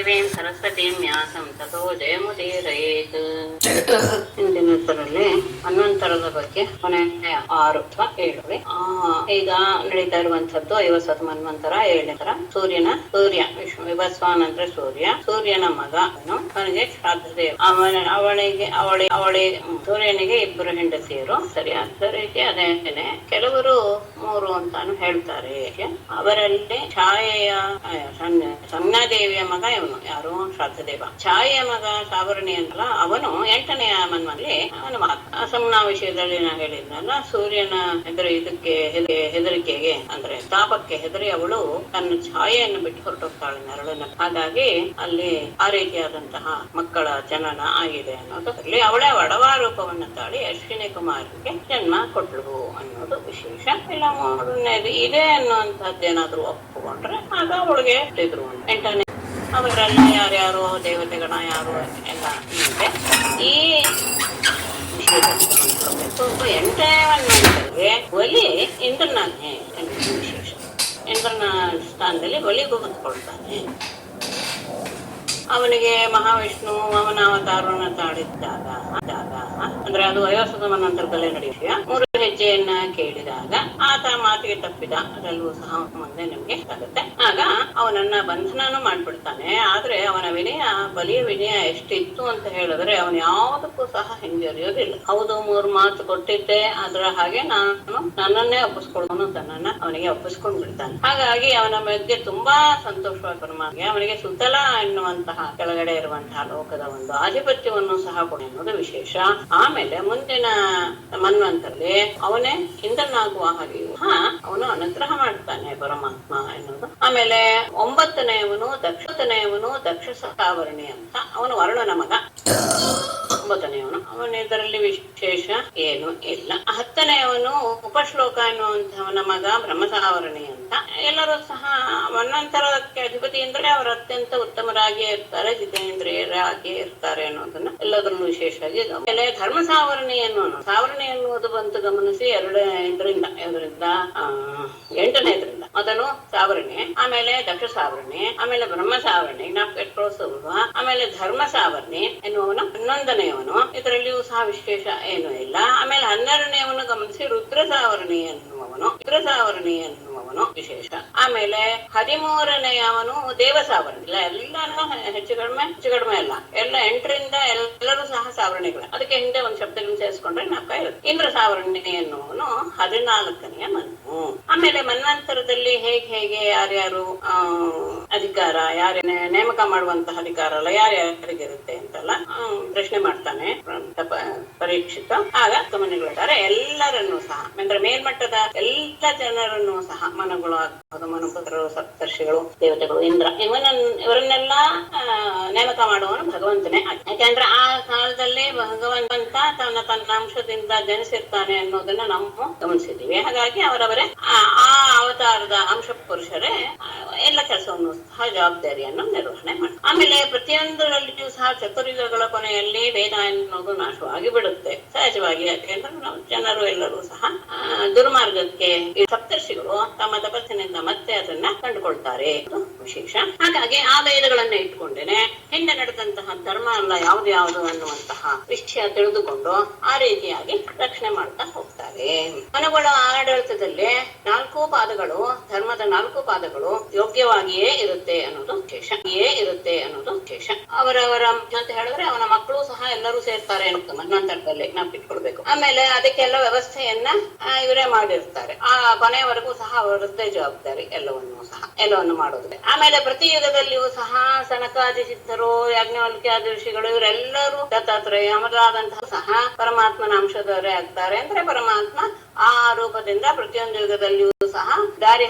ದೇವೀಂ ಸರಸ್ವತೀಂ ವ್ಯಾಸಂ ತಥೋ ಜಯಮುದೀರಯೇತ್. ಹಿಂದಿನದರಲ್ಲಿ ಮನ್ವಂತರದ ಬಗ್ಗೆ ಕೊನೆ 6 ಅಥವಾ 7 ಈಗ ನಡೀತಾ ಇರುವಂತದ್ದು 50 ಮನ್ವಂತರ 7ನೇ ತರ. ಸೂರ್ಯ ವಿಭಸ್ವಾನ್ ಅಂದ್ರೆ ಸೂರ್ಯನ ಮಗ ಅವನಿಗೆ ಶ್ರಾದ್ದದೇವ. ಅವಳಿಗೆ ಸೂರ್ಯನಿಗೆ 2 ಹೆಂಡತಿಯರು. ಸರಿಯಾದ ರೀತಿ ಅದೇನೆ ಕೆಲವರು 3 ಅಂತಾನು ಹೇಳ್ತಾರೆ. ಅವರಲ್ಲಿ ಸಂಜ್ಞಾದೇವಿಯ ಮಗ ಇವನು ಯಾರು ಶ್ರಾದ್ದದೇವ. ಛಾಯೆಯ ಮಗ ಸಾವರ್ಣಿ ಅಂತಲ್ಲ, ಅವನು 8ನೆಯ ಮನ್ವಲ್ಲಿ ಅವನ ಮಗ. ಸಂಜ್ಞಾ ವಿಷಯದಲ್ಲಿ ನಾ ಹೇಳಿದ್ನಲ್ಲ, ಸೂರ್ಯನ ಹೆದರಿಕೆಗೆ ಅಂದ್ರೆ ತಾಪಕ್ಕೆ ಹೆದರಿ ಅವಳು ತನ್ನ ಛಾಯೆಯನ್ನು ಬಿಟ್ಟು ಹೊರಟೋಗ್ತಾಳೆ ನೆರಳನ್ನ. ಹಾಗಾಗಿ ಅಲ್ಲಿ ಆ ರೀತಿಯಾದಂತಹ ಮಕ್ಕಳ ಜನನ ಆಗಿದೆ ಅನ್ನೋದು. ಅವಳೇ ಒಡವಾ ರೂಪವನ್ನು ತಾಳಿ ಅಶ್ವಿನಿ ಕುಮಾರಿಗೆ ಜನ್ಮ ಕೊಟ್ಲು ಅನ್ನೋದು ವಿಶೇಷ. ಇಲ್ಲ 3ನೇದು ಇದೆ ಅನ್ನುವಂಥದ್ದೇನಾದ್ರೂ ಒಪ್ಪಿಕೊಂಡ್ರೆ ಆಗ ಅವಳಿಗೆ ಇದ್ರು 8ನೇ. ಅವರೆಲ್ಲ ಯಾರ್ಯಾರು ದೇವತೆಗಳ ಯಾರು ಎಲ್ಲ ಇದೆ. ಈ 8ನೇ ಮನ್ವಂತರಿಗೆ ಒಲಿ ಇಂದ್ರನಾಗ್ನೆ ವಿಶೇಷ. ಇಂದ್ರನ ಸ್ಥಾನದಲ್ಲಿ ಒಲಿ ಕೂತ್ಕೊಳ್ತಾನೆ. ಅವನಿಗೆ ಮಹಾವಿಷ್ಣು ಅವನ ಅವತಾರವನ್ನು ತಾಳಿದ್ದಾಗ ಅಂದ್ರೆ ಅದು 50 ಮನ್ವಂತರದಲ್ಲೇ ನಡೆಯುವ 3 ಹೆಜ್ಜೆಯನ್ನ ಕೇಳಿದಾಗ ಆತ ಮಾತಿಗೆ ತಪ್ಪಿದ. ಅದರಲ್ಲೂ ಸಹ ಮುಂದೆ ನಿಮ್ಗೆ ಆಗುತ್ತೆ. ಆಗ ಅವನನ್ನ ಬಂಧನನೂ ಮಾಡ್ಬಿಡ್ತಾನೆ. ಆದ್ರೆ ಅವನ ಬಲಿಯ ವಿನಯ ಎಷ್ಟಿತ್ತು ಅಂತ ಹೇಳಿದ್ರೆ ಅವನು ಯಾವುದಕ್ಕೂ ಸಹ ಹಿಂಜರಿಯೋದಿಲ್ಲ. ಹೌದು 3 ಮಾತು ಕೊಟ್ಟಿದ್ದೆ, ಅದರ ಹಾಗೆ ನನ್ನನ್ನೇ ಒಪ್ಪಿಸ್ಕೊಳ್ಳೋನು ತನ್ನನ್ನ ಅವನಿಗೆ ಒಪ್ಪಿಸ್ಕೊಂಡ್ ಬಿಡ್ತಾನೆ. ಹಾಗಾಗಿ ಅವನ ಬಗ್ಗೆ ತುಂಬಾ ಸಂತೋಷವಾದ ಪರಮಾತ್ಮ ಅವನಿಗೆ ಸುತಲ ಎನ್ನುವಂತಹ ಕೆಳಗಡೆ ಇರುವಂತಹ ಲೋಕದ ಒಂದು ಆಧಿಪತ್ಯವನ್ನು ಸಹ ಕೊಡಿ ಅನ್ನೋದು ವಿಶೇಷ. ಆಮೇಲೆ ಮುಂದಿನ ಮನ್ವಂತರಲ್ಲಿ ಅವನೇ ಇಂದ್ರನಾಗುವ ಹಾಗೆಯೂ ಅವನು ಅನುಗ್ರಹ ಮಾಡ್ತಾನೆ ಪರಮಾತ್ಮ ಎನ್ನುವುದು. ಆಮೇಲೆ 9ನೇಯವನು ದಕ್ಷ ಸಾವರ್ಣಿ ಅಂತ ಅವನು ವರುಣನ ಮಗ. 9ನೇಯವನು ಅವನ ಇದರಲ್ಲಿ ವಿಶೇಷ ಏನು ಇಲ್ಲ. 10ನೇಯವನು ಉಪಶ್ಲೋಕ ಎನ್ನುವಂತವನ ಮಗ ಬ್ರಹ್ಮಸಾವರ್ಣಿ ಅಂತ. ಎಲ್ಲರೂ ಸಹ ಮನ್ವಂತರಕ್ಕೆ ಅಧಿಪತಿ ಅಂದ್ರೆ ಅವರು ಅತ್ಯಂತ ಉತ್ತಮರಾಗಿಯೇ ಇರ್ತಾರೆ, ಜಿತೇಂದ್ರಿಯರಾಗಿಯೇ ಇರ್ತಾರೆ ಅನ್ನೋದನ್ನ ಎಲ್ಲದರಲ್ಲೂ ವಿಶೇಷವಾಗಿ. ಆಮೇಲೆ ಧರ್ಮ ಸಾವರ್ಣಿ ಎನ್ನುವುದು ಬಂತು ಗಮನಿಸಿ. 2ರಿಂದ 8ನೇದ್ರಿಂದ ಮೊದಲು ಸಾವರ್ಣಿ, ಆಮೇಲೆ ದಕ್ಷ ಸಾವರ್ಣಿ, ಆಮೇಲೆ ಬ್ರಹ್ಮ ಸಾವರ್ಣಿ, ಆಮೇಲೆ ಧರ್ಮ ಸಾವರ್ಣಿ ಎನ್ನುವನು 11ನೇಯವನು. ಇದರಲ್ಲಿಯೂ ಸಹ ವಿಶೇಷ ಏನು ಇಲ್ಲ. ಆಮೇಲೆ 12ನೇಯವನು ಗಮನಿಸಿ ರುದ್ರ ಸಾವರ್ಣಿ ಎನ್ನುವನು ವಿಶೇಷ. ಆಮೇಲೆ 13ನೇಯವನು ದೇವ ಸಾವರ್ಣಿ. ಇಲ್ಲ ಎಲ್ಲಾನು ಹೆಚ್ಚು ಕಡಿಮೆ ಅಲ್ಲ, ಎಲ್ಲ 8ರಿಂದ ಎಲ್ಲರೂ ಸಹ ಸಾವರ್ಣಿಗಳು. ಅದಕ್ಕೆ ಹಿಂದೆ ಒಂದು ಶಬ್ದಗಳನ್ನು ಸೇರಿಸ್ಕೊಂಡ್ರೆ 4 ಇರುತ್ತೆ. ಇಂದ್ರ ಸಾವರ್ಣಿ ಎನ್ನುವನು 14ನೆಯ ಮನ್ವು. ಆಮೇಲೆ ಮನ್ವಂತರದಲ್ಲಿ ಹೇಗೆ ಯಾರ್ಯಾರು ಅಧಿಕಾರ, ನೇಮಕ ಮಾಡುವಂತಹ ಅಧಿಕಾರ ಅಲ್ಲ ಯಾರ್ಯಾರಿಗಿರುತ್ತೆ ಅಂತೆಲ್ಲ ಪ್ರಶ್ನೆ ಮಾಡ್ತಾನೆ ಪರೀಕ್ಷಿತ. ಆಗ ಮನೆಗಳಿದ್ದಾರೆ ಎಲ್ಲರನ್ನೂ ಸಹ ಅಂದ್ರೆ ಮೇಲ್ಮಟ್ಟದ ಎಲ್ಲ ಜನರನ್ನು ಸಹ ಮನಗಳು ಆಗ್ಬಹುದು, ಮನುಪುತ್ರರು, ಸಪ್ತರ್ಷಿಗಳು, ದೇವತೆಗಳು, ಇಂದ್ರ ಇವರನ್ನೆಲ್ಲ ನೇಮಕ ಮಾಡುವವನು ಭಗವಂತನೇ. ಯಾಕೆಂದ್ರೆ ಆ ಕಾಲದಲ್ಲಿ ಭಗವಂತ ತನ್ನ ಅಂಶದಿಂದ ಜನಿಸಿರ್ತಾನೆ ಅನ್ನೋದನ್ನ ನಾವು ಗಮನಿಸಿದ್ದೀವಿ. ಹಾಗಾಗಿ ಅವರವರೇ ಆ ಅವತಾರದ ಅಂಶ ಪುರುಷರೇ ಎಲ್ಲ ಕೆಲಸವನ್ನು ಸಹ ಜವಾಬ್ದಾರಿಯನ್ನು ನಿರ್ವಹಣೆ ಮಾಡಿ. ಆಮೇಲೆ ಪ್ರತಿಯೊಂದರಲ್ಲಿಯೂ ಸಹ ಚತುರ್ಯುಗಗಳ ಕೊನೆಯಲ್ಲಿ ವೇದ ಎನ್ನುವುದು ನಾಶವಾಗಿ ಬಿಡುತ್ತೆ ಸಹಜವಾಗಿ. ಯಾಕೆಂದ್ರೆ ನಾವು ಜನರು ಎಲ್ಲರೂ ಸಹ ದುರ್ಮಾರ್ಗಕ್ಕೆ ಸಪ್ತರ್ಷಿಗಳು ತಮ್ಮ ತಪಸ್ಸಿನಿಂದ ಮತ್ತೆ ಅದನ್ನ ಕಂಡುಕೊಳ್ತಾರೆ ವಿಶೇಷ. ಹಾಗಾಗಿ ಆ ವೇದಗಳನ್ನ ಇಟ್ಕೊಂಡೇನೆ ಹಿಂದೆ ನಡೆದಂತಹ ಧರ್ಮ ಅಲ್ಲ ಯಾವ್ದು ಅನ್ನುವಂತಹ ವಿಷಯ ತಿಳಿದುಕೊಂಡು ಆ ರೀತಿಯಾಗಿ ರಕ್ಷಣೆ ಮಾಡ್ತಾ ಹೋಗ್ತಾರೆ. ಮನುಗಳ ಆಡಳಿತದಲ್ಲಿ 4 ಪಾದಗಳು, ಧರ್ಮದ 4 ಪಾದಗಳು ಯೋಗ್ಯವಾಗಿಯೇ ಇರುತ್ತೆ ಅನ್ನೋದು ವಿಶೇಷ. ಅವರವರ ಅಂತ ಹೇಳಿದ್ರೆ ಅವನ ಮಕ್ಕಳು ಸಹ ಎಲ್ಲರೂ ಸೇರ್ತಾರೆ ಅಂತ ಮನ್ವಂತರದಲ್ಲಿ ನಾವು ಇಟ್ಕೊಳ್ಬೇಕು. ಆಮೇಲೆ ಅದಕ್ಕೆಲ್ಲ ವ್ಯವಸ್ಥೆಯನ್ನ ಇವರೇ ಮಾಡಿರ್ತಾರೆ. ಆ ಕೊನೆಯವರೆಗೂ ಸಹ ಅವರದ್ದೇ ಜವಾಬ್ದಾರಿ ಎಲ್ಲವನ್ನು ಮಾಡೋದ್ರೆ. ಆಮೇಲೆ ಪ್ರತಿ ಯುಗದಲ್ಲಿಯೂ ಸಹ ಸನಕಾದಿ ಸಿದ್ಧರು, ಯಾಜ್ಞವಲ್ಕ್ಯಾದಿ ಋಷಿಗಳು ಇವರೆಲ್ಲರೂ ದತ್ತಾತ್ರೇಯ ಮೊದಲಾದಂತಹ ಸಹ ಪರಮಾತ್ಮನ ಅಂಶದವರೇ ಆಗ್ತಾರೆ. ಅಂದ್ರೆ ಪರಮಾತ್ಮ ಆ ರೂಪದಿಂದ ಪ್ರತಿಯೊಂದು ಯುಗದಲ್ಲಿಯೂ ಸಹ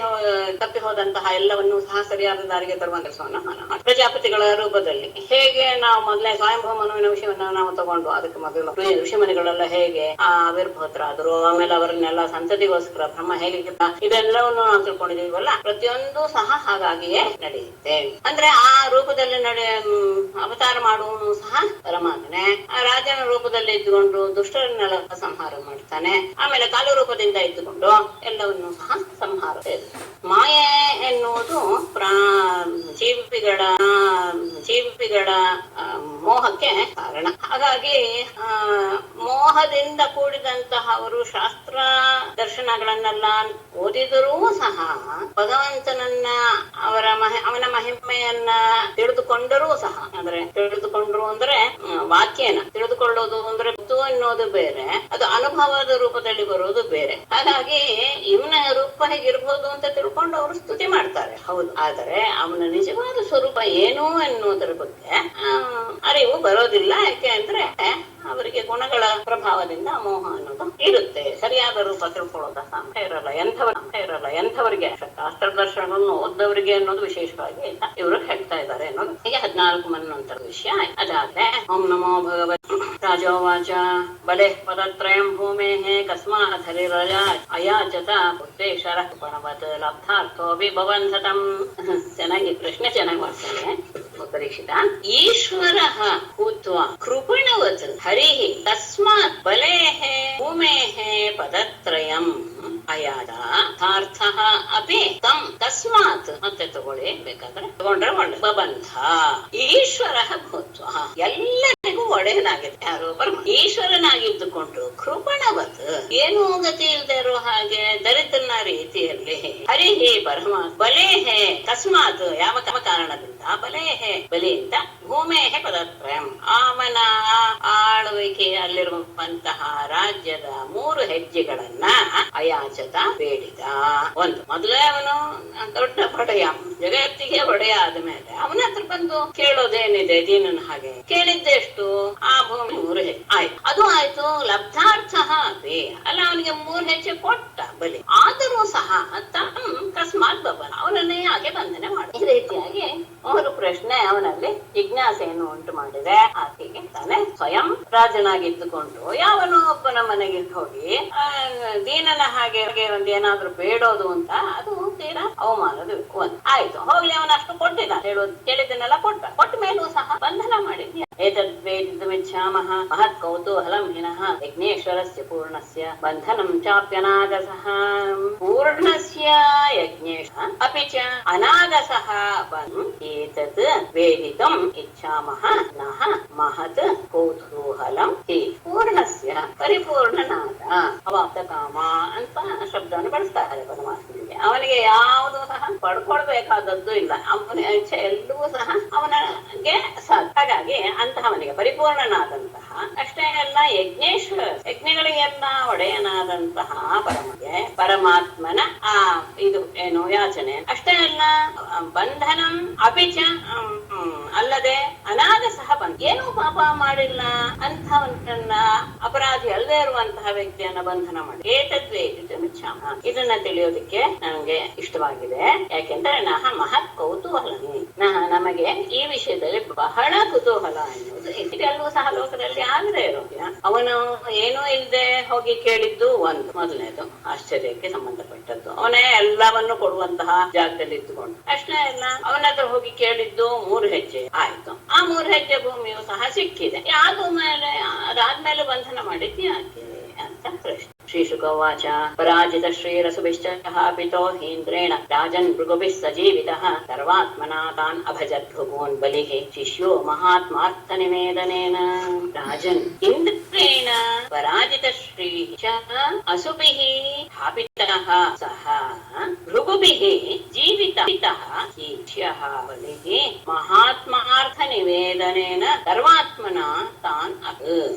ತಪ್ಪಿ ಹೋದಂತಹ ಎಲ್ಲವನ್ನೂ ಸಹ ಸರಿಯಾದ ದಾರಿಗೆ ತರುವ ಕೆಲಸವನ್ನು ಪ್ರಜಾಪತಿಗಳ ರೂಪದಲ್ಲಿ ಹೇಗೆ ನಾವು ಮೊದಲೇ ಸ್ವಯಂಭೂ ಮನುವಿನ ವಿಷಯವನ್ನ ನಾವು ತಗೊಂಡು ಅದಕ್ಕೆ ಮೊದಲು ಋಷಿಮುನಿಗಳೆಲ್ಲ ಹೇಗೆ ಆವಿರ್ಭೂತರಾದರು, ಆಮೇಲೆ ಅವರನ್ನೆಲ್ಲ ಸಂತತಿಗೋಸ್ಕರ ಬ್ರಹ್ಮ ಹೇಗೆ ಇದೆಲ್ಲವನ್ನು ನಾವು ತಿಳ್ಕೊಂಡಿದೀವಲ್ಲ, ಪ್ರತಿಯೊಂದು ಸಹ ಹಾಗಾಗಿಯೇ ನಡೆಯುತ್ತೆ. ಅಂದ್ರೆ ಆ ರೂಪದಲ್ಲಿ ಅವತಾರ ಮಾಡುವನು ಸಹ ಪರಮಾತ್ಮನೆ. ಆ ರಾಜನ ರೂಪದಲ್ಲಿ ಇದ್ದುಕೊಂಡು ದುಷ್ಟರನ್ನೆಲ್ಲ ಸಂಹಾರ ಮಾಡ್ತಾನೆ. ಆಮೇಲೆ ಕಾಲು ರೂಪದಿಂದ ಮಾಯೆಯಿಂದ ಇದ್ದುಕೊಂಡು ಎಲ್ಲವನ್ನೂ ಸಹ ಸಂಹಾರ. ಮಾಯೆ ಎನ್ನುವುದು ಜೀವಿಗಳ ಮೋಹಕ್ಕೆ ಕಾರಣ. ಹಾಗಾಗಿ ಮೋಹದಿಂದ ಕೂಡಿದಂತಹ ಅವರು ಶಾಸ್ತ್ರ ದರ್ಶನಗಳನ್ನೆಲ್ಲ ಓದಿದರೂ ಸಹ ಭಗವಂತನನ್ನ ಅವನ ಮಹಿಮೆಯನ್ನ ತಿಳಿದುಕೊಂಡರೂ ಸಹ, ಅಂದ್ರೆ ತಿಳಿದುಕೊಂಡ್ರು ಅಂದ್ರೆ ವಾಕ್ಯನ ತಿಳಿದುಕೊಳ್ಳೋದು ಅಂದ್ರೆ ಗೊತ್ತು ಅನ್ನೋದು ಬೇರೆ, ಅದು ಅನುಭವದ ರೂಪದಲ್ಲಿ ಬರೋದು ಬೇರೆ. ಹಾಗಾಗಿ ಇವನ ರೂಪ ಹೇಗಿರ್ಬೋದು ಅಂತ ತಿಳ್ಕೊಂಡು ಅವರು ಸ್ತುತಿ ಮಾಡ್ತಾರೆ, ಹೌದು. ಆದರೆ ಅವನ ನಿಜವಾದ ಸ್ವರೂಪ ಏನು ಎನ್ನುವುದರ ಬಗ್ಗೆ ಅರಿವು ಬರೋದಿಲ್ಲ. ಯಾಕೆ ಅಂದ್ರೆ ಅವರಿಗೆ ಗುಣಗಳ ಪ್ರಭಾವದಿಂದ ಮೋಹ ಅನ್ನೋದು ಇರುತ್ತೆ. ಸರಿಯಾದ ರೂಪ ತಿಳ್ಕೊಳ್ಳೋದ ಸಾಧ್ಯ ಇರಲ್ಲ ಎಂಥವರಿಗೆ ಶಾಸ್ತ್ರ ದರ್ಶನವನ್ನು ಓದ್ದವರಿಗೆ ಅನ್ನೋದು ವಿಶೇಷವಾಗಿ ಇವರು ಹೇಳ್ತಾ ಇದ್ದಾರೆ ಅನ್ನೋದು. ಹೀಗೆ 14 ಮನ್ವಂತರ ವಿಷಯ. ಅದಾದ್ರೆ ಓಂ ನಮೋ ಭಗವತ್ ರಾಜೋವಾಚ ಬಲೆ ಪದತ್ರಯಂ ಭೂಮೇಃ ಕಸ್ಮಾತ್ ಹರಿರಜ ಅಯಾಚತ ಪುತ್ರೇಶರ ಪಣವತ್ ಲಬ್ಧಾರ್ಥೋ ವಿಭವಂಸತಂ. ಚೆನ್ನಾಗಿ ಪ್ರಶ್ನೆ ಚೆನ್ನಾಗಿ ಮಾಡ್ತಾನೆ ಪರೀಕ್ಷಿತ. ಈಶ್ವರ ಭೂತ್ವ ಕೃಪಣವತ್ ಹರಿಃ ತಸ್ಮಾತ್ ಬಲೇಃ ಭೂಮೇಃ ಪದತ್ರಯಂ ಅಯಾದ ಅರ್ಥ ಅಪಿ ತಂ ತಸ್ಮಾತ್. ಮತ್ತೆ ತಗೊಳ್ಳಿ, ಬೇಕಾದ್ರೆ ತಗೊಂಡ್ರೆ ಒಳ್ಳೆ. ಬಬಂಧ ಈಶ್ವರ ಭೂತ್ವ, ಎಲ್ಲರಿಗೂ ಒಡೆಯನಾಗಿದೆ ಯಾರು? ಪರಮ ಈಶ್ವರನಾಗಿದ್ದುಕೊಂಡು ಕೃಪಣವತ್, ಏನು ಗತಿ ಇಲ್ಲದೆ ಇರೋ ಹಾಗೆ ದರಿದ್ರನ ರೀತಿಯಲ್ಲಿ ಹರಿಹಿ ಪರಮಾತ್ಮ ಬಲೇಹೆ ತಸ್ಮಾತ್, ಯಾವ ಕಾರಣದಿಂದ ಬಲೇಹೆ ಬಲಿಯಿಂದ ಭೂಮೇಹೆ ಪದತ್ರಯಂ, ಅವನ ಆಳ್ವಿಕೆಯಲ್ಲಿರುವಂತಹ ರಾಜ್ಯದ 3 ಹೆಜ್ಜೆಗಳನ್ನ ಅಯಾಚತ ಬೇಡಿದ. ಒಂದು, ಮೊದಲೇ ಅವನು ದೊಡ್ಡ ಒಡೆಯ, ಜಗತ್ತಿಗೆ ಒಡೆಯ ಆದ್ಮೇಲೆ ಅವನ ಹತ್ರ ಬಂದು ಕೇಳೋದೇನಿದೆ? ದೀನನ ಹಾಗೆ ಕೇಳಿದ್ದೆಷ್ಟು? ಆ ಭೂಮಿ 3 ಹೆಜ್ಜೆ ಆಯ್ತು, ಅದು ಆಯ್ತು. ಲಬ್ಧಾರ್ಥ ಅಪಿ, ಅಲ್ಲ ಅವನಿಗೆ 3 ಹೆಜ್ಜೆ ಕೊಟ್ಟ ಬಲಿ, ಆದರೂ ಸಹ ಕಸ್ಮಾತ್ ಬಬನ, ಅವನನ್ನೇ ಹಾಗೆ ಬಂಧನೆ ಮಾಡ. ಈ ರೀತಿಯಾಗಿ ಅವರು ಪ್ರಶ್ನೆ ಅವನಲ್ಲಿ ಜಿಜ್ಞಾಸೆಯನ್ನು ಉಂಟು ಮಾಡಿದೆ. ಆಕೆಗೆ ತಾನೆ ಸ್ವಯಂ ರಾಜನಾಗಿದ್ದುಕೊಂಡು ಯಾವನೋ ಒಬ್ಬನ ಮನೆಗೆ ಹೋಗಿ ದೀನನ ಹಾಗೆ ಒಂದು ಏನಾದ್ರೂ ಬೇಡೋದು ಅಂತ, ಅದು ತೀರಾ ಅವಮಾನದ ಒಂದು. ಆಯ್ತು, ಹೋಗ್ಲಿ, ಅವನ ಅಷ್ಟು ಕೊಟ್ಟಿದ್ದ, ಹೇಳೋದು ಕೇಳಿದ್ದನ್ನೆಲ್ಲ ಕೊಟ್ಟ ಮೇಲೂ ಸಹ ಬಂಧನ ಮಾಡಿದ್ಯಾ. ಏತದ್ವೇದಿತುಮಿಚ್ಛಾಮಃ ಮಹತ್ ಕೌತೂಹಲಂ ಹಿನಃ ಯಜ್ಞೇಶ್ವರಸ್ಯ ಪೂರ್ಣಸ್ಯ ಬಂಧನಂ ಚಾಪ್ಯನಾಗಸಃ. ಪೂರ್ಣಸ್ಯ ಯಜ್ಞೇಶ ಅಪಿ ಚ ಅನಾಗಸಃ ಏತತ್ ವೇದಿತುಂ ಇಚ್ಛಾಮಃ ನಃ ಮಹತ್ ಕೌತೂಹಲಂ ಹಿ. ಪೂರ್ಣಸ್ಯ ಪರಿಪೂರ್ಣನಾದ ಅವಾಪ್ತ ಕಾಮ ಅಂತ ಶಬ್ದವನ್ನು ಬಳಸ್ತಾರೆ ಪರಮಾತ್ಮನಿಗೆ. ಅವನಿಗೆ ಯಾವುದೂ ಸಹ ಪಡ್ಕೊಳ್ಬೇಕಾದದ್ದು ಇಲ್ಲ, ಅವನ ಇಚ್ಛೆ ಎಲ್ಲವೂ ಸಹ ಅವನಿಗೆ ಸಾಧ್ಯ. ಹಾಗಾಗಿ ಅಂತಹವನಿಗೆ ಪರಿಪೂರ್ಣನಾದಂತಹ, ಅಷ್ಟೇ ಅಲ್ಲ ಯಜ್ಞೇಶ್ವರ ಯಜ್ಞಗಳಿಗೆಲ್ಲ ಒಡೆಯನಾದಂತಹ ಪರಮಾತ್ಮನ ಇದು ಏನು ಯಾಚನೆ, ಅಷ್ಟೇ ಅಲ್ಲ ಬಂಧನಂ ಅಪಿಚ, ಅಲ್ಲದೆ ಅನಾಗ ಸಹ ಬಂಧ, ಏನೂ ಪಾಪ ಮಾಡಿಲ್ಲ ಅಂತಹವನ್ನ, ಅಪರಾಧಿ ಅಲ್ಲದೆ ಇರುವಂತಹ ವ್ಯಕ್ತಿಯನ್ನ ಬಂಧನ ಮಾಡಿ. ಏತದ್ವೇದಿತುಮಿಚ್ಛಾಮ, ಇದನ್ನ ತಿಳಿಯೋದಕ್ಕೆ ನನಗೆ ಇಷ್ಟವಾಗಿದೆ. ಯಾಕೆಂದ್ರೆ ಮಹತ್ ಕೌತೂಹಲ, ನಮಗೆ ಈ ವಿಷಯದಲ್ಲಿ ಬಹಳ ಕುತೂಹಲ ಅನ್ನೋದು ಇದೆಲ್ಲವೂ ಸಹ ಲೋಕದಲ್ಲಿ ಆಗದೆ ಇರೋದಿಲ್ಲ. ಅವನು ಏನೂ ಇಲ್ಲದೆ ಹೋಗಿ ಕೇಳಿದ್ದು ಒಂದು, ಮೊದಲನೇದು ಆಶ್ಚರ್ಯಕ್ಕೆ ಸಂಬಂಧಪಟ್ಟದ್ದು. ಅವನೇ ಎಲ್ಲವನ್ನು ಕೊಡುವಂತಹ ಜಾಗದಲ್ಲಿ ಇದ್ದುಕೊಂಡು, ಅಷ್ಟೇ ಅಲ್ಲ ಅವನ ಹತ್ರ ಹೋಗಿ ಕೇಳಿದ್ದು 3 ಹೆಜ್ಜೆ ಆಯ್ತು. ಆ 3 ಹೆಜ್ಜೆ ಭೂಮಿಯು ಸಹ ಸಿಕ್ಕಿದೆ. ಯಾವ್ದು ಮೇಲೆ ಅದಾದ್ಮೇಲೆ ಬಂಧನ ಮಾಡಿದ್ಯಾಕೆ ಅಂತ ಪ್ರಶ್ನೆ. ಶ್ರೀಶುಕವಾಚ ಪರಾಜಿತ ಶ್ರೀರಸುಭಿಶ್ಚ ಪಿತೋ ಹೀಂದ್ರೇಣ ರಾಜನ್ ಭೃಗುಭಿಃ ಸಜೀವಿತಃ ಸರ್ವಾತ್ಮನಾ ತಾನ್ ಅಭಜತ್ ಭೃಗೂನ್ ಬಲಿಃ ಶಿಷ್ಯೋ ಮಹಾತ್ಮಾರ್ಥ ನಿವೇದನೇನ. ರಾಜನ್ ಇಂದ್ರೇಣ ಪರಾಜಿತ ಶ್ರೀ ಚ ಅಸುಭಿಃ ಸ್ಥಾಪಿತಃ ಸಹ ಭೃಗುಭಿಃ ಜೀವಿತಃ ಶಿಷ್ಯಃ ಬಲಿಃ ಮಹಾತ್ಮಾರ್ಥ ನಿವೇದನೇನ ಸರ್ವಾತ್ಮನ ತಾನ್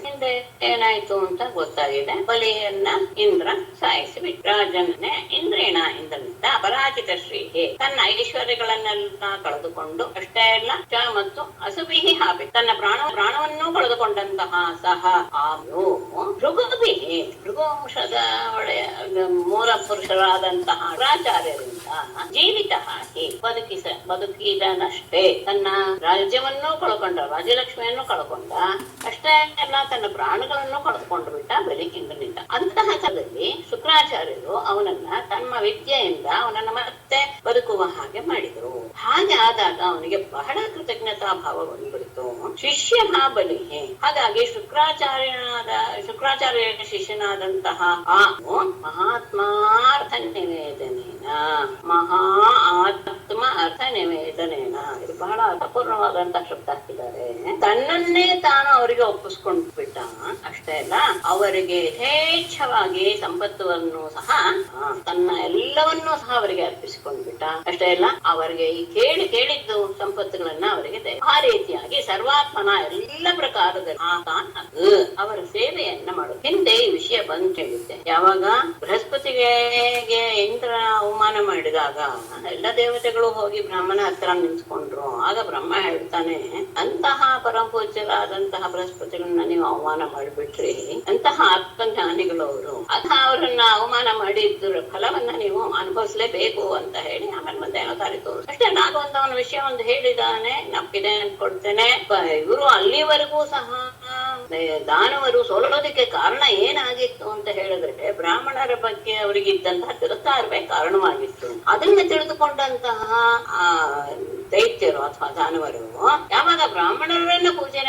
ಹಿಂದೆ ಏನಾಯ್ತು ಅಂತ ಗೊತ್ತಾಗಿದೆ. ಬಲಿಯನ್ನ ಇಂದ್ರ ಸಾಯಿಸಿಬಿಟ್ಟು ರಾಜನ್ನೇ ಇಂದ್ರನಿಂದ ಅಪರಾಜಿತ ಶ್ರೀಹಿ ತನ್ನ ಐಶ್ವರ್ಯಗಳನ್ನೆಲ್ಲ ಕಳೆದುಕೊಂಡು, ಅಷ್ಟೇ ಅಲ್ಲ ಚ ಮತ್ತು ಅಸುಭಿಹಿ ಹಾಪಿ ತನ್ನ ಪ್ರಾಣವನ್ನೂ ಕಳೆದುಕೊಂಡಂತಹ ಸಹ ಆಯು ಭೃಗುವಂಶದ ಒಡೆಯ ಮೂಲ ಪುರುಷರಾದಂತಹ ಆಚಾರ್ಯರಿಂದ ಜೀವಿತ ಬದುಕಿದನಷ್ಟೇ, ತನ್ನ ರಾಜ್ಯವನ್ನೂ ಕಳ್ಕೊಂಡ, ರಾಜ್ಯಲಕ್ಷ್ಮಿಯನ್ನು ಕಳ್ಕೊಂಡ, ಅಷ್ಟೇ ಅಲ್ಲ ತನ್ನ ಪ್ರಾಣಗಳನ್ನು ಕಳೆದುಕೊಂಡು ಬಿಟ್ಟ ಬಲಿಕಿಂದನಿಂದ. ಅಂತಹ ಕಾಲದಲ್ಲಿ ಶುಕ್ರಾಚಾರ್ಯರು ಅವನನ್ನ ತಮ್ಮ ವಿದ್ಯೆಯಿಂದ ಅವನನ್ನ ಮತ್ತೆ ಬದುಕುವ ಹಾಗೆ ಮಾಡಿದರು. ಹಾಗೆ ಆದಾಗ ಅವನಿಗೆ ಬಹಳ ಕೃತಜ್ಞತಾ ಭಾವ ಬಂದ್ಬಿಡ್ತು. ಶಿಷ್ಯ ಬಲಿಹೆ. ಹಾಗಾಗಿ ಶುಕ್ರಾಚಾರ್ಯ ಶಿಷ್ಯನಾದಂತಹ ಆ ಮಹಾತ್ಮಾರ್ಥ ನಿವೇದನೇನ, ಮಹಾ ಆತ್ಮ ಅರ್ಥ ನಿವೇದನೇನ, ಇದು ಬಹಳ ಅಪೂರ್ಣವಾದಂತಹ ಶಬ್ದ ಹಾಕಿದ್ದಾರೆ. ತನ್ನನ್ನೇ ತಾನು ಅವರಿಗೆ ಒಪ್ಪಿಸ್ಕೊಂಡು ಬಿಟ್ಟ. ಅಷ್ಟೇ ಅಲ್ಲ, ಅವರಿಗೆ ಯಥೇಚ್ಛವಾಗಿ ಸಂಪತ್ತನ್ನು ಸಹ, ತನ್ನ ಎಲ್ಲವನ್ನೂ ಸಹ ಅವರಿಗೆ ಅರ್ಪಿಸಿಕೊಂಡು ಬಿಟ್ಟ. ಅಷ್ಟೇ ಅಲ್ಲ, ಅವರಿಗೆ ಈ ಕೇಳಿದ್ದು ಸಂಪತ್ತುಗಳನ್ನ ಅವರಿಗೆ ಆ ರೀತಿಯಾಗಿ ಸರ್ವಾತ್ಮನ ಎಲ್ಲ ಪ್ರಕಾರದಲ್ಲಿ ಅವರ ಸೇವೆಯನ್ನ ಮಾಡೋದು. ಹಿಂದೆ ಈ ವಿಷಯ ಬಂದು ಹೇಳಿದ್ದೆ. ಯಾವಾಗ ಬೃಹಸ್ಪತಿಗೆ ಇಂದ್ರ ಅವಮಾನ ಮಾಡಿದಾಗ ಎಲ್ಲ ದೇವತೆಗಳು ಹೋಗಿ ಬ್ರಹ್ಮನ ಹತ್ರ ನಿಂತ್ಕೊಂಡ್ರು. ಆಗ ಬ್ರಹ್ಮ ಹೇಳ್ತಾನೆ, ಅಂತಹ ಪರಮಪೂಜ್ಯರಾದಂತಹ ಬೃಹಸ್ಪತಿಗಳನ್ನ ನೀವು ಅವಮಾನ ಮಾಡಿಬಿಟ್ರಿ, ಅಂತಹ ಆತ್ಮಜ್ಞಾನಿಗಳು ಅವರು, ಅವರನ್ನ ಅವಮಾನ ಮಾಡಿದ್ರ ಫಲವನ್ನ ನೀವು ಅನುಭವಿಸ್ಲೇಬೇಕು ಅಂತ ಹೇಳಿ ಆಮೇಲೆ ಮತ್ತೆ ಏನೋ ದಾರಿ ತೋರು. ಅಷ್ಟೇ ನಾಗವಂತ ಅವನ ವಿಷಯ ಒಂದು ಹೇಳಿದಾನೆ, ನಪ್ಪಿದೆ ಅನ್ಕೊಳ್ತೇನೆ. ಇವರು ಅಲ್ಲಿವರೆಗೂ ಸಹ ದಾನವರು ಸೋಲೋದಕ್ಕೆ ಕಾರಣ ಏನಾಗಿತ್ತು ಅಂತ ಹೇಳಿದ್ರೆ ಬ್ರಾಹ್ಮಣರ ಬಗ್ಗೆ ಅವರಿಗಿದ್ದಂತಹ ತಿರಸ್ಕಾರವೇ ಕಾರಣವಾಗಿತ್ತು. ಅದನ್ನ ತಿಳಿದುಕೊಂಡಂತಹ ದೈತ್ಯರು ಅಥವಾ ದಾನವರು ಯಾವಾಗ ಬ್ರಾಹ್ಮಣರನ್ನ ಪೂಜೆ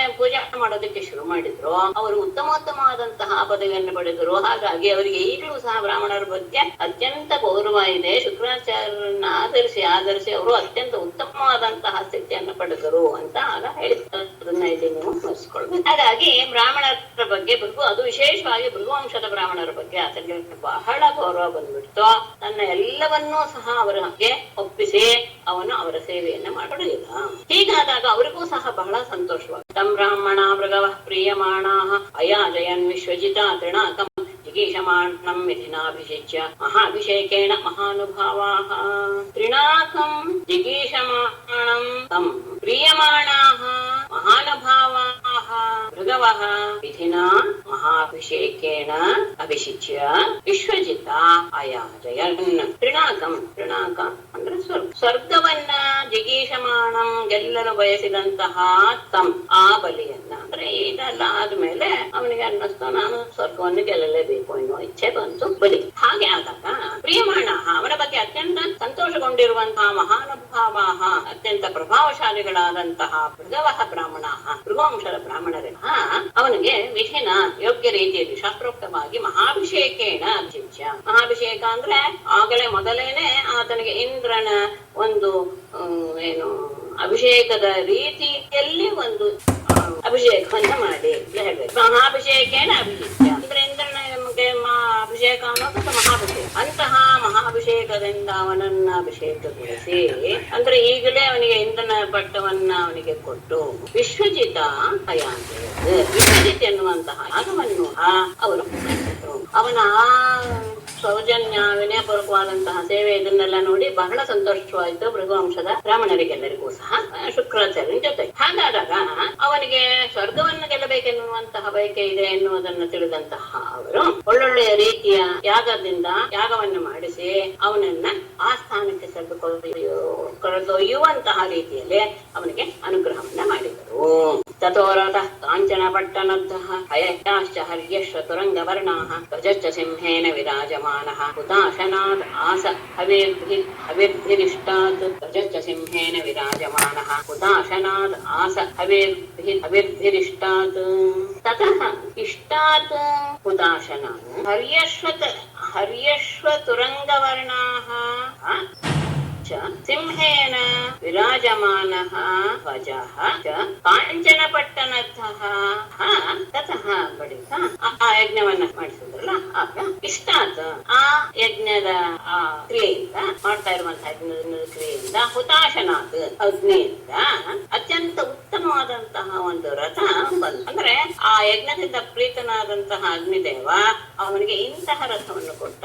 ಮಾಡೋದಕ್ಕೆ ಶುರು ಮಾಡಿದ್ರು, ಅವರು ಉತ್ತಮೋತ್ತಮವಾದಂತಹ ಪದವಿಯನ್ನು ಪಡೆದರು. ಹಾಗಾಗಿ ಅವರಿಗೆ ಈಗಲೂ ಸಹ ಬ್ರಾಹ್ಮಣರ ಬಗ್ಗೆ ಅತ್ಯಂತ ಗೌರವ ಇದೆ. ಶುಕ್ರಾಚಾರ್ಯರನ್ನ ಆಧರಿಸಿ ಅವರು ಅತ್ಯಂತ ಉತ್ತಮವಾದಂತಹ ಸ್ಥಿತಿಯನ್ನು ಪಡೆದರು ಅಂತ ಆಗ ಹೇಳಿದ್ದನ್ನ ಇಲ್ಲಿ ನೀವು ಸ್ಮರಿಸಿಕೊಳ್ಬೇಕು. ಹಾಗಾಗಿ ಬ್ರಾಹ್ಮಣರ ಬಗ್ಗೆ ಅದು ವಿಶೇಷವಾಗಿ ಭೃಗುವಂಶದ ಬ್ರಾಹ್ಮಣರ ಬಗ್ಗೆ ಆತನಿಗೆ ಬಹಳ ಗೌರವ ಬಂದ್ಬಿಡ್ತು. ತನ್ನ ಎಲ್ಲವನ್ನೂ ಸಹ ಅವರಿಗೆ ಒಪ್ಪಿಸಿ ಅವನು ಅವರ ಸೇವೆಯನ್ನ ಮಾಡಲಿಲ್ಲ. ಹೀಗಾದಾಗ ಅವರಿಗೂ ಸಹ ಬಹಳ ಸಂತೋಷವಾಗುತ್ತೆ. ತಂ ಬ್ರಾಹ್ಮಣ ಮೃಗವ ಪ್ರೀಯಮಾಣಾ ಅಯಾಜಯನ್ ವಿಶ್ವಜಿತ ತೃಣಾಕಂ ಜಿಗೀಷಮಾಣಂ ವಿಧಿನಾಭಿಷಿಚ್ಯ ಮಹಾಭಿಷೇಕೇಣ ಮಹಾನುಭಾವಾಃ. ತೃಣಾಕಂ ಜಿಗೀಷಮಾಣಂ ತಂ ಪ್ರೀಯಮಾಣಾಃ ಮಹಾನುಭಾವಾಃ ಭೃಗವಃ ವಿಧಿನಾ ಮಹಾಭಿಷೇಕೇಣ ಅಭಿಷಿಚ್ಯ ವಿಶ್ವಜಿತ ಅಯಾಜಯನ್. ತೃಣಾಕ ಅಂದ್ರೆ ಸ್ವರ್ಗವನ್ನ ಜಿಗೀಷಮಾಣಂ ಗೆಲ್ಲಲು ಬಯಸಿದಂತಹ ತಂ ಆ ಬಲಿಯನ್ನ, ಅಂದ್ರೆ ಇದೆಲ್ಲ ಆದ್ಮೇಲೆ ಅವನಿಗೆ ಅನ್ನಿಸ್ತು ನಾನು ಸ್ವರ್ಗವನ್ನು ಗೆಲ್ಲಲೇಬೇಕು ಎನ್ನುವ ಇಚ್ಛೆ ಬಂತು ಬಲಿ. ಹಾಗೆ ಆದಾಗ ಪ್ರಿಯಮಾಣ ಅವನ ಬಗ್ಗೆ ಅತ್ಯಂತ ಸಂತೋಷಗೊಂಡಿರುವಂತಹ ಮಹಾನುಭಾವ ಅತ್ಯಂತ ಪ್ರಭಾವಶಾಲಿಗಳಾದಂತಹ ಭೃಗವಃ ಬ್ರಾಹ್ಮಣ ಭೃಗುವಂಶದ ಬ್ರಾಹ್ಮಣರನ್ನ ಅವನಿಗೆ ವಿಧಿನ ಯೋಗ್ಯ ರೀತಿಯಲ್ಲಿ ಶಾಸ್ತ್ರೋಕ್ತವಾಗಿ ಮಹಾಭಿಷೇಕೇಣ ಅಭಿಷಿಚ್ಯ. ಮಹಾಭಿಷೇಕ ಅಂದ್ರೆ ಆಗಲೇ ಮೊದಲೇನೆ ಆತನಿಗೆ ಇಂದ್ರನ ಒಂದು ಅಭಿಷೇಕದ ರೀತಿಯಲ್ಲಿ ಒಂದು ಅಭಿಷೇಕವನ್ನ ಮಾಡಿ ಹೇಳ್ಬೇಕು. ಮಹಾಭಿಷೇಕೇನ ಅಭಿಷೇಕ ಅಂದ್ರೆ ಇಂದ್ರನ ಅಭಿಷೇಕ ಅನ್ನೋದು ಮಹಾಭಿಷೇಕ. ಅಂತಹ ಮಹಾಭಿಷೇಕದಿಂದ ಅವನನ್ನ ಅಭಿಷೇಕಗೊಳಿಸಿ, ಅಂದ್ರೆ ಈಗಲೇ ಅವನಿಗೆ ಇಂದ್ರನ ಪಟ್ಟವನ್ನ ಅವನಿಗೆ ಕೊಟ್ಟು ವಿಶ್ವಜಿತ ಅಯಾಂತ ವಿಶ್ವಜಿತ್ ಎನ್ನುವಂತಹ ಯಾಗವನ್ನು ಅವರು ಅವನ ಸೌಜನ್ಯ ವಿನಯಪೂರ್ವಕವಾದಂತಹ ಸೇವೆ ಇದನ್ನೆಲ್ಲ ನೋಡಿ ಬಹಳ ಸಂತೋಷವಾಯಿತು ಭೃಗುವಂಶದ ಬ್ರಾಹ್ಮಣರಿಗೆಲ್ಲರಿಗೂ ಸಹ ಶುಕ್ರಾಚಾರ್ಯನ ಜೊತೆ. ಹಾಗಾದಾಗ ಅವನಿಗೆ ಸ್ವರ್ಗವನ್ನು ಗೆಲ್ಲಬೇಕೆನ್ನುವಂತಹ ಬಯಕೆ ಇದೆ ಎನ್ನುವುದನ್ನು ತಿಳಿದಂತಹ ಅವರು ಒಳ್ಳೊಳ್ಳೆಯ ರೀತಿಯ ಯಾಗವನ್ನು ಮಾಡಿಸಿ ಅವನನ್ನ ಆ ಸ್ಥಾನಕ್ಕೆ ಕರೆದೊಯ್ಯುವಂತಹ ರೀತಿಯಲ್ಲಿ ಅವನಿಗೆ ಅನುಗ್ರಹವನ್ನ ಮಾಡಿದರು. ತಥೋರತಃ ಕಾಂಚನ ಪಟ್ಟಣದ್ಧಃ ಅಯಶ್ಚಾಶ್ಚ ಹರ್ಯಶ್ವ ತುರಂಗ ವರ್ಣಾಃ ಧ್ವಜಶ್ಚ ಸಿಂಹೇನ ವಿರಾಜಮಾನಃ ಹುತಾಶನಾದ್ ಆಸ ಹವಿರ್ಭಿರಿಷ್ಟಾತ್. ಧ್ವಜಶ್ಚ ಸಿಂಹೇನ ವಿರಾಜಮಾನಃ ಹುತಾಶನಾದ್ ಆಸ ಹವಿರ್ಭಿರಿಷ್ಟಾತ್. ತತಃ ಇಷ್ಟಾತ್ ಹುತಾಶನಾದ್ ಹರ್ಯಶ್ವ ತುರಂಗ ವರ್ಣಾಃ ಸಿಂಹೇನ ವಿರಾಜಮಾನಃ ಧ್ವಜಃ ಕಾಂಚನ ಪಟ್ಟಣತಃ. ತತಃ ಬಳಿಕ ಆ ಯಜ್ಞವನ್ನ ಮಾಡಿಸಿದ್ರಲ್ಲ, ಆಗ ಇಷ್ಟಾತ್ ಆ ಯಜ್ಞದ ಕ್ರಿಯೆಯಿಂದ ಮಾಡ್ತಾ ಇರುವಂತಹ ಯಜ್ಞದ ಕ್ರಿಯೆಯಿಂದ ಹುತಾಶನಾಥ್ ಅಗ್ನಿಯಿಂದ ಅತ್ಯಂತ ಉತ್ತಮವಾದಂತಹ ಒಂದು ರಥ ಬಂತು. ಅಂದ್ರೆ ಆ ಯಜ್ಞದಿಂದ ಪ್ರೀತನಾದಂತಹ ಅಗ್ನಿದೇವ ಅವನಿಗೆ ಇಂತಹ ರಥವನ್ನು ಕೊಟ್ಟ.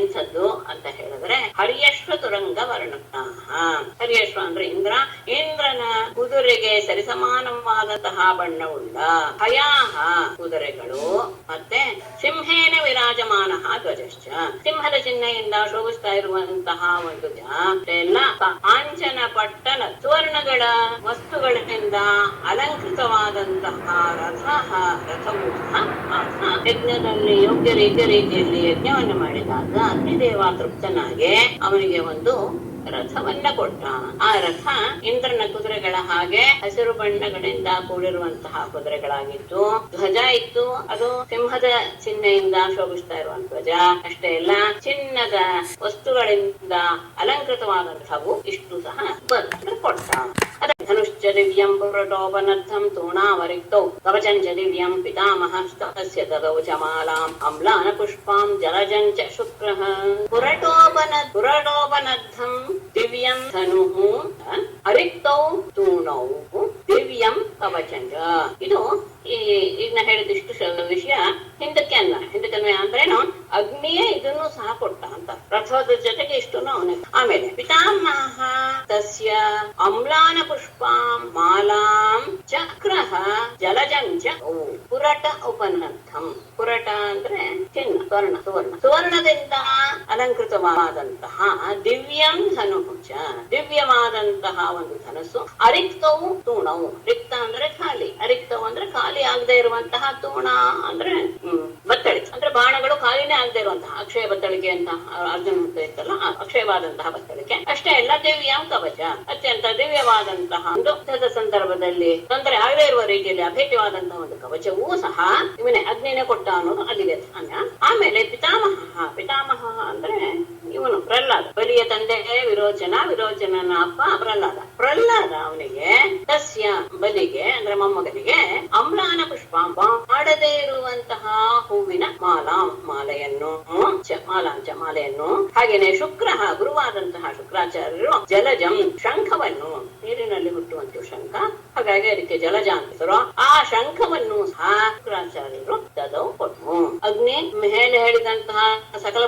ಎಂಥದ್ದು ಅಂತ ಹೇಳಿದ್ರೆ ಹರ್ಯಶ್ವ ತುರಂಗ ವರ್ಣಃ. ಹರ್ಯಶ್ವ ಅಂದ್ರೆ ಇಂದ್ರನ ಕುದುರೆಗೆ ಸರಿಸಮಾನವಾದಂತಹ ಬಣ್ಣವುಳ್ಳ ಹಯಾಹ ಕುದುರೆಗಳು ಮತ್ತೆ ಸಿಂಹೇನ ವಿರಾಜಮಾನ ಧ್ವಜಶ್ಚ, ಸಿಂಹದ ಚಿಹ್ನೆಯಿಂದ ಶೋಭಿಸ್ತಾ ಇರುವಂತಹ ಒಂದು ಎಲ್ಲ ಕಾಂಚನ ಪಟ್ಟಣ ಸುವರ್ಣಗಳ ವಸ್ತುಗಳಿಂದ ಅಲಂಕೃತವಾದಂತಹ ರಥವು ಸಹ ಯಜ್ಞದಲ್ಲಿ ಯೋಗ್ಯ ರೀತಿಯಲ್ಲಿ ಯಜ್ಞವನ್ನು ಮಾಡಿದಾಗ ಅಗ್ನಿದೇವ ತೃಪ್ತನಾಗಿ ಅವನಿಗೆ ಒಂದು ರಥವನ್ನ ಕೊಟ್ಟ. ಆ ರಥ ಇಂದ್ರನ ಕುದುರೆಗಳ ಹಾಗೆ ಹಸಿರು ಬಣ್ಣಗಳಿಂದ ಕೂಡಿರುವಂತಹ ಕುದುರೆಗಳಾಗಿತ್ತು. ಧ್ವಜ ಇತ್ತು, ಅದು ಸಿಂಹದ ಚಿಹ್ನೆಯಿಂದ ಶೋಭಿಸ್ತಾ ಇರುವಂತ ಧ್ವಜ. ಅಷ್ಟೇ ಅಲ್ಲ, ಚಿನ್ನದ ವಸ್ತುಗಳಿಂದ ಅಲಂಕೃತವಾದಂಥವು ಇಷ್ಟು ಸಹ ಕೊಟ್ಟ. ಧನುಶ್ಚ ದಿವ್ಯಂ ಪುರಟೋಪನರ್ಥಂ ತೂಣಾವರಿಕ್ತೌ ಕವಚಂಚ ದಿವ್ಯಂ ಪಿತಾಮಹಸ್ತಸ್ಯ ದದೌ ಚ ಮಾಲಾಂ ಅಮ್ಲಾನ ಪುಷ್ಪಾಂ ಜಲಜಂಚ ಶುಕ್ರಃ. ಪುರಟೋಪನರ್ಥಂ ದಿವ್ಯಂ ಧನುಃ ಅರಿಕ್ತೌ ತೂಣೌ ದಿವ್ಯಂ ಕವಚಂಚ. ಇದು ಈಗ ಹೇಳಿದಿಷ್ಟು ವಿಷಯ ಹಿಂದಕ್ಕೆ ಅಂದ್ರೇನು, ಅಗ್ನಿಯೇ ಇದನ್ನು ಸಹ ಕೊಟ್ಟ ಅಂತ. ರಥದ ಜೊತೆಗೆ ಇಷ್ಟು ಅವನೇ. ಆಮೇಲೆ ಪಿತಾಮಹ ತಸ್ಯ ಅಮ್ಲಾನ ಪುಷ್ಪಾಂ ಮಾಲಾಂ ಚಕ್ರಃ ಜಲಜಂಚ ಪುರಟ ಉಪನರ್ಥಂ. ಪುರಟ ಅಂದ್ರೆ ಚಿನ್ನ, ಸುವರ್ಣದಿಂದ ಅಲಂಕೃತವಾದಂತಹ ದಿವ್ಯಂ ಧನುಚ, ದಿವ್ಯವಾದಂತಹ ಒಂದು ಧನಸ್ಸು. ಅರಿಕ್ತವು ತೂಣವು, ರಿಕ್ತ ಅಂದ್ರೆ ಖಾಲಿ, ಅರಿಕ್ತವು ಅಂದ್ರೆ ಖಾಲಿ ಆಗದೆ ಇರುವಂತಹ, ತೂಣ ಅಂದ್ರೆ ಬತ್ತಳಿಕೆ ಅಂದ್ರೆ ಬಾಣಗಳು ಖಾಲಿನೇ ಆಗದೆ ಇರುವಂತಹ ಅಕ್ಷಯ ಬತ್ತಳಿಕೆ ಅಂತ ಅರ್ಜುನ ಇತ್ತಲ್ಲ, ಅಕ್ಷಯವಾದಂತಹ ಬತ್ತಳಿಕೆ. ಅಷ್ಟೇ ಅಲ್ಲ, ದಿವ್ಯಂ ಕವಚ, ಅತ್ಯಂತ ದಿವ್ಯವಾದಂತಹ ಒಂದು ಯುದ್ಧದ ಸಂದರ್ಭದಲ್ಲಿ ತೊಂದರೆ ಆಗದೆ ಇರುವ ರೀತಿಯಲ್ಲಿ ಅಭೇದ್ಯವಾದಂತಹ ಒಂದು ಕವಚವೂ ಸಹ ಇವನೇ ಅಗ್ನಿನೇ ಕೊಟ್ಟ ಅನ್ನೋದು ಅಲ್ಲಿದೆ. ಆಮೇಲೆ ಪಿತಾಮಹ ಅಂದ್ರೆ ಇವನು ಪ್ರಹ್ಲಾದ, ಬಲಿಯ ತಂದೆ ವಿರೋಚನನ ಅಪ್ಪ ಪ್ರಹ್ಲಾದ ಅವನಿಗೆ ತಸ್ಯ ಬಲಿಗೆ ಅಂದ್ರೆ ಮೊಮ್ಮಗನಿಗೆ ಅಮ್ಲಾನ ಪುಷ್ಪ ಮಾಡದೇ ಇರುವಂತಹ ಹೂವಿನ ಮಾಲೆಯನ್ನು ಹಾಗೇನೆ ಗುರುವಾದಂತಹ ಶುಕ್ರಾಚಾರ್ಯರು ಜಲಜಂ ಶಂಖವನ್ನು, ನೀರಿನಲ್ಲಿ ಹುಟ್ಟುವಂತ ಶಂಖ, ಹಾಗಾಗಿ ಅದಕ್ಕೆ ಜಲಜ ಅಂತಿದ್ರು. ಆ ಶಂಖವನ್ನು ಸಹ ಶುಕ್ರಾಚಾರ್ಯರು ದದೌ ಕೊಟ್ಟು. ಅಗ್ನಿ ಮೇಲೆ ಹೇಳಿದಂತಹ ಸಕಲ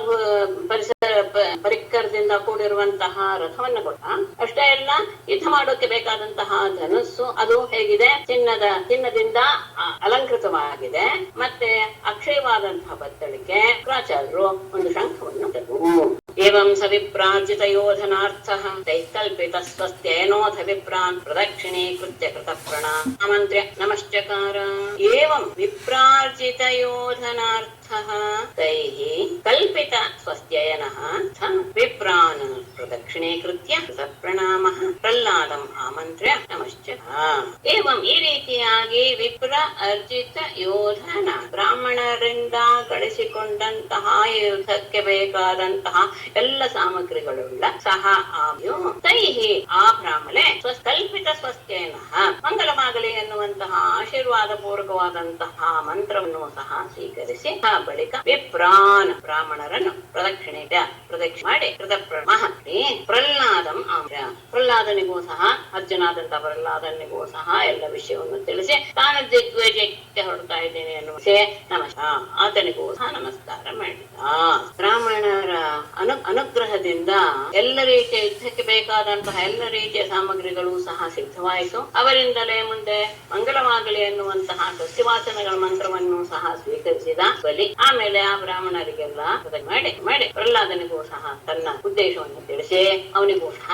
ಪರಿಕರದಿಂದ ಕೂಡಿರುವಂತಹ ರಥವನ್ನು ಕೊಟ್ಟ. ಅಷ್ಟೇ ಅಲ್ಲ, ಯುದ್ಧ ಮಾಡೋಕೆ ಬೇಕಾದಂತಹ ಧನುಸ್ಸು ಅದು ಹೇಗಿದೆ, ಚಿನ್ನದಿಂದ ಅಲಂಕೃತವಾಗಿದೆ. ಮತ್ತೆ ಅಕ್ಷಯವಾದಂತಹ ಬತ್ತಳಿಕೆ. ಶುಕ್ರಾಚಾರ್ಯರು ಒಂದು ಶಂಖವನ್ನು ತೆಗೆದು ಏವಂ ಸವಿಪ್ರಾರ್ಜಿತ ಯೋಧನಾರ್ಥಃ ತೈಕಲ್ಪಿತ ಸ್ವಸ್ತ್ಯನೋಥ ವಿಪ್ರಾನ್ ಪ್ರದಕ್ಷಿಣೀಕೃತ್ಯ ಕೃತ ಪ್ರಣಾಮಂತ್ರ್ಯ ನಮಶ್ಚಕಾರ. ಏವಂ ವಿಪ್ರಾರ್ಜಿತ ಯೋಧನಾರ್ಥಃ ತೈಃ ಕಲ್ಪಿತ ಸ್ವಸ್ತ್ಯಯನಃ ವಿಪ್ರಾನ್ ಪ್ರದಕ್ಷಿಣೀಕೃತ್ಯ ಕೃತ ಪ್ರಣಾಮಃ ಪ್ರಹ್ಲಾದಂ ಆಮಂತ್ರ್ಯ ನಮಶ್ಚಕಾರ. ಏವಂ ಈ ರೀತಿಯಾಗಿ ವಿಪ್ರ ಅರ್ಜಿತ ಯೋಧನ, ಬ್ರಾಹ್ಮಣರಿಂದ ಗಳಿಸಿಕೊಂಡಂತಹ ಯುದ್ಧಕ್ಕೆ ಬೇಕಾದಂತಹ ಎಲ್ಲ ಸಾಮಗ್ರಿಗಳುಳ್ಳ ಸಹ ಆಯು ತೈಹಿ ಆ ಬ್ರಾಹ್ಮಣೆ ಸ್ವಕಲ್ಪಿತ ಸ್ವಸ್ಥೇನ ಮಂಗಲಮಾಗಲಿ ಎನ್ನುವಂತಹ ಆಶೀರ್ವಾದ ಪೂರ್ವಕವಾದಂತಹ ಮಂತ್ರವನ್ನು ಸಹ ಸ್ವೀಕರಿಸಿ ಆ ಬಳಿಕ ವಿಪ್ರಾನ್ ಬ್ರಾಹ್ಮಣರನ್ನು ಪ್ರದಕ್ಷಿಣೆ ಮಾಡಿ ಮಾಡಿ ಪ್ರಹ್ಲಾದಂ ಆಮ್ರ, ಪ್ರಹ್ಲಾದನಿಗೂ ಸಹ ಅರ್ಜುನಾದಂತಹ ಪ್ರಹ್ಲಾದನಿಗೂ ಸಹ ಎಲ್ಲ ವಿಷಯವನ್ನು ತಿಳಿಸಿ ತಾನು ದಿಗ್ವಿಜಯಕ್ಕೆ ಹೊರಡ್ತಾ ಇದ್ದೇನೆ ಎನ್ನುವ ನಮಸ್ಕಾರ ಆತನಿಗೂ ಸಹ ನಮಸ್ಕಾರ ಮಾಡಿದ. ಬ್ರಾಹ್ಮಣರ ಅನುಗ್ರಹದಿಂದ ಎಲ್ಲ ರೀತಿಯ ಯುದ್ಧಕ್ಕೆ ಬೇಕಾದಂತಹ ಎಲ್ಲ ರೀತಿಯ ಸಾಮಗ್ರಿಗಳು ಸಹ ಸಿದ್ಧವಾಯಿತು. ಅವರಿಂದಲೇ ಮುಂದೆ ಮಂಗಲವಾಗಲಿ ಎನ್ನುವಂತಹ ಸಸ್ಯವಾಚನಗಳ ಮಂತ್ರವನ್ನು ಸಹ ಸ್ವೀಕರಿಸಿದ ಬಲಿ. ಆಮೇಲೆ ಆ ಬ್ರಾಹ್ಮಣರಿಗೆಲ್ಲ ಮಾಡಿ ಪ್ರಹ್ಲಾದನಿಗೂ ಸಹ ತನ್ನ ಉದ್ದೇಶವನ್ನು ತಿಳಿಸಿ ಅವನಿಗೂ ಸಹ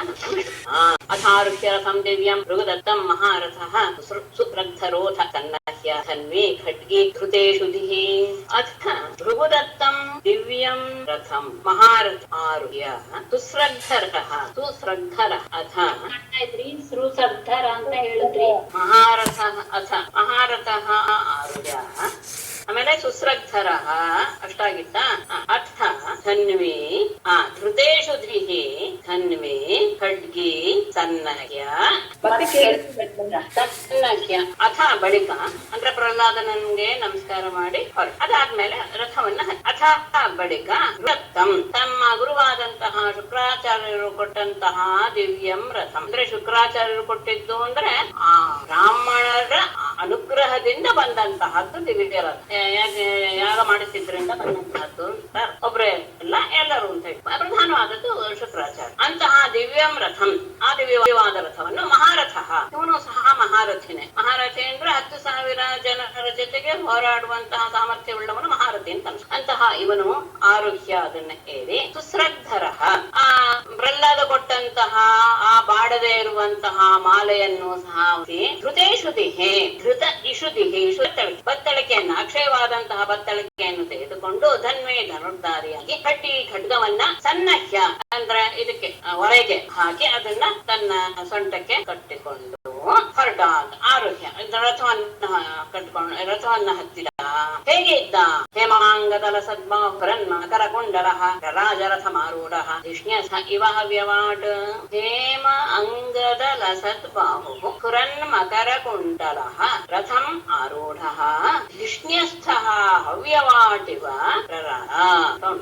ಅಥಾರುಹ್ಯ ರಥಂ ದಿವ್ಯಂ ಭೃಗುದತ್ತಂ ಮಹಾರಥಃ ಸುರಗ್ಧರೋಧ ತನ್ನಹ್ಯ ಧನ್ವಿ ಖಡ್ಗಿ ಧೃತೇಷು ಧಿಃ ಅಥ ಭೃಗುದತ್ತಂ ದಿವ್ಯಂ ರಥಂ ಮಹಾರಥ ಆರುಹ್ಯ ಸುಸ್ರಗ್ಧರ ಅಥ ಸುಸ್ರಗ್ಧರ ಅಂತ ಹೇಳಿದ್ರಿ. ಮಹಾರಥಃ ಆರುಹ್ಯ, ಆಮೇಲೆ ಸುಸ್ರಗ್ಧರ ಅಷ್ಟಾಗಿತ್ತ. ಅಥ ಧನ್ವಿ ಧೃತೇಷು ಧಿಃ ಧನ್ವಿ ಖಡ್ಗಿ ಸನ್ನಹ್ಯ ಅಥ ಬಳಿಕ ಅಂದ್ರೆ ಪ್ರಹ್ಲಾದನಿಗೆ ನಮಸ್ಕಾರ ಮಾಡಿ ಅದಾದ್ಮೇಲೆ ರಥವನ್ನ ಅಥ ಬಳಿಕ ದತ್ತಂ ತಮ್ಮ ಗುರುವಾದಂತಹ ಶುಕ್ರಾಚಾರ್ಯರು ಕೊಟ್ಟಂತಹ ದಿವ್ಯಂ ರಥಂ ಅಂದ್ರೆ ಶುಕ್ರಾಚಾರ್ಯರು ಕೊಟ್ಟಿದ್ದು ಅಂದ್ರೆ ಆ ಬ್ರಾಹ್ಮಣರ ಅನುಗ್ರಹದಿಂದ ಬಂದಂತಹದ್ದು ದಿವ್ಯ ರಥ. ಯಾಗ ಮಾಡುತ್ತಿದ್ರಿಂದ ಬಂದಂತಹದ್ದು ಒಬ್ರೇ ಎಲ್ಲ ಎಲ್ಲರೂ ಅಂತ ಹೇಳಿ ಪ್ರಧಾನವಾದದ್ದು ಶುಕ್ರಾಚಾರ್ಯ. ಅಂತಹ ದಿವ್ಯಂ ರಥಂ, ಆ ದಿವ್ಯವಾದ ರಥವನ್ನು ಮಹಾರಥ ಇವನು ಸಹ ಮಹಾರಥಿನೇ. ಮಹಾರಥಿ ಅಂದ್ರೆ 10,000 ಜನರ ಜೊತೆಗೆ ಹೋರಾಡುವಂತಹ ಸಾಮರ್ಥ್ಯವುಳ್ಳವನು ಮಹಾರಥಿ ಅಂತ ಅಂತಹ ಇವನು ಆರುಹ್ಯ ಅದನ್ನ ಏರಿ ಸುಶ್ರದ್ಧರ ಆ ಪ್ರಹ್ಲಾದ ಕೊಟ್ಟಂತಹ ಆ ಬಾಡದೆ ಇರುವಂತಹ ಮಾಲೆಯನ್ನು ಸಹ ಧೃತೆ ಶ್ರುತಿಹೇ ಧೃತ ಇಶುತಿಹಿ ಬತ್ತಳಿಕೆಯನ್ನು ಅಕ್ಷಯವಾದಂತಹ ಬತ್ತಳಿಕೆಯನ್ನು ತೆಗೆದುಕೊಂಡು ಧನ್ವೇ ಧನುರ್ಧಾರಿಯಾಗಿ ಕಟ್ಟಿ ಖಡ್ಗವನ್ನ ಸನ್ನಹ್ಯ ಅಂದ್ರೆ ಇದಕ್ಕೆ ಹೊರಗೆ ಹಾಕಿ ಅದನ್ನ ತನ್ನ ಸೊಂಟಕ್ಕೆ ಕಟ್ಟಿಕೊಂಡು ಹೊರಟ. ಆರೋಗ್ಯ ರಥವನ್ನ ಕಟ್ಟಿಕೊಂಡು ರಥವನ್ನ ಹತ್ತಿದ. ಹೇಗೆ ಇದ್ದ? ಹೇಮಾಂಗದಲ ಸದ್ಬಾಹುರನ್ ಮಕರ ಕುಂಡಲ ರಾಜರಥ ಮಾರೂಢ ಧಿಷ್ಣ್ಯ ಇವ ಹವ್ಯವಾಟ್. ಹೇಮ ಅಂಗದಲ ಸದ್ಬಾಹು ಪುರನ್ ಮಕರ ಕುಂಡಲ ರಥಂ ಆರೂಢ ಧಿಷ್ಣ್ಯಸ್ಥ ಹವ್ಯವಾಟಿವ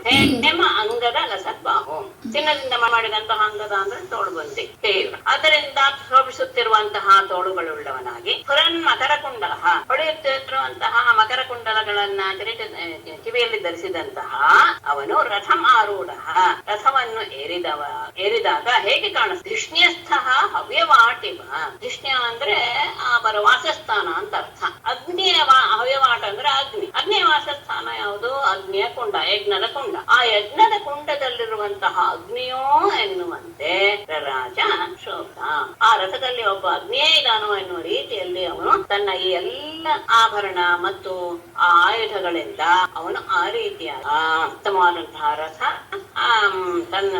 ಹೇಮ ಅಂಗದ ಲಸದ್ಬಾಹು ಚಿನ್ನದಿಂದ ಮಾಡಿದಂತಹ ಅಂಗದ ಅಂದ್ರೆ ತೋಳು ಬಂದಿ ಅದರಿಂದ ಶೋಭಿಸುತ್ತಿರುವಂತಹ ತೋಳುಗಳುಳ್ಳವನಾಗಿ ಪುರನ್ ಮಕರ ಕುಂಡಲ ಹೊಳೆಯುತ್ತಿರುವಂತಹ ಮಕರ ಕುಂಡಲಗಳನ್ನ ಕಿವಿಯಲ್ಲಿ ಧರಿಸಿದಂತಹ ಅವನು ರಥಂ ಆರೂಢ ರಥವನ್ನು ಏರಿದಾಗ ಹೇಗೆ ಕಾಣಿಸ್ ಧಿಷ್ಣ್ಯಸ್ಥ ಹವ್ಯವಾಟಿವ. ಧಿಷ್ಣ್ಯ ಅಂದ್ರೆ ಅವರ ವಾಸಸ್ಥಾನ ಅಂತ ಅರ್ಥ. ಅಗ್ನಿಯ ಹವ್ಯವಾಟ ಅಂದ್ರೆ ಅಗ್ನಿಯ ವಾಸಸ್ಥಾನ ಯಾವುದು? ಅಗ್ನಿಯ ಕುಂಡ, ಯಜ್ಞದ ಕುಂಡ. ಆ ಯಜ್ಞದ ಕುಂಡದಲ್ಲಿರುವಂತಹ ಅಗ್ನಿಯೋ ಎನ್ನುವಂತೆ ರಾಜ ಶೋಭ. ಆ ರಥದಲ್ಲಿ ಒಬ್ಬ ಅಗ್ನಿಯೇ ಇದಾನೋ ಎನ್ನುವ ರೀತಿಯಲ್ಲಿ ಅವನು ತನ್ನ ಈ ಎಲ್ಲ ಆಭರಣ ಮತ್ತು ಆ ಆಯುಧಗಳಿಂದ ಅವನು ಆ ರೀತಿಯ ಉತ್ತಮವಾದಂತಹ ರಥ, ತನ್ನ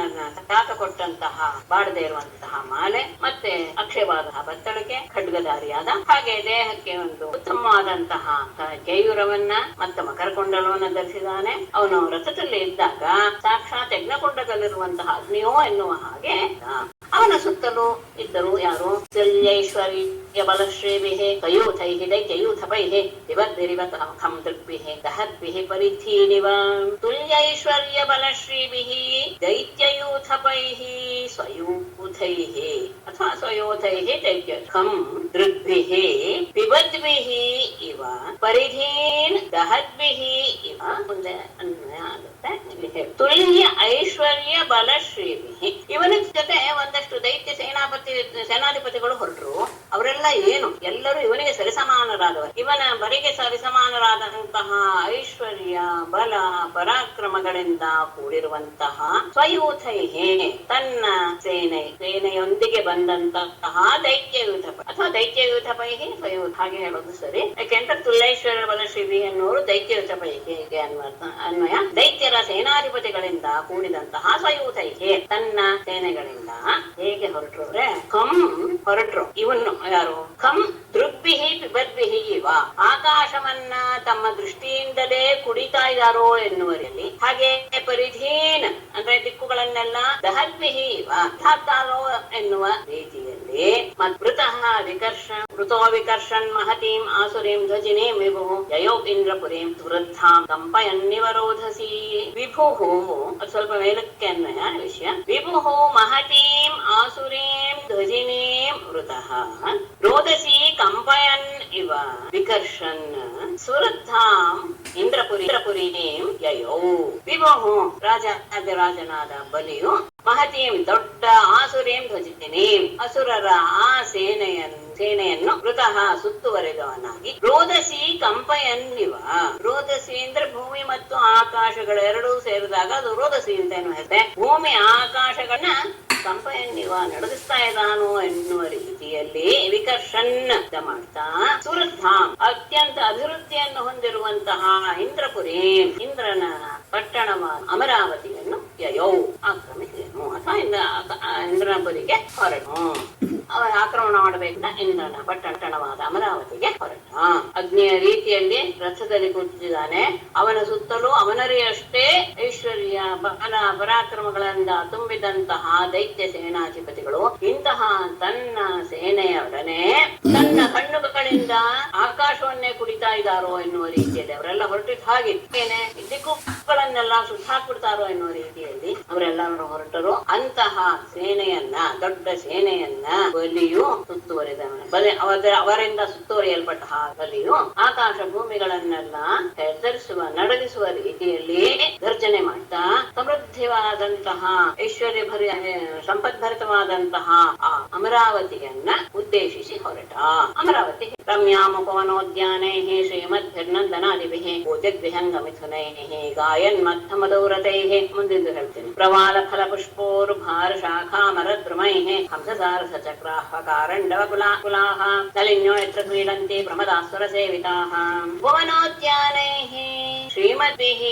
ತಾತ ಕೊಟ್ಟಂತಹ ಬಾಡದೆ ಇರುವಂತಹ ಮಾಲೆ, ಮತ್ತೆ ಅಕ್ಷಯವಾದಂತಹ ಬತ್ತಳಿಕೆ, ಖಡ್ಗಧಾರಿಯಾದ, ಹಾಗೆ ದೇಹಕ್ಕೆ ಒಂದು ಉತ್ತಮವಾದಂತಹ ಕೇಯೂರವನ್ನ ಮತ್ತು ಮಕರಕುಂಡಲವನ್ನ ಧರಿಸಿದಾನೆ. ಅವನು ರಥದಲ್ಲಿ ಇದ್ದಾಗ ಸಾಕ್ಷಾತ್ ಯಜ್ಞಕುಂಡದಲ್ಲಿರುವಂತಹ ಅಗ್ನಿಯೋ ಎನ್ನುವ ಹಾಗೆ ಅವನ ಸುತ್ತಲೂ ಇದ್ದರು ಯಾರು? ತುಲ್ಯೈಶ್ವರ್ಯ ಬಲಶ್ರೀಭಿಃ ಕಯೂಥೈಃ ದೈತ್ಯಯೂಥಪೈಃ ವಿವದ್ಭಿರಿವತಂ ದೃಗ್ಭಿಃ ದಹದ್ಭಿಃ ಪರಿಧೀನಿವ. ತುಲ್ಯೈಶ್ವರ್ಯ ಬಲಶ್ರೀಭಿಃ ದೈತ್ಯಯೂಥಪೈಃ ಸ್ವಯೂಥೈಃ ಅಥವಾ ಸ್ವಯೋಥೈಃ ದೈತ್ಯಖಂ ದೃಗ್ಭಿಃ ವಿವದ್ಭಿಃ ಇವ ಪರಿಧೀನ್ ದಹದ್ಭಿಃ ಇವ. ಮುಂದೆ ಅನ್ವಯ ಆಗುತ್ತೆ. ತುಲ್ಯ ಐಶ್ವರ್ಯ ಬಲಶ್ರೀಭಿಃ ಇವನ ಜೊತೆ ಒಂದಷ್ಟು ದೈತ್ಯ ಸೇನಾಧಿಪತಿಗಳು ಹೊರಟರು. ಅವರೆಲ್ಲ ಏನು? ಎಲ್ಲರೂ ಇವನಿಗೆ ಸರಿಸಮಾನರಾದವರು. ಇವನ ಬರಿಗೆ ಸರಿಸಮಾನರಾದಂತಹ ಐಶ್ವರ್ಯ ಬಲ ಪರಾಕ್ರಮಗಳಿಂದ ಕೂಡಿರುವಂತಹ ಸ್ವಯೂಥೈಹೇ ತನ್ನ ಸೇನೆಯೊಂದಿಗೆ ಬಂದಂತಹ ದೈತ್ಯಯೂಥ ಅಥವಾ ದೈತ್ಯಯೂಥಪೈಹಿ ಸ್ವಯೂಥ ಹಾಗೆ ಹೇಳೋದು ಸರಿ. ಯಾಕೆಂದ್ರೆ ತುಲ್ಯೈಶ್ವರ್ಯ ಬಲಶ್ರೀಭಿ ಎನ್ನುವರು ದೈತ್ಯಯೂಥಪೈಹಿಗೆ ಅನ್ವಯ. ದೈತ್ಯರ ಸೇನಾಧಿಪತಿಗಳಿಂದ ಕೂಡಿದಂತಹ ಸ್ವಯೂಥೈಹೇ ತನ್ನ ಸೇನೆಗಳಿಂದ ಹೇಗೆ ಹೊರಟ್ರು ಅಂದ್ರೆ ಕಂ ಹೊರಟ್ರು. ಇವನು ಯಾರು? ಕಂ ದೃಗ್ಭಿಹಿ ಪಿಬದ್ಭಿಹಿ ಇವ ಆಕಾಶವನ್ನ ತಮ್ಮ ದೃಷ್ಟಿಯಿಂದಲೇ ಕುಡಿತಾ ಇದ್ದಾರೋ ಎನ್ನುವರಲ್ಲಿ, ಹಾಗೆ ಪರಿಧೀನ್ ಅಂದ್ರೆ ದಿಕ್ಕುಗಳನ್ನೆಲ್ಲ ದಹದ್ಭಿಹಿ ಇವ ಧಾತಾರೋ ಎನ್ನುವ ರೀತಿಯಲ್ಲಿ ಮೃತಃ ಮೃತೋ ವಿಕರ್ಷನ್ ಮಹತೀಂ ಆಸುರೀಂ ಧ್ವಜಿನೀಂ ವಿಭು ಯಯೋ ಇಂದ್ರಪುರೀಂ ವೃದ್ಧಾಂ ಕಂಪಯನ್ನಿವರೋಧಸಿ. ವಿಭುಃ ಅದು ಸ್ವಲ್ಪ ಮೇಲಕ್ಕೆ ಅನ್ವಯ ವಿಷಯ. ವಿಭುಃ ಮಹತೀಂ ಆಸುರೀಂ ಧ್ವಜಿನೀಂ ವೃತಃ ರೋದಸಿ ಕಂಪಯನ್ ಇವ ವಿಕರ್ಷನ್ ಸುವೃದ್ಧಾಂ ಇಂದ್ರಪುರೀಂ ಯಯೋ. ವಿಭುಃ ರಾಜನಾದ ಬಲಿಯು ಮಹತೀಂ ದೊಡ್ಡ ಆಸುರೀಂ ಧ್ವಜಿನೀಂ ಅಸುರರ ಆ ಸೇನೆಯನ್ನು ಮೃತಃ ಸುತ್ತುವರೆದವನಾಗಿ ರೋದಸಿ ಕಂಪಯನ್ನಿವ. ರೋದಸಿ ಅಂದ್ರೆ ಭೂಮಿ ಮತ್ತು ಆಕಾಶಗಳೆರಡೂ ಸೇರಿದಾಗ ಅದು ರೋದಸಿ ಅಂತ ಹೇಳುತ್ತೆ. ಭೂಮಿ ಆಕಾಶಗಳನ್ನ ಕಂಪಯನ್ನಿವ ನಡಗಿಸ್ತಾ ಇದ್ದಾನೋ ಎನ್ನುವ ರೀತಿಯಲ್ಲಿ ವಿಕರ್ಷನ್ ಮಾಡ್ತಾ ಸುವೃದ್ಧಾಂ ಅತ್ಯಂತ ಅಭಿವೃದ್ಧಿಯನ್ನು ಹೊಂದಿರುವಂತಹ ಇಂದ್ರನ ಪಟ್ಟಣವಾದ ಅಮರಾವತಿಯನ್ನು ಯಯೌ ಆಕ್ರಮಿಸಿದನು ಅಥವಾ ಇಂದ್ರಪುರಿಗೆ ಹೊರಟು. ಅವರ ಆಕ್ರಮಣ ಮಾಡಬೇಕಿದ್ದ ಇಂದ್ರನ ಪಟ್ಟಣವಾದ ಅಮರಾವತಿಗೆ ಹೊರಟ. ಅಗ್ನಿಯ ರೀತಿಯಲ್ಲಿ ರಥದಲ್ಲಿ ಕೂತಿದ್ದಾನೆ. ಅವನ ಸುತ್ತಲೂ ಅವನರಿಯಷ್ಟೇ ಐಶ್ವರ್ಯ ಬಲ ಪರಾಕ್ರಮಗಳಿಂದ ತುಂಬಿದಂತಹ ದೈತ್ಯ ಸೇನಾಧಿಪತಿಗಳು. ಇಂತಹ ತನ್ನ ಸೇನೆಯೊಡನೆ ತನ್ನ ಕಣ್ಣುಗಳಿಂದ ಆಕಾಶವನ್ನೇ ಕುಡಿತಾ ಇದ್ದಾರೋ ಎನ್ನುವ ರೀತಿಯಲ್ಲಿ ಅವರೆಲ್ಲ ಹೊರಟಿದ್ದು ಹಾಗೆ. ಇದಕ್ಕೂ ಮಕ್ಕಳನ್ನೆಲ್ಲ ಸುಟ್ಟಾಕ್ಬಿಡ್ತಾರೋ ಎನ್ನುವ ರೀತಿಯಲ್ಲಿ ಅವರೆಲ್ಲರೂ ಹೊರಟರು. ಅಂತಹ ಸೇನೆಯನ್ನ, ದೊಡ್ಡ ಸೇನೆಯನ್ನ ಬಲಿಯು ಸುತ್ತುವರಿದವನು. ಅವರಿಂದ ಸುತ್ತುವರಿಯಲ್ಪಟ್ಟ ಬಲಿಯು ಆಕಾಶ ಭೂಮಿಗಳನ್ನೆಲ್ಲ ಹೆದರಿಸುವ, ನಡಗಿಸುವ ರೀತಿಯಲ್ಲಿ ಗರ್ಜನೆ ಮಾಡ್ತಾ ಸಮೃದ್ಧಿವಾದಂತಹ ಐಶ್ವರ್ಯ ಸಂಪದ್ಭರಿತವಾದಂತಹ ಆ ಅಮರಾವತಿಯನ್ನ ಉದ್ದೇಶಿಸಿ ಹೊರಟ. ಅಮರಾವತಿ ರಮ್ಯಾಮುಪವನೋದ್ಯಾನೈಃ ಶ್ರೀಮದ್ಭಿರ್ನಂದನಾದಿಭಿಃ ಪೂಜದ್ವಿಹಂಗಮಿಥುನೈಃ ಗಾಯನ್ಮತ್ತಮದೌರತೈಃ. ಮುಂದಿದ್ದು ಹೇಳ್ತೀನಿ. ಪ್ರವಾಲ ಫಲ ಪುಷ್ಪೋರ್ಭಾರ ಶಾಖಾ ಮರದ್ರುಮೈಃ ಹಂಸಸಾರಸ ಚಕ್ರಾಹಕಾರಂಡವ ಕುಲಾಹ ನಲಿನ್ಯೋ ಯತ್ರ ಕ್ರೀಡಂತಿ ಪ್ರಮದಾಸುರ ಸೇವಿತಾಃ ಭುವನೋದ್ಯಾನೈಃ ಶ್ರೀಮದ್ಭಿಃ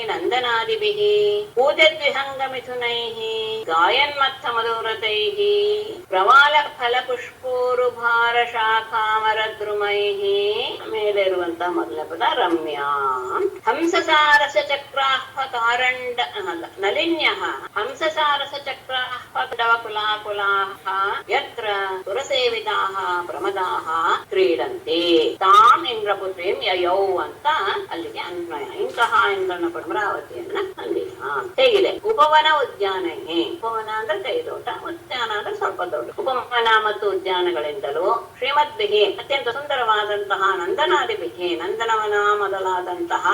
ನಂದನಾದಿಭಿಃ ಪೂಜದ್ವಿಹಂಗಮಿಥುನೈಃ ಗಾಯನ್ಮತ್ತಮದೌರತೈಃ ಪ್ರವಾಲ ಫಲ ಪುಷ್ಪೋರುಭಾರ ಶಾಖಾಮರದ್ರುಮೈಃ. ಮೇಲೆ ಇರುವಂತ ಮೊದಲ ಪದ ರಮ್ಯಾ. ಹಂಸಸಾರಸ ಚಕ್ರಾಹ್ವಕಾರಂಡ ನಲಿನ್ಯಃ ಹಂಸಸಾರಸ ಚಕ್ರಾಹ್ವಕಡವ ಕುಲಾಹ ಯತ್ರ ಸುರಸೇವಿತಾಃ ಪ್ರಮದಾಃ ಕ್ರೀಡಂತೆ ತಾಂ ಇಂದ್ರಪುತ್ರೀಂ ಯಯೌ ಅಂತ ಅಲ್ಲಿಗೆ ಅನ್ವಯ. ಇಂತಹ ಇಂದ್ರನ ಅಮರಾವತಿಯನ್ನ ಅಲ್ಲಿ ಹೇಗಿದೆ. ಉಪವನ ಉದ್ಯಾನ. ಉಪವನ ಅಂದ್ರೆ ಕೈದೋಟ, ಉದ್ಯಾನ ಅಂದ್ರೆ ಸ್ವಲ್ಪ ದೊಡ್ಡ. ಉಪವನ ಮತ್ತು ಉದ್ಯಾನಗಳಿಂದಲೂ ಶ್ರೀಮದ್ಭಿಹಿ ಅತ್ಯಂತ ಸುಂದರವಾದಂತಹ ನಂದನಾದಿಭಿಹಿ ನಂದನವನ ಮೊದಲಾದಂತಹ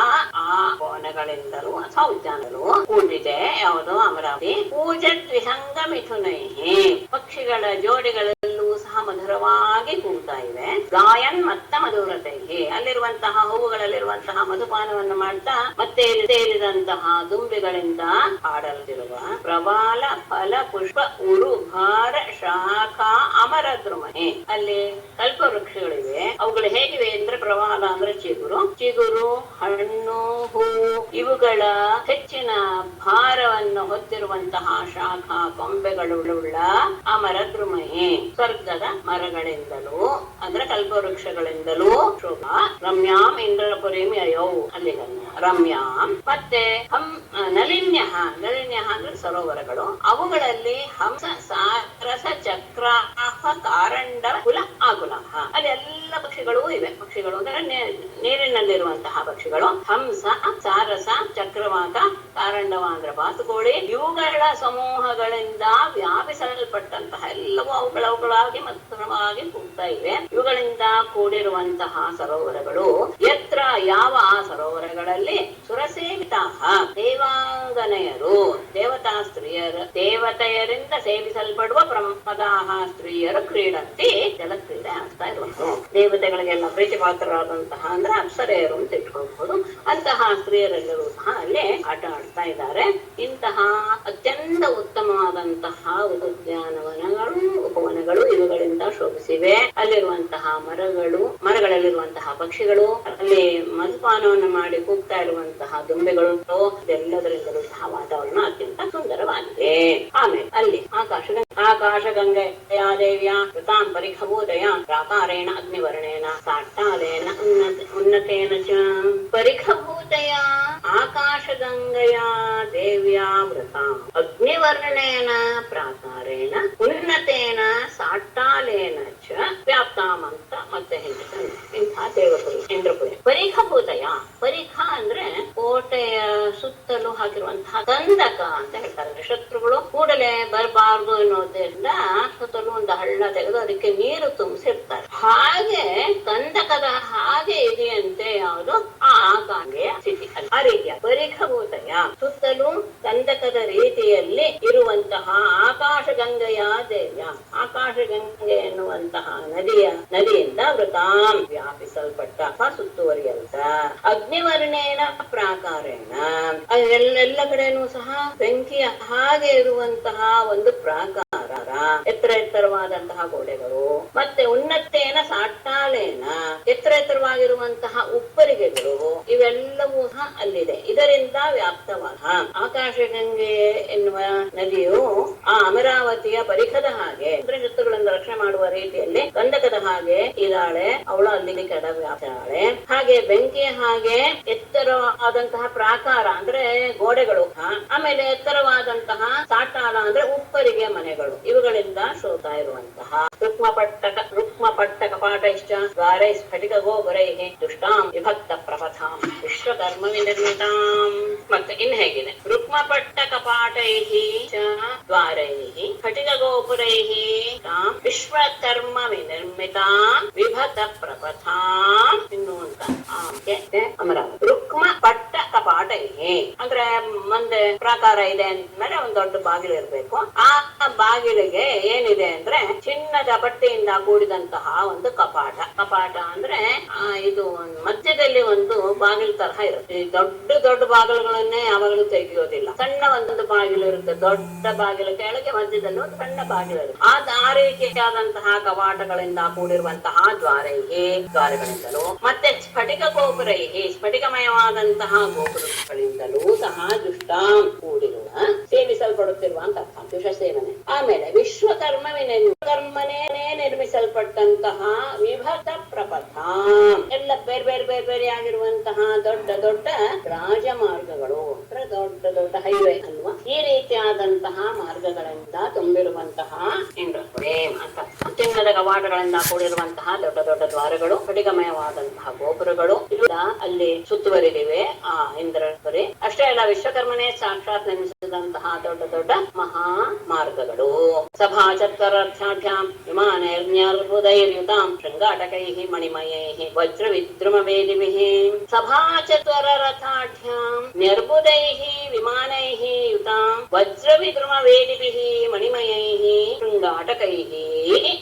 ಆ ಉಪವನಗಳಿಂದಲೂ ಅಥವಾ ಉದ್ಯಾನಗಳು ಕೂಡಿದೆ. ಯಾವುದು ಅಮರಾವತಿ. ಪೂಜದ್ವಿಹಂಗ ಮಿಥುನೈಹಿ ಪಕ್ಷಿಗಳ ಜೋಡಿಗಳಲ್ಲೂ ಸಹ ಮಧುರವಾಗಿ ಕೂಗ್ತಾ ಇವೆ. ಗಾಯನ್ ಮತ್ತ ಮಧುರತೈಹಿ ಅಲ್ಲಿರುವಂತಹ ಹೂವುಗಳಲ್ಲಿರುವಂತಹ ಮಧುಪಾನವನ್ನು ಮಾಡ್ತಾ ಮತ್ತೆ ಸೇರಿದಂತಹ ದುಂಬಿಗಳಿಂದ ಹಾಡಲ್ತಿರುವ ಪ್ರಬಾಲ ಫಲ ಪುಷ್ಪ ಉರುಭಾರ ಶಾಖಾ ಅಮರದ್ರುಮಹಿ ಅಲ್ಲಿ ಕಲ್ಪವೃಕ್ಷಗಳಿವೆ. ಅವುಗಳು ಹೇಗಿವೆ ಅಂದ್ರೆ ಪ್ರವಾಲ ಅಂದ್ರೆ ಚಿಗುರು, ಹಣ್ಣು, ಹೂವು ಇವುಗಳ ಹೆಚ್ಚಿನ ಭಾರವನ್ನು ಹೊತ್ತಿರುವಂತಹ ಶಾಖಾ ಕೊಂಬೆಗಳುಳ್ಳ ಅಮರದ್ರುಮಹಿ ಸ್ವರ್ಗದ ಮರಗಳಿಂದಲೂ ಅಂದ್ರೆ ಕಲ್ಪವೃಕ್ಷಗಳಿಂದಲೂ ಶೋಭಾ. ರಮ್ಯಾಂ ಇಂದ್ರಪುರೀಂ ಯಯೌ ಅಲ್ಲಿ ರಮ್ಯಾಂ. ಮತ್ತೆ ನಲಿನ್ಯ ಅಂದ್ರೆ ಸರೋವರಗಳು. ಅವುಗಳಲ್ಲಿ ಹಂಸ ಸಾರಸ ಚಕ್ರ ಕಾರಂಡ ಕುಲ ಆಕುಲಹ ಅಲ್ಲಿ ಎಲ್ಲ ಪಕ್ಷಿಗಳೂ ಇವೆ. ಪಕ್ಷಿಗಳು ಅಂದ್ರೆ ನೀರಿನಲ್ಲಿರುವಂತಹ ಪಕ್ಷಿಗಳು. ಹಂಸ, ಸಾರಸ, ಚಕ್ರವಾಕ, ಕಾರಂಡವ ಅಂದ್ರೆ ಬಾತುಕೋಳಿ ಇವುಗಳ ಸಮೂಹಗಳಿಂದ ವ್ಯಾಪಿಸಲ್ಪಟ್ಟಂತಹ ಎಲ್ಲವೂ ಅವುಗಳಾಗಿ ಮಧುರವಾಗಿ ಕೂಗ್ತಾ ಇವೆ. ಇವುಗಳಿಂದ ಕೂಡಿರುವಂತಹ ಸರೋವರಗಳು ಯತ್ರ ಯಾವ ಆ ಸರೋವರಗಳಲ್ಲಿ ಸುರಸೇವಿತಾಃ ದೇವಾಂಗನೆಯರು ದೇವತೆಯರಿಂದ ಸೇವಿಸಲ್ಪಡುವ ಪ್ರಮದಾಹ ಸ್ತ್ರೀಯರು ಕ್ರೀಡಂತಿ ಜಲಕ್ರೀಡೆ ಆಡ್ತಾ ಇರುವುದು. ದೇವತೆಗಳಿಗೆಲ್ಲ ಪ್ರೀತಿ ಪಾತ್ರರಾದಂತಹ ಅಂದ್ರೆ ಅಪ್ಸರೆಯರು ಅಂತ ಇಟ್ಕೊಳ್ಬಹುದು. ಅಂತಹ ಸ್ತ್ರೀಯರೆಲ್ಲರೂ ಸಹ ಅಲ್ಲಿ ಆಟ ಆಡ್ತಾ ಇದ್ದಾರೆ. ಇಂತಹ ಅತ್ಯಂತ ಉತ್ತಮವಾದಂತಹ ಉದ್ಯಾನವನಗಳು, ಉಪವನಗಳು ಇವುಗಳಿಂದ ಶೋಭಿಸಿವೆ. ಅಲ್ಲಿರುವಂತಹ ಮರಗಳಲ್ಲಿರುವಂತಹ ಪಕ್ಷಿಗಳು, ಅಲ್ಲಿ ಮಧುಪಾನವನ್ನು ಮಾಡಿ ಕೂಗ್ತಾ ಇರುವಂತಹ ದುಂಬೆಗಳು ಇದೆಲ್ಲದರಿಂದಲೂ ಸಹ ವಾತಾವರಣ ಅತ್ಯಂತ ಸುಂದರವಾಗಿದೆ. ಆಮೇಲೆ ಅಲ್ಲಿ ಆಕಾಶ ಗಂಗೆಯ ದೇವಿಯ ಕೃತಾಂ ಪರಿಖಭೂತಯ ಪ್ರಾಕಾರೇಣ ಅಗ್ನಿವರ್ಣೇನ ಸಾಟ್ಟಾಲೇನ ಉನ್ನತೇನ ಚ. ಪರಿಖಭೂತಯ ಆಕಾಶ ಗಂಗೆಯ ದೇವಿಯ ವೃತಾಂ ಅಗ್ನಿವರ್ಣೇನ ಪ್ರಾಕಾರೇಣ ಉನ್ನತೇನ ಸಾಟ್ಟಾಲೇನ ಚ ವ್ಯಾಪ್ತಾಂ ಅಂತ ಮತ್ತೆ ಹೇಳ್ತಾರೆ. ಇಂಥ ದೇವಪುರಿ ಇಂದ್ರಪುರಿ. ಪರಿಖಭೂತಯ, ಪರಿಖ ಅಂದ್ರೆ ಕೋಟೆಯ ಸುತ್ತಲೂ ಹಾಕಿರುವಂತಹ ಕಂದಕ ಅಂತ ಹೇಳ್ತಾರೆ. ಶತ್ರುಗಳು ಕೂಡಲೇ ಬರಬಾರ್ದು ಎನ್ನುವುದರಿಂದ ಸುತ್ತಲೂ ಒಂದು ಹಳ್ಳ ತೆಗೆದು ಅದಕ್ಕೆ ನೀರು ತುಂಬಿಸಿರ್ತಾರೆ. ಹಾಗೆ ಕಂದಕದ ಹಾಗೆ ಇದೆಯಂತೆ ಯಾವುದು ಆ ಆಕಾಂಗೆಯ ಸ್ಥಿತಿ. ಆ ರೀತಿಯ ಪರಿಖಭೂತಯ ಸುತ್ತಲೂ ಕಂದಕದ ರೀತಿಯಲ್ಲಿ ಇರುವಂತಹ ಆಕಾಶ ಗಂಗೆಯ ದೇವ್ಯ, ಆಕಾಶ ಗಂಗೆ ಎನ್ನುವಂತಹ ನದಿಯಿಂದ ವೃತಾಂ ವ್ಯಾಪಿಸಲ್ಪಟ್ಟ ಸುತ್ತುವರಿಯಂತ ಅಗ್ನಿವರ್ಣೇನ ಪ್ರಾಕಾರೇಣ ಎಲ್ಲ ಕಡೆನೂ ಸಹ ಬೆಂಕಿಯ ಹಾಗೆ ಇರುವಂತಹ ಒಂದು ಪ್ರಾಕಾರ, ಎತ್ತರವಾದಂತಹ ಗೋಡೆಗಳು, ಮತ್ತೆ ಉನ್ನತೇನ ಸಾಟ್ಟಾಲೇನ ಎತ್ತರವಾಗಿರುವಂತಹ ಉಪ್ಪರಿಗೆಗಳು ಇವೆಲ್ಲವೂ ಸಹ ಅಲ್ಲಿದೆ. ಇದರಿಂದ ವ್ಯಾಪ್ತವಾದ ಆಕಾಶಗಂಗೆ ಎನ್ನುವ ನದಿಯು ಆ ಅಮರಾವತಿಯ ಪರಿಖದ ಹಾಗೆ ಅಂದ್ರೆ ಶತ್ರುಗಳಿಂದ ರಕ್ಷಣೆ ಮಾಡುವ ರೀತಿಯಲ್ಲಿ ಕಂದಕದ ಹಾಗೆ ಇದ್ದಾಳೆ. ಅವಳು ಅಲ್ಲಿಗೆ ಕೆಡ ವ್ಯಾಪ್ತಾಳೆ. ಹಾಗೆ ಬೆಂಕಿಯ ಹಾಗೆ ಎತ್ತರವಾದಂತಹ ಪ್ರಾಕಾರ ಅಂದ್ರೆ ಗೋಡೆಗಳು, ಆಮೇಲೆ ಎತ್ತರವಾದಂತಹ ಸಾಟಾಲ ಅಂದ್ರೆ ಉಪ್ಪರಿಗೆ ಮನೆಗಳು ಇವುಗಳಿಂದ ಶೋತಾ ಇರುವಂತಹ ರುಕ್ಮ ಪಟ್ಟಕ ಕಪಾಟೈಶ್ಚ ದ್ವಾರೈ ಸ್ಫಟಿಕ ಗೋಪುರೈಃ ದುಷ್ಟಾಂ ವಿಭಕ್ತ ಪ್ರಪಥಾಂ ವಿಶ್ವಕರ್ಮ ವಿನಿರ್ಮಿತಾಂ. ಮತ್ತೆ ಇನ್ ಹೇಗಿದೆ, ರುಕ್ಮಪಟ್ಟ ಕಪಾಟೈಃ ಚ ದ್ವಾರೈಃ ಸ್ಫಟಿಕ ಗೋಪುರೈಃ ತಾಂ ವಿಶ್ವಕರ್ಮ ವಿನಿರ್ಮಿತಾಂ ವಿಭಕ್ತ ಪ್ರಪಥಾಂ. ಇನ್ನು ಅಂತ ಅಮರಾವತಿ ರುಕ್ಮ ಪಟ್ಟ ಕಪಾಟೈಃ ಅಂದ್ರೆ ಮುಂದೆ ಪ್ರಾಕಾರ ಇದೆ ಅಂದ್ಮೇಲೆ ಒಂದ್ ದೊಡ್ಡ ಬಾಗಿಲು ಇರ್ಬೇಕು. ಆ ಬಾಗಿಲಿಗೆ ಏನಿದೆ ಅಂದ್ರೆ ಚಿನ್ನದ ಬಟ್ಟೆಯಿಂದ ಕೂಡಿದಂತಹ ಒಂದು ಕಪಾಟ. ಕಪಾಟ ಅಂದ್ರೆ ಇದು ಮಧ್ಯದಲ್ಲಿ ಒಂದು ಬಾಗಿಲು ತರಹ ಇರುತ್ತೆ. ದೊಡ್ಡ ದೊಡ್ಡ ಬಾಗಿಲುಗಳನ್ನೇ ಯಾವಾಗಲೂ ತೆಗೆಯೋದಿಲ್ಲ. ಸಣ್ಣ ಒಂದು ಬಾಗಿಲು ಇರುತ್ತೆ, ದೊಡ್ಡ ಬಾಗಿಲು ಕೆಳಗೆ ಮಧ್ಯದಲ್ಲಿ ಒಂದು ಸಣ್ಣ ಬಾಗಿಲು ಇರುತ್ತೆ. ಆ ರೀತಿಯಾದಂತಹ ಕವಾಟಗಳಿಂದ ಕೂಡಿರುವಂತಹ ದ್ವಾರಗಳಿಂದಲೂ ಮತ್ತೆ ಸ್ಫಟಿಕ ಗೋಪುರೈಹಿ ಸ್ಫಟಿಕಮಯವಾದಂತಹ ಗೋಪುರಗಳಿಂದಲೂ ಸಹ ದುಷ್ಟಾಂ ಕೂಡಿರುವ ಸೇವಿಸಲ್ಪಡುತ್ತಿರುವ ಅಂತ ಅರ್ಥ ದುಷ ಸೇವನೆ. ಆಮೇಲೆ ವಿಶ್ವಕರ್ಮನೇ ನಿರ್ಮಿಸಲ್ಪಟ್ಟಂತಹ ವಿಭಕ್ತ ಪ್ರಪಥ ಎಲ್ಲ ಬೇರೆ ಬೇರೆ ಬೇರೆ ಬೇರೆ ಆಗಿರುವಂತಹ ದೊಡ್ಡ ದೊಡ್ಡ ರಾಜಮಾರ್ಗಗಳು, ದೊಡ್ಡ ದೊಡ್ಡ ಹೈವೇ ಅಲ್ವಾ, ಈ ರೀತಿಯಾದಂತಹ ಮಾರ್ಗಗಳಿಂದ ತುಂಬಿರುವಂತಹ ಚಿನ್ನದ ಕವಾಟಗಳಿಂದ ಕೂಡಿರುವಂತಹ ದೊಡ್ಡ ದೊಡ್ಡ ದ್ವಾರಗಳು, ಸ್ಫಟಿಕಮಯವಾದಂತಹ ಗೋಪುರಗಳು ಅಲ್ಲಿ ಸುತ್ತುವರಿದಿವೆ ಆ ಇಂದ್ರಪುರಿ. ಅಷ್ಟೇ ಅಲ್ಲ, ವಿಶ್ವಕರ್ಮನೇ ಸಾಕ್ಷಾತ್ ನಿರ್ಮಿಸಿದಂತಹ ದೊಡ್ಡ ದೊಡ್ಡ ಮಹಾ ಮಾರ್ಗಗಳು. ಸಭಾ ಚತ್ವರಾರ್ಥ್ಯಾಭ್ಯಾಂ ವಿಮಾನೈರ್ನ್ಯರ್ಬುಧೈರ್ಯುತಾಂ ಶೃಂಗಾಟಕೈಃ ಮಣಿಮಯೈಃ ವಜ್ರ ವಿದ್ರುಮ ವೇದಿಭಿಃ. ಸಭಾ ಚತ್ವರ ರಥಾಢ್ಯಾಂ ನ್ಯರ್ಬುಧೈಃ ವಿಮಾನೈಃ ಯುತಾಂ ವಜ್ರ ವಿದ್ರುಮ ವೇದಿಭಿಃ ಮಣಿಮಯೈಃ ಶೃಂಗಾಟಕೈಃ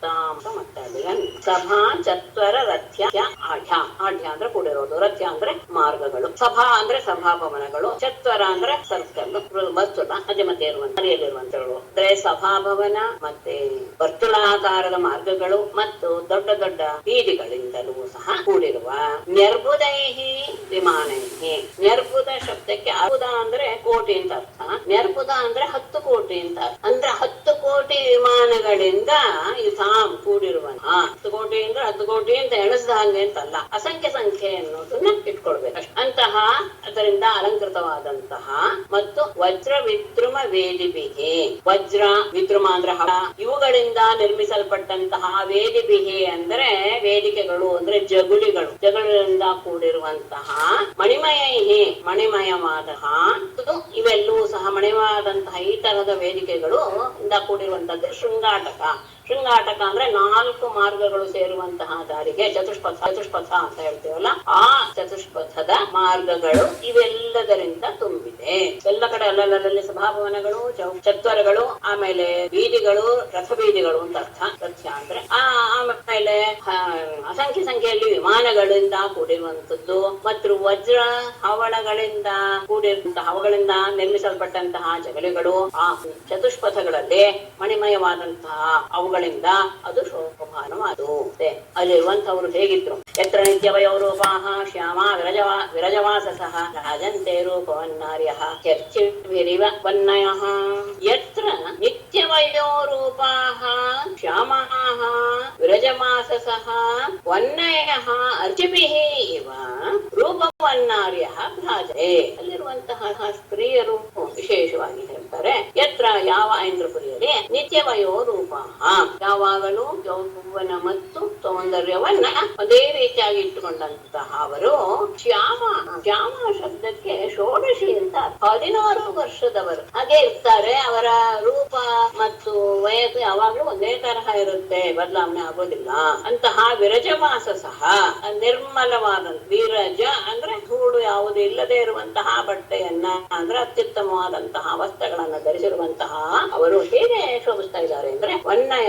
ತಾಂ ಸಮರ್ಥಾದಿಗನ್. ಸಭಾ ಚತ್ವರ ರಥ್ಯ ಆಢ್ಯ, ಆಢ್ಯ ಅಂದ್ರೆ ಕೂಡಿರೋದು, ರಥ್ಯ ಅಂದ್ರೆ ಮಾರ್ಗಗಳು, ಸಭಾ ಅಂದ್ರೆ ಸಭಾಭವನಗಳು, ಚತ್ವರ ಅಂದ್ರೆ ಸರ್ಕಲ್ ವರ್ತುಲ ಮಧ್ಯ ಮಧ್ಯೆ ಇರುವಂತಗಳು ಅಂದ್ರೆ ಸಭಾಭವನ ಮತ್ತೆ ವರ್ತುಲಾಕಾರದ ಮಾರ್ಗಗಳು ಮತ್ತು ದೊಡ್ಡ ದೊಡ್ಡ ಬೀದಿಗಳಿಂದಲೂ ಸಹ ಕೂಡಿರುವ ನ್ಯರ್ಬುಧೈಹಿ ವಿಮಾನೈಹಿ. ನ್ಯರ್ಬುಧ ಶಬ್ದಕ್ಕೆ ಅರ್ಬುದ ಅಂದ್ರೆ ಕೋಟಿ ಅಂತ ಅರ್ಥ, ನ್ಯರ್ಬುಧ ಅಂದ್ರೆ 10 ಕೋಟಿ ಅಂತ ಅಂದ್ರೆ 10 ಕೋಟಿ ವಿಮಾನಗಳಿಂದ ಸಾಮ್ ಕೂಡಿರುವ 10 ಕೋಟಿ ಅಂದ್ರೆ 10 ಕೋಟಿ ಅಂತ ಎಣಿಸಿದ ಹಾಗೆ ಅಂತಲ್ಲ, ಅಸಂಖ್ಯ ಸಂಖ್ಯೆ ಅನ್ನೋದನ್ನ ಇಟ್ಕೊಳ್ಬೇಕು. ಅಂತಹ ಅದರಿಂದ ಅಲಂಕೃತವಾದಂತಹ ಮತ್ತು ವಜ್ರ ವಿದ್ರುಮ ವೇದಿಬಿಹಿ, ವಜ್ರ ವಿದ್ರುಮ ಅಂದ್ರೆ ಇವುಗಳಿಂದ ನಿರ್ಮಿಸಲ್ಪಟ್ಟಂತಹ ವೇದಿಬಿಹಿ ಅಂದ್ರೆ ವೇದಿಕೆಗಳು ಅಂದ್ರೆ ಜಗುಲಿಗಳು, ಜಗುಲಿಗಳಿಂದ ಕೂಡಿರುವಂತಹ ಮಣಿಮಯೈಹಿ ಮಣಿಮಯವಾದಂತಹ ಇವೆಲ್ಲವೂ ಸಹ ಮಣಿಮಯವಾದಂತಹ ಈ ತರಹದ ವೇದಿಕೆಗಳು ಇಂದ ಕೂಡಿರುವಂತದ್ದು ಶೃಂಗಾಟಕ. ಶೃಂಗಾಟಕ ಅಂದ್ರೆ 4 ಮಾರ್ಗಗಳು ಸೇರುವಂತಹ ದಾರಿಗೆ ಚತುಷ್ಪಥ ಅಂತ ಹೇಳ್ತೀವಲ್ಲ, ಆ ಚತುಷ್ಪಥದ ಮಾರ್ಗಗಳು ಇವೆಲ್ಲದರಿಂದ ತುಂಬಿದೆ. ಎಲ್ಲ ಕಡೆ ಅಲ್ಲಲ್ಲಿ ಸಭಾಭವನಗಳು, ಚತ್ವರಗಳು, ಆಮೇಲೆ ಬೀದಿಗಳು, ರಥ ಬೀದಿಗಳು ಅಂತ ಅರ್ಥ. ರಥ್ಯ ಅಂದ್ರೆ ಆಮೇಲೆ ಅಸಂಖ್ಯ ಸಂಖ್ಯೆಯಲ್ಲಿ ವಿಮಾನಗಳಿಂದ ಕೂಡಿರುವಂತದ್ದು ಮತ್ತು ವಜ್ರ ಹವಳಗಳಿಂದ ಕೂಡಿರುವಂತಹ ಅವುಗಳಿಂದ ನಿರ್ಮಿಸಲ್ಪಟ್ಟಂತಹ ಜಗಲಿಗಳು, ಆ ಚತುಷ್ಪಥಗಳಲ್ಲಿ ಮಣಿಮಯವಾದಂತಹ ಅವುಗಳಿಂದ ಅದು ಶೋಭಾನವಾದು. ಅಲ್ಲಿರುವಂತವರು ಹೇಗಿದ್ರು, ಯತ್ರ ನಿತ್ಯವಯೋರೂಪಾಃ ಶ್ಯಾಮಾ ವಿರಜವಾಸಸಃ ರಾಜಂತೆ ರೂಪವನ್ನಾರ್ಯಃ ಚರ್ಚಿರ್ವಿರಿವ ವನ್ನಯಃ. ಯತ್ರ ನಿತ್ಯವಯೋರೂಪಾಃ ಶ್ಯಾಮಾಃ ವಿರಜವಾಸಸಃ ವನ್ನಯಃ ಅರ್ಚಿಭಿಃ ಇವ ರೂಪವನ್ನಾರ್ಯಃ ಭ್ರಾಜತೆ. ಅಲ್ಲಿರುವಂತಹ ಸ್ತ್ರೀಯರು ವಿಶೇಷವಾಗಿ ಹೇಳ್ತಾರೆ, ಯತ್ರ ಯಾವ ಇಂದ್ರಪುರಿಯಲ್ಲಿ ನಿತ್ಯವಯೋರೂಪಾಃ ಯಾವಾಗಲೂ ಯೌವನ ಮತ್ತು ಸೌಂದರ್ಯವನ್ನ ಒಂದೇ ರೀತಿಯಾಗಿ ಇಟ್ಟುಕೊಂಡಂತಹ ಅವರು ಶ್ಯಾಮ. ಶ್ಯಾಮ ಶಬ್ದಕ್ಕೆ ಷೋಡಶಿ ಅಂತ 16 ವರ್ಷದವರು ಹಾಗೆ ಇರ್ತಾರೆ. ಅವರ ರೂಪ ಮತ್ತು ವಯಸ್ಸು ಯಾವಾಗ್ಲೂ ಒಂದೇ ತರಹ ಇರುತ್ತೆ, ಬದಲಾವಣೆ ಆಗೋದಿಲ್ಲ. ಅಂತಹ ವಿರಜವಾಸ ಸಹ ನಿರ್ಮಲವಾದ, ವಿರಜ ಅಂದ್ರೆ ಧೂಳು ಯಾವುದು ಇಲ್ಲದೆ ಇರುವಂತಹ ಬಟ್ಟೆಯನ್ನ ಅಂದ್ರೆ ಅತ್ಯುತ್ತಮವಾದಂತಹ ವಸ್ತ್ರಗಳನ್ನ ಧರಿಸಿರುವಂತಹ ಅವರು ಹೇಗೆ ಶೋಭಿಸ್ತಾ ಇದ್ದಾರೆ ಅಂದ್ರೆ ವನ್ನಯ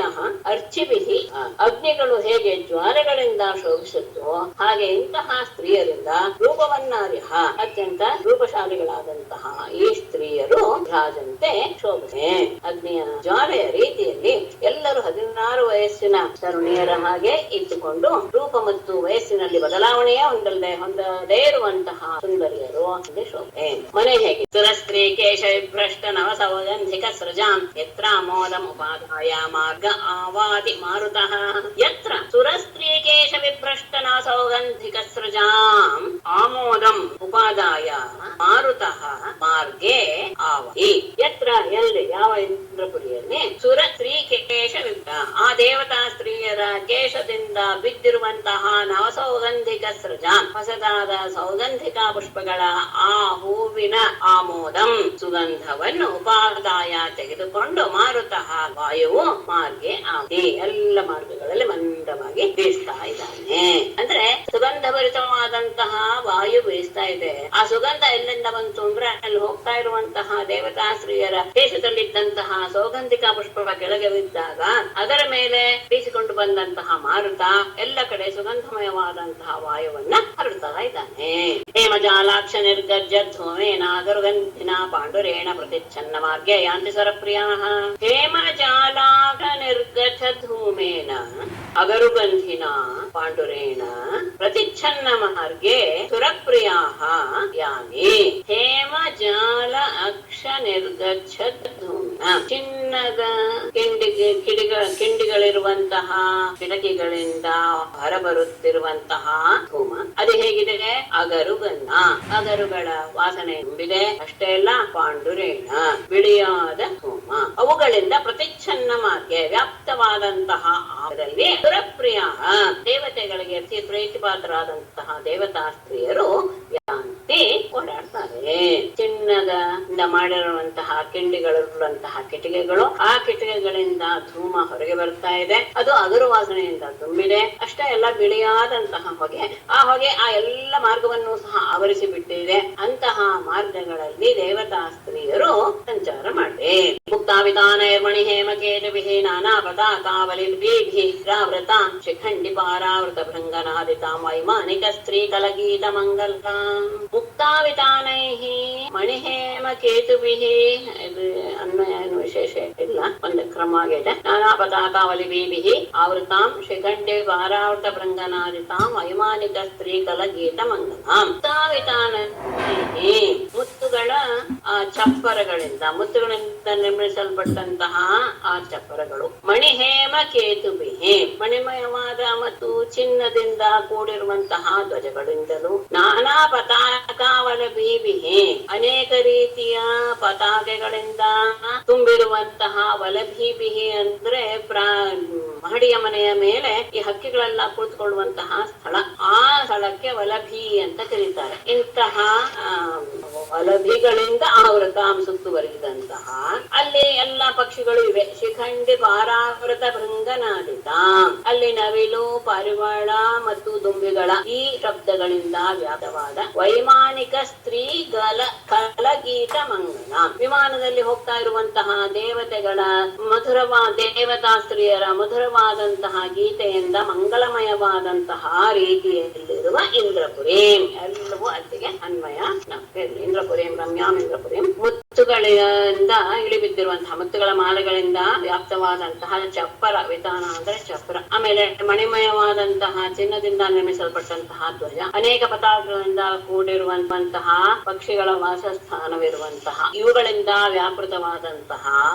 ಅರ್ಚಿಬಿಹಿ, ಅಗ್ನಿಗಳು ಹೇಗೆ ಜ್ವಾಲೆಗಳಿಂದ ಶೋಭಿಸುತ್ತೋ ಹಾಗೆ ಇಂತಹ ಸ್ತ್ರೀಯರಿಂದ ರೂಪವನ್ನಾರ್ಯ ಅತ್ಯಂತ ರೂಪಶಾಲಿಗಳಾದಂತಹ ಈ ಸ್ತ್ರೀಯರು ರಾಜಂತೆ ಶೋಭೆ. ಅಗ್ನಿಯ ಜ್ವಾಲೆಯ ರೀತಿಯಲ್ಲಿ ಎಲ್ಲರೂ 16 ವಯಸ್ಸಿನ ತರುಣಿಯರ ಹಾಗೆ ಇಟ್ಟುಕೊಂಡು ರೂಪ ಮತ್ತು ವಯಸ್ಸಿನಲ್ಲಿ ಬದಲಾವಣೆಯೇ ಹೊಂದದೇ ಇರುವಂತಹ ಸುಂದರಿಯರು ಶೋಭೆ. ಮನೆ ಹೇಗೆ ಸುರಸ್ತ್ರೀ ಕೇಶ ವಿಭ್ರಷ್ಟ ನವ ಸೌಗಂಧಿಕ ಸೃಜಾಂ ಯತ್ರ ಮೋದಂ ಉಪಾದಾಯ ಮಾರ್ಗ ಆವಾದಿ ಮಾರುತಃ. ಯತ್ರ ಸುರಸ್ತ್ರೀ ಕೇಶ ವಿಭ್ರಷ್ಟ ನವ ಸೌಗಂಧಿಕ ಸೃಜಾಂ ಆಮೋದಂ ಉಪಾದಾಯ ಮಾರುತಃ ಮಾರ್ಗೆ ಆವಾದಿ. ಯತ್ರ ಎಲ್ಲಿ ಯಾವ ಇಂದ್ರಪುರಿಯಲ್ಲಿ ಸುರ ಸ್ತ್ರೀ ಕೇಶ ವಿಭ್ರ ಆ ದೇವತಾ ಸ್ತ್ರೀಯರ ದೇವತಾಸ್ತ್ರೀಯರ ಕೇಶದಿಂದ ಬಿದ್ದಿರುವಂತಹ ನವಸೌಗಂಧಿಕ ಸೃಜ, ಹೊಸದಾದ ಸೌಗಂಧಿಕ ಪುಷ್ಪಗಳ ಆ ಹೂವಿನ ಆಮೋದಂ ಸುಗಂಧವನ್ನು ಉಪಾದಾಯ ತೆಗೆದುಕೊಂಡು ಮಾರುತಃ ವಾಯುವು ಮಾರ್ಗೆ ಆಗಿ ಎಲ್ಲ ಮಾರ್ಗಗಳಲ್ಲಿ ಮಂದವಾಗಿ ಬೀಸ್ತಾ ಇದ್ದಾನೆ. ಅಂದ್ರೆ ಸುಗಂಧಭರಿತವಾದಂತಹ ವಾಯು ಬೀಸ್ತಾ ಇದೆ. ಆ ಸುಗಂಧ ಎಲ್ಲಿಂದ ಬಂತು ಅಂದ್ರೆ ಅಲ್ಲಿ ಹೋಗ್ತಾ ಇರುವಂತಹ ದೇವತಾಶ್ರೀಯರ ದೇಶದಲ್ಲಿದ್ದಂತಹ ಸೌಗಂಧಿಕ ಪುಷ್ಪ ಕೆಳಗೆ ಬಿದ್ದಾಗ ಅದರ ಮೇಲೆ ಬೀಸಿಕೊಂಡು ಬಂದಂತಹ ಮಾರುತ ಎಲ್ಲ ಕಡೆ ಸುಗಂಧಮಯವಾದಂತಹ ವಾಯುವನ್ನ ಹರಡ್ತಾ ಇದ್ದಾನೆ. ಹೇಮಜಾಲಾಕ್ಷ ನಿರ್ಗಜ್ಜ ಧೂಮೇನ ಗರುಗಂಧಿನ ಪಾಂಡುರೇಣ ಪ್ರತಿಚ್ಛನ್ನ ಮಾರ್ಗೆ ಯಾಂತಿ ಸ್ವರಪ್ರಿಯಾ. ಹೇಮಜಾಲಾಕ್ಷ ನಿರ್ಗಜ್ಜ ಧೂಮೇನ ಅಗರುಗಂಧಿನ ಪಾಂಡುರೇಣ ಪ್ರತಿಚ್ಛನ್ನ ಮಾರ್ಗೆ ಸುರಪ್ರಿಯಾ ಯಾನಿ. ಹೇಮಜಾಲ ಅಕ್ಷ ನಿರ್ಗಚ್ಛದ್ ಧೂಮ್ನ, ಚಿನ್ನದ ಕಿಂಡಿಗಳಿರುವಂತಹ ಕಿಟಕಿಗಳಿಂದ ಹೊರಬರುತ್ತಿರುವಂತಹ ಧೂಮ ಅದು ಹೇಗಿದೆ? ಅಗರುಗಂಧ, ಅಗರುಗಳ ವಾಸನೆ ತುಂಬಿದೆ. ಅಷ್ಟೇ ಅಲ್ಲ, ಪಾಂಡುರೇಣ ಬಿಳಿಯಾದ ಧೂಮ, ಅವುಗಳಿಂದ ಪ್ರತಿಚ್ಛನ್ನ ಮಾರ್ಗೆ ವ್ಯಾಪ್ತವಾದಂತಹ ಆದಲ್ಲಿ ಸುರಪ್ರಿಯ ದೇವತೆಗಳಿಗೆ ಅತಿ ಪ್ರೀತಿಪಾತ್ರರಾದಂತಹ ದೇವತಾಸ್ತ್ರೀಯರು ಯಾಂತಿ ಓಡಾಡ್ತಾರೆ. ಚಿನ್ನದಿಂದ ಮಾಡಿರುವಂತಹ ಕಿಂಡಿಗಳಿರುವಂತಹ ಕಿಟಿಕೆಗಳು, ಆ ಕಿಟಿಕೆಗಳಿಂದ ಧೂಮ ಹೊರಗೆ ಬರ್ತಾ ಇದೆ. ಅದು ಅಗರು ವಾಸನೆಯಿಂದ ತುಂಬಿದೆ. ಅಷ್ಟೇ ಎಲ್ಲ ಬಿಳಿಯಾದಂತಹ ಹೊಗೆ, ಆ ಹೊಗೆ ಆ ಎಲ್ಲ ಮಾರ್ಗವನ್ನು ಸಹ ಆವರಿಸಿ ಬಿಟ್ಟಿದೆ. ಅಂತಹ ಮಾರ್ಗಗಳಲ್ಲಿ ದೇವತಾಸ್ತ್ರೀಯರು ಸಂಚಾರ ಮಾಡಿ ಮುಕ್ತಾವಿತಾನೈರ್ಮಣಿ ಹೇಮಕೇತುಭಿಃ ನಾನಾ ಪತಾಕಾವಲಿರ್ಭೀಭಿಃ ರಾವೃತಾಂ ಶಿಖಂಡಿ ಪಾರಾವೃತ ಭೃಂಗನಾದಿತಾಂ ವೈಮಾನಿಕ ಸ್ತ್ರೀ ಕಲಗೀತ ಮಂಗಲಾಂ. ಮುಕ್ತಾವಿತಾನೈಃ ಮಣಿಹೇಮಕೇತುಭಿಃ, ಇದು ಅನ್ವಯ ವಿಶೇಷ ಇಲ್ಲ, ಒಂದು ಕ್ರಮ ಆಗಿದೆ. ನಾನಾ ಪತಾಕಾವಲಿಭೀಭಿಃ ಆವೃತಾಂ ಶಿಖಂಡಿ ಪಾರಾವೃತ ಭೃಂಗನಾದಿತಾಂ ವೈಮಾನಿಕ ಸ್ತ್ರೀ ಕಲಗೀತ ಮಂಗಲಾಂ. ಮುಕ್ತಾವಿತಾನೈಃ ಮುತ್ತುಗಳ ಚಪ್ಪರಗಳಿಂದ, ಮುತ್ತುಗಳಿಂದ ನಿರ್ಮಿಸಲ್ಪಟ್ಟಂತಹ ಆ ಚಪ್ಪರಗಳು. ಮಣಿಹೇಮ ಕೇತುಭಿಹಿ ಮಣಿಮಯವಾದ ಮತ್ತು ಚಿನ್ನದಿಂದ ಕೂಡಿರುವಂತಹ ಧ್ವಜಗಳಿಂದಲೂ, ನಾನಾ ಪತಾಕಾವಲಭೀಭಿಹಿ ಅನೇಕ ರೀತಿಯ ಪತಾಕೆಗಳಿಂದ ತುಂಬಿರುವಂತಹ ವಲಭೀಭಿಹಿ ಅಂದ್ರೆ ಮಹಡಿಯ ಮನೆಯ ಮೇಲೆ ಈ ಹಕ್ಕಿಗಳೆಲ್ಲ ಕುಳಿತುಕೊಳ್ಳುವಂತಹ ಸ್ಥಳ, ಆ ಸ್ಥಳಕ್ಕೆ ವಲಭಿ ಅಂತ ಕರೀತಾರೆ. ಇಂತಹ ವಲಭಿಗಳಿಂದ ಆವೃತಾಂ ಸುತ್ತುವರಿದಂತಹ ಅಲ್ಲಿ ಎಲ್ಲ ಪಕ್ಷಿಗಳು ಇವೆ. ಶಿಖಂಡಿ ಪಾರಾವೃತ ಭೃಂಗನಾದಿತ, ಅಲ್ಲಿ ನವಿಲು, ಪರಿವಾಳ ಮತ್ತು ದುಂಬಿಗಳ ಈ ಶಬ್ದಗಳಿಂದ ವ್ಯಾಪ್ತವಾದ ವೈಮಾನಿಕ ಸ್ತ್ರೀ ಕಲಗೀತ ಮಂಗಲ, ವಿಮಾನದಲ್ಲಿ ಹೋಗ್ತಾ ಇರುವಂತಹ ದೇವತೆಗಳ ದೇವತಾಸ್ತ್ರೀಯರ ಮಧುರವಾದಂತಹ ಗೀತೆಯಿಂದ ಮಂಗಳಮಯವಾದಂತಹ ರೀತಿಯಲ್ಲಿರುವ ಇಂದ್ರಪುರಿ, ಎಲ್ಲವೂ ಅಲ್ಲಿಗೆ ಅನ್ವಯ. ಇಂದ್ರಪುರಿಂ ರಮ್ಯಾಂ ಇಂದ್ರಪುರಿಂ, ಮುತ್ತುಗಳಿಂದ ಇಳಿಬಿದ್ದಿರುವಂತಹ ಮುತ್ತುಗಳ ಮಾಲೆಗಳಿಂದ ವ್ಯಾಪ್ತವಾದಂತಹ ಚಪ್ಪರ, ವಿಧಾನ ಅಂದ್ರೆ ಚಪ್ಪರ. ಆಮೇಲೆ ಮಣಿಮಯವಾದಂತಹ ಚಿನ್ನದಿಂದ ನಿರ್ಮಿಸಲ್ಪಟ್ಟಂತಹ ಧ್ವಜ, ಅನೇಕ ಪತಾಕಗಳಿಂದ ಕೂಡಿರುವಂತಹ ಪಕ್ಷಿಗಳ ವಾಸಸ್ಥಾನವಿರುವಂತಹ ಇವುಗಳಿಂದ ವ್ಯಾಪೃತವಾದಂತಹ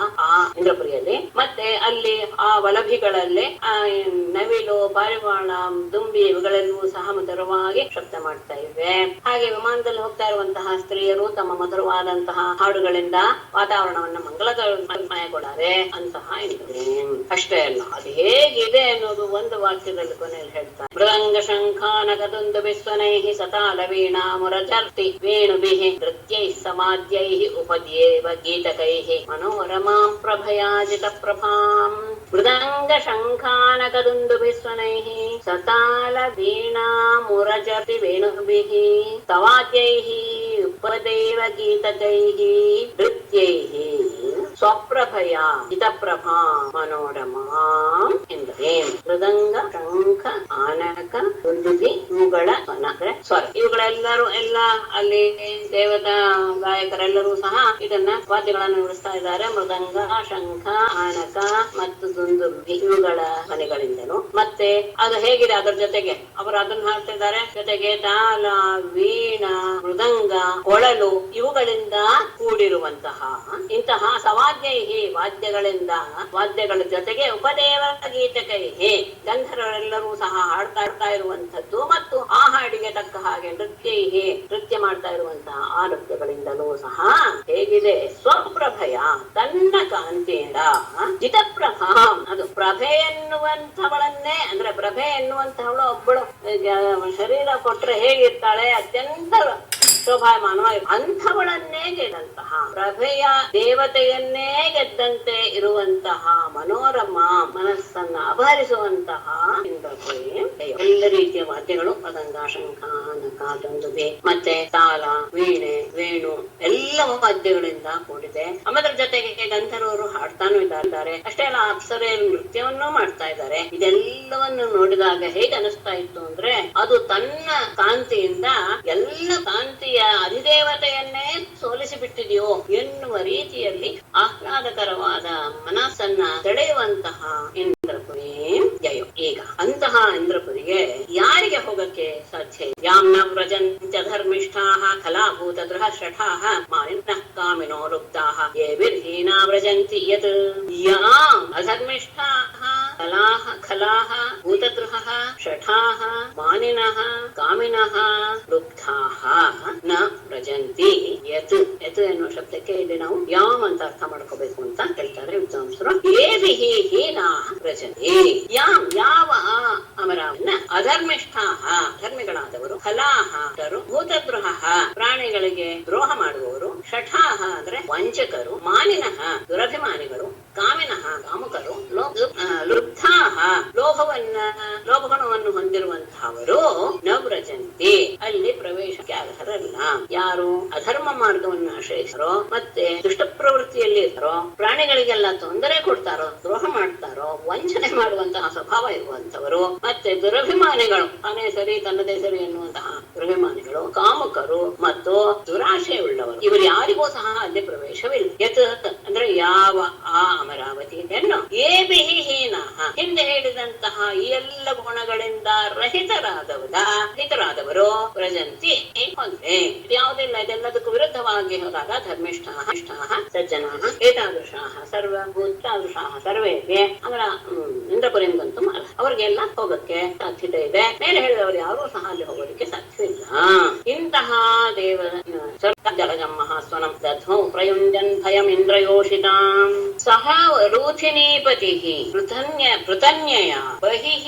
ಆ ಇಂದ್ರಪುರಿಯಲ್ಲಿ. ಮತ್ತೆ ಅಲ್ಲಿ ಆ ವಲಭಿಗಳಲ್ಲಿ ನವಿಲು, ಪಾರಿವಾಳ, ದುಂಬಿ ಇವುಗಳೆಲ್ಲವೂ ಸಹ ಮಧುರವಾಗಿ ಶಬ್ದ ಮಾಡ್ತಾ ಇವೆ. ಹಾಗೆ ವಿಮಾನದಲ್ಲಿ ಹೋಗ್ತಾ ಇರುವಂತಹ ಸ್ತ್ರೀಯರು ತಮ್ಮ ಮಧುರವಾದಂತಹ ಹಾಡುಗಳಿಂದ ವಾತಾವರಣವನ್ನ ಮಂಗಳಮಯಗೊಳ್ಳಾರೆ ಅಂತಹ ಇಂದ್ರಪುರಿ. ಅಷ್ಟೇ ಅಲ್ಲ, ಅದು ಹೇಗಿದೆ ಅನ್ನೋದು ಒಂದು ವಾಕ್ಯದಲ್ಲಿ ಕೊನೆಯಲ್ಲಿ ಹೇಳ್ತಾರೆ. ಮೃದಂಗ ಶಂಖಾನಕ ದುಂದುಭಿಸ್ವನೈಃ ಸತಾಲ ವೀಣಾ ಮುರಜರ್ತಿ ವೇಣುಭಿಃ ನೃತ್ಯೈಃ ಸಮಾದ್ಯೈಃ ಉಪದ್ಯೇವ ಗೀತಕೈಃ ಮನೋರಮಾಂ ಪ್ರಭಯಾಜಿತ ಪ್ರಭಾಂ. ಮೃದಂಗ ಶಂಖಾನಕ ದುಂದುಭಿಸ್ವನೈಃ ಸತಾಲ ವೀಣಾ ಮುರಜರ್ತಿ ವೇಣುಭಿಃ ತವಾದ್ಯೈಃ ಉಪದೇವ ಗೀತಕೈಃ ನೃತ್ಯೈಃ ಸ್ವಪ್ರಭಯ ಜಿತಪ್ರಭಾ ಮನೋರಮಾಂ ಎಂದರೆ ಮೃದಂಗ, ಶಂಖ, ಆನಕ, ದುಂದುಭಿ ಇವುಗಳ ಸ್ವರ, ಇವುಗಳೆಲ್ಲರೂ ಎಲ್ಲ ಅಲ್ಲಿ ದೇವತಾ ಗಾಯಕರೆಲ್ಲರೂ ಸಹ ಇದನ್ನ ವಾದ್ಯಗಳನ್ನು ನುಡಿಸ್ತಾ ಇದ್ದಾರೆ. ಮೃದಂಗ, ಶಂಖ, ಆನಕ ಮತ್ತು ದುಂದುಭಿ ಇವುಗಳ ಧ್ವನಿಗಳಿಂದಲೂ. ಮತ್ತೆ ಅದು ಹೇಗಿದೆ ಅದರ ಜೊತೆಗೆ ಅವರು ಅದನ್ನ ಹಾಡ್ತಿದ್ದಾರೆ. ಜೊತೆಗೆ ತಾಲ, ವೀಣ, ಮೃದಂಗ, ಕೊಳಲು ಇವುಗಳಿಂದ ಕೂಡಿರುವಂತಹ ಇಂತಹ ಸವಾ ವಾದ್ಯೈಹಿ ವಾದ್ಯಗಳಿಂದ, ವಾದ್ಯಗಳ ಜೊತೆಗೆ ಉಪದೇವ ಗೀತಕೈಹಿ ಗಂಧರ್ವರೆಲ್ಲರೂ ಸಹ ಹಾಡ್ತಾ ಇರುವಂತದ್ದು, ಮತ್ತು ಆ ಹಾಡಿಗೆ ತಕ್ಕ ಹಾಗೆ ನೃತ್ಯೈಹಿ ನೃತ್ಯ ಮಾಡ್ತಾ ಇರುವಂತಹ ಆ ನೃತ್ಯಗಳಿಂದಲೂ ಸಹ ಹೇಗಿದೆ, ಸ್ವಪ್ರಭಯ ತನ್ನ ಕಾಂತಿಯಿಂದ, ಜಿತಪ್ರಭಾ ಅದು ಪ್ರಭೆ ಎನ್ನುವಂಥವಳನ್ನೇ, ಅಂದ್ರೆ ಪ್ರಭೆ ಎನ್ನುವಂತಹವಳು ಒಬ್ಬಳು ಶರೀರ ಕೊಟ್ರೆ ಹೇಗಿರ್ತಾಳೆ, ಅತ್ಯಂತ ಶೋಭಾಯಮಾನವಾಗಿ ಅಂಥವಳನ್ನೇ ಗೆದ್ದಂತಹ ಪ್ರಭೆಯ ದೇವತೆಯನ್ನೇ ಗೆದ್ದಂತೆ ಇರುವಂತಹ ಮನೋರಮ ಮನಸ್ಸನ್ನ ಅಪಹರಿಸುವಂತಹ ಎಲ್ಲ ರೀತಿಯ ವಾದ್ಯಗಳು ಪದಂಗ, ಶಂಖ, ನಕ, ದುಂದುಬಿ ಮತ್ತೆ ತಾಲ, ವೀಣೆ, ವೇಣು ಎಲ್ಲ ವಾದ್ಯಗಳಿಂದ ಕೂಡಿದೆ. ಆಮೇಲೆ ಜೊತೆಗೆ ಗಂಧರ್ವರು ಹಾಡ್ತಾನೂ ಇದ್ದಾರೆ, ಅಷ್ಟೇ ಅಲ್ಲ ಅಪ್ಸರೆಯರು ನೃತ್ಯವನ್ನೂ ಮಾಡ್ತಾ ಇದ್ದಾರೆ. ಇದೆಲ್ಲವನ್ನು ನೋಡಿದಾಗ ಹೇಗೆ ಅನಿಸ್ತಾ ಇತ್ತು ಅಂದ್ರೆ, ಅದು ತನ್ನ ಕಾಂತಿಯಿಂದ ಎಲ್ಲ ಕಾಂತಿಯ ಅಧಿದೇವತೆಯನ್ನೇ ಸೋಲಿಸಿ ಬಿಟ್ಟಿದೆಯೋ ಎನ್ನುವ ರೀತಿಯಲ್ಲಿ ಆಹ್ಲಾದಕರವಾದ ಮನಸ್ಸನ್ನ ಸೆಳೆಯುವಂತಹ ಇಂದ್ರಪುರಿ ಜಯ. ಈಗ ಅಂತಹ ಇಂದ್ರಪುರಿಗೆ ಯಾರಿಗೆ ಹೋಗಕ್ಕೆ ಸಾಧ್ಯ? ಯಾಮ್ನ ವ್ರಜಂಚ ಧರ್ಮಿಷ್ಠಾಃ ಕಲಾಭೂತ ದೃಢಶ್ರಠಾಃ ಮಾನಿನಃ ಕಾಮಿನೋ ಲುಬ್ಧಾಃ ಯೇ ವಿರ್ಹೀನಾ ವ್ರಜಂತಿ ಯತ್. ಯಾಂ ಅಧರ್ಮಿಷ್ಠಾಃ ಕಲಾಃ ಭೂತದೃಹಃ ಷಠಾಃ ಮಾನಿನಃ ಕಾಮಿನಃ ಲುಬ್ಧಾಃ ನ ವ್ರಜಂತಿ ಯತ್. ಯತ್ ಎನ್ನುವ ಶಬ್ದಕ್ಕೆ ಇಲ್ಲಿ ನಾವು ಯಾಮ್ ಅಂತ ಅರ್ಥ ಮಾಡ್ಕೋಬೇಕು ಅಂತ ಹೇಳ್ತಾರೆ ವಿದ್ವಾಂಸರು. ಏಭಿಹಿ ಹೀನಾಃ ವ್ರಜಂತಿ. ಯಾಂ ಯಾವ ಅಮರವನ್ನ ಅಧರ್ಮಿಷ್ಠಾಃ ಧರ್ಮಿಗಳಾದವರು, ಕಲಾಃ ಭೂತದ್ರೋಹ ಪ್ರಾಣಿಗಳಿಗೆ ದ್ರೋಹ ಮಾಡುವವರು, ಷಠಾಃ ಅಂದ್ರೆ ವಂಚಕರು, ಮಾನಿನಃ ದುರಭಿಮಾನಿಗಳು, ಕಾಮಿನಃ ಕಾಮುಕರು, ಲುಬ್ಧಾಃ ಲೋಭಗುಣವನ್ನು ಹೊಂದಿರುವಂತಹವರು ನವ್ರಜಂತಿ ಅಲ್ಲಿ ಪ್ರವೇಶಕ್ಕೆ ಅರ್ಹರಲ್ಲ. ಯಾರು ಅಧರ್ಮ ಮಾರ್ಗವನ್ನು ಆಶ್ರಯಿಸರೋ ಮತ್ತೆ ದುಷ್ಟ ಪ್ರವೃತ್ತಿಯಲ್ಲಿ ಇರ್ತಾರೋ, ಪ್ರಾಣಿಗಳಿಗೆಲ್ಲ ತೊಂದರೆ ಕೊಡ್ತಾರೋ, ದ್ರೋಹ ಮಾಡ್ತಾರೋ, ವಂಚನೆ ಮಾಡುವಂತಹ ಸ್ವಭಾವ ಇರುವಂತವರು, ಮತ್ತೆ ದುರಭಿಮಾನಿಗಳು, ತಾನೇ ಸರಿ ತನ್ನದೇ ಸರಿ ಎನ್ನುವಂತಹ ದುರಭಿಮಾನಿಗಳು, ಕಾಮುಕರು ಮತ್ತು ದುರಾಶೆ ಉಳ್ಳವರು, ಇವರು ಯಾರಿಗೂ ಸಹ ಅಲ್ಲಿ ಪ್ರವೇಶವಿಲ್ಲ. ಯತ್ ಅಂದ್ರೆ ಯಾವ ಆ ಅಮರಾವತಿಯನ್ನು ಏಬಿಹಿ ಹೀನಃ ಹಿಂದೆ ಹೇಳಿದಂತಹ ಈ ಎಲ್ಲ ಗುಣಗಳಿಂದ ರಹಿತರಾದವರು ವ್ರಜಂತಿ ಹೊಂದೆ. ಯಾವುದಿಲ್ಲ, ಇದೆಲ್ಲದಕ್ಕೂ ವಿರುದ್ಧವಾಗಿ ಹೋದಾಗ ಧರ್ಮಿಷ್ಠಾಃ ಸಜ್ಜನಾಃ ಏತಾದೃಶಾಃ ಸರ್ವಭೂತಾದೃಶಾಃ ಸರ್ವೇಭ್ಯ ಅಮರ ಇಂದ್ರಪುರಿಂಗಂತೂ ಅವ್ರಿಗೆಲ್ಲ ಹೋಗಕ್ಕೆ ಸಾಧ್ಯತೆ ಇದೆ. ಮೇಲೆ ಹೇಳಿದವರು ಯಾರೂ ಸಹ ಅಲ್ಲಿ ಹೋಗೋದಕ್ಕೆ ಸಾಧ್ಯವಿಲ್ಲ. ಇಂತಹ ದೇವ ಜಲಜಂ ಮಹಾಸ್ವನಂ ದಧ್ಮೌ ಪ್ರಯುಂಜನ್ ಭಯಂ ಇಂದ್ರಯೋಷಿತಾಂ ಸಹ ರೂಥಿನೀಪತಿಃ ಪೃತನ್ಯಯ ಬಹಿಃ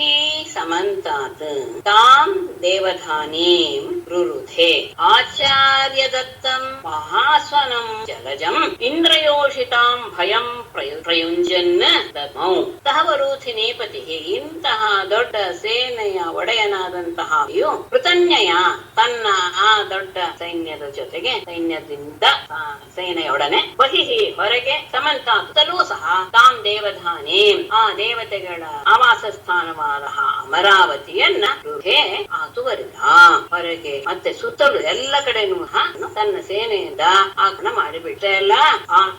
ಸಮಂತಾತ್ ತಾಂ ದೇವಧಾನೀಂ ರುರುಧೆ ಆಚಾರ್ಯ ದತ್ತಂ ಮಹಾಸ್ವನಂ ಜಲಜಂ ಇಂದ್ರಯೋಷಿತಾಂ ಭಯಂ ಪ್ರಯುಂಜನ್ ದಧ್ಮೌ ಸಹ ರೂಥಿನೀಪತಿಃ ಇಂತಹ ದೊಡ್ಡ ಸೇನೆಯ ಒಡೆಯನಾದಂತಹ ಪೃತನ್ಯಯ ತನ್ನ ಆ ದೊಡ್ಡ ಸೈನ್ಯದ ಜೊತೆಗೆ ಸೈನ್ಯದಿಂದ ಸೇನೆಯೊಡನೆ ಬಹಿಹಿ ಹೊರಗೆ ಸಮಂತಾತ್ತಲೂ ಸಹ ತಾಂ ದೇವಧಾನಿ ಆ ದೇವತೆಗಳ ಆವಾಸ ಸ್ಥಾನವಾದ ಅಮರಾವತಿಯನ್ನ ಆತುವರಿದ ಹೊರಗೆ ಮತ್ತೆ ಸುತ್ತಲೂ ಎಲ್ಲ ಕಡೆನೂ ತನ್ನ ಸೇನೆಯಿಂದ ಆಕ್ರಮಣ ಮಾಡಿಬಿಟ್ಟೆ. ಎಲ್ಲ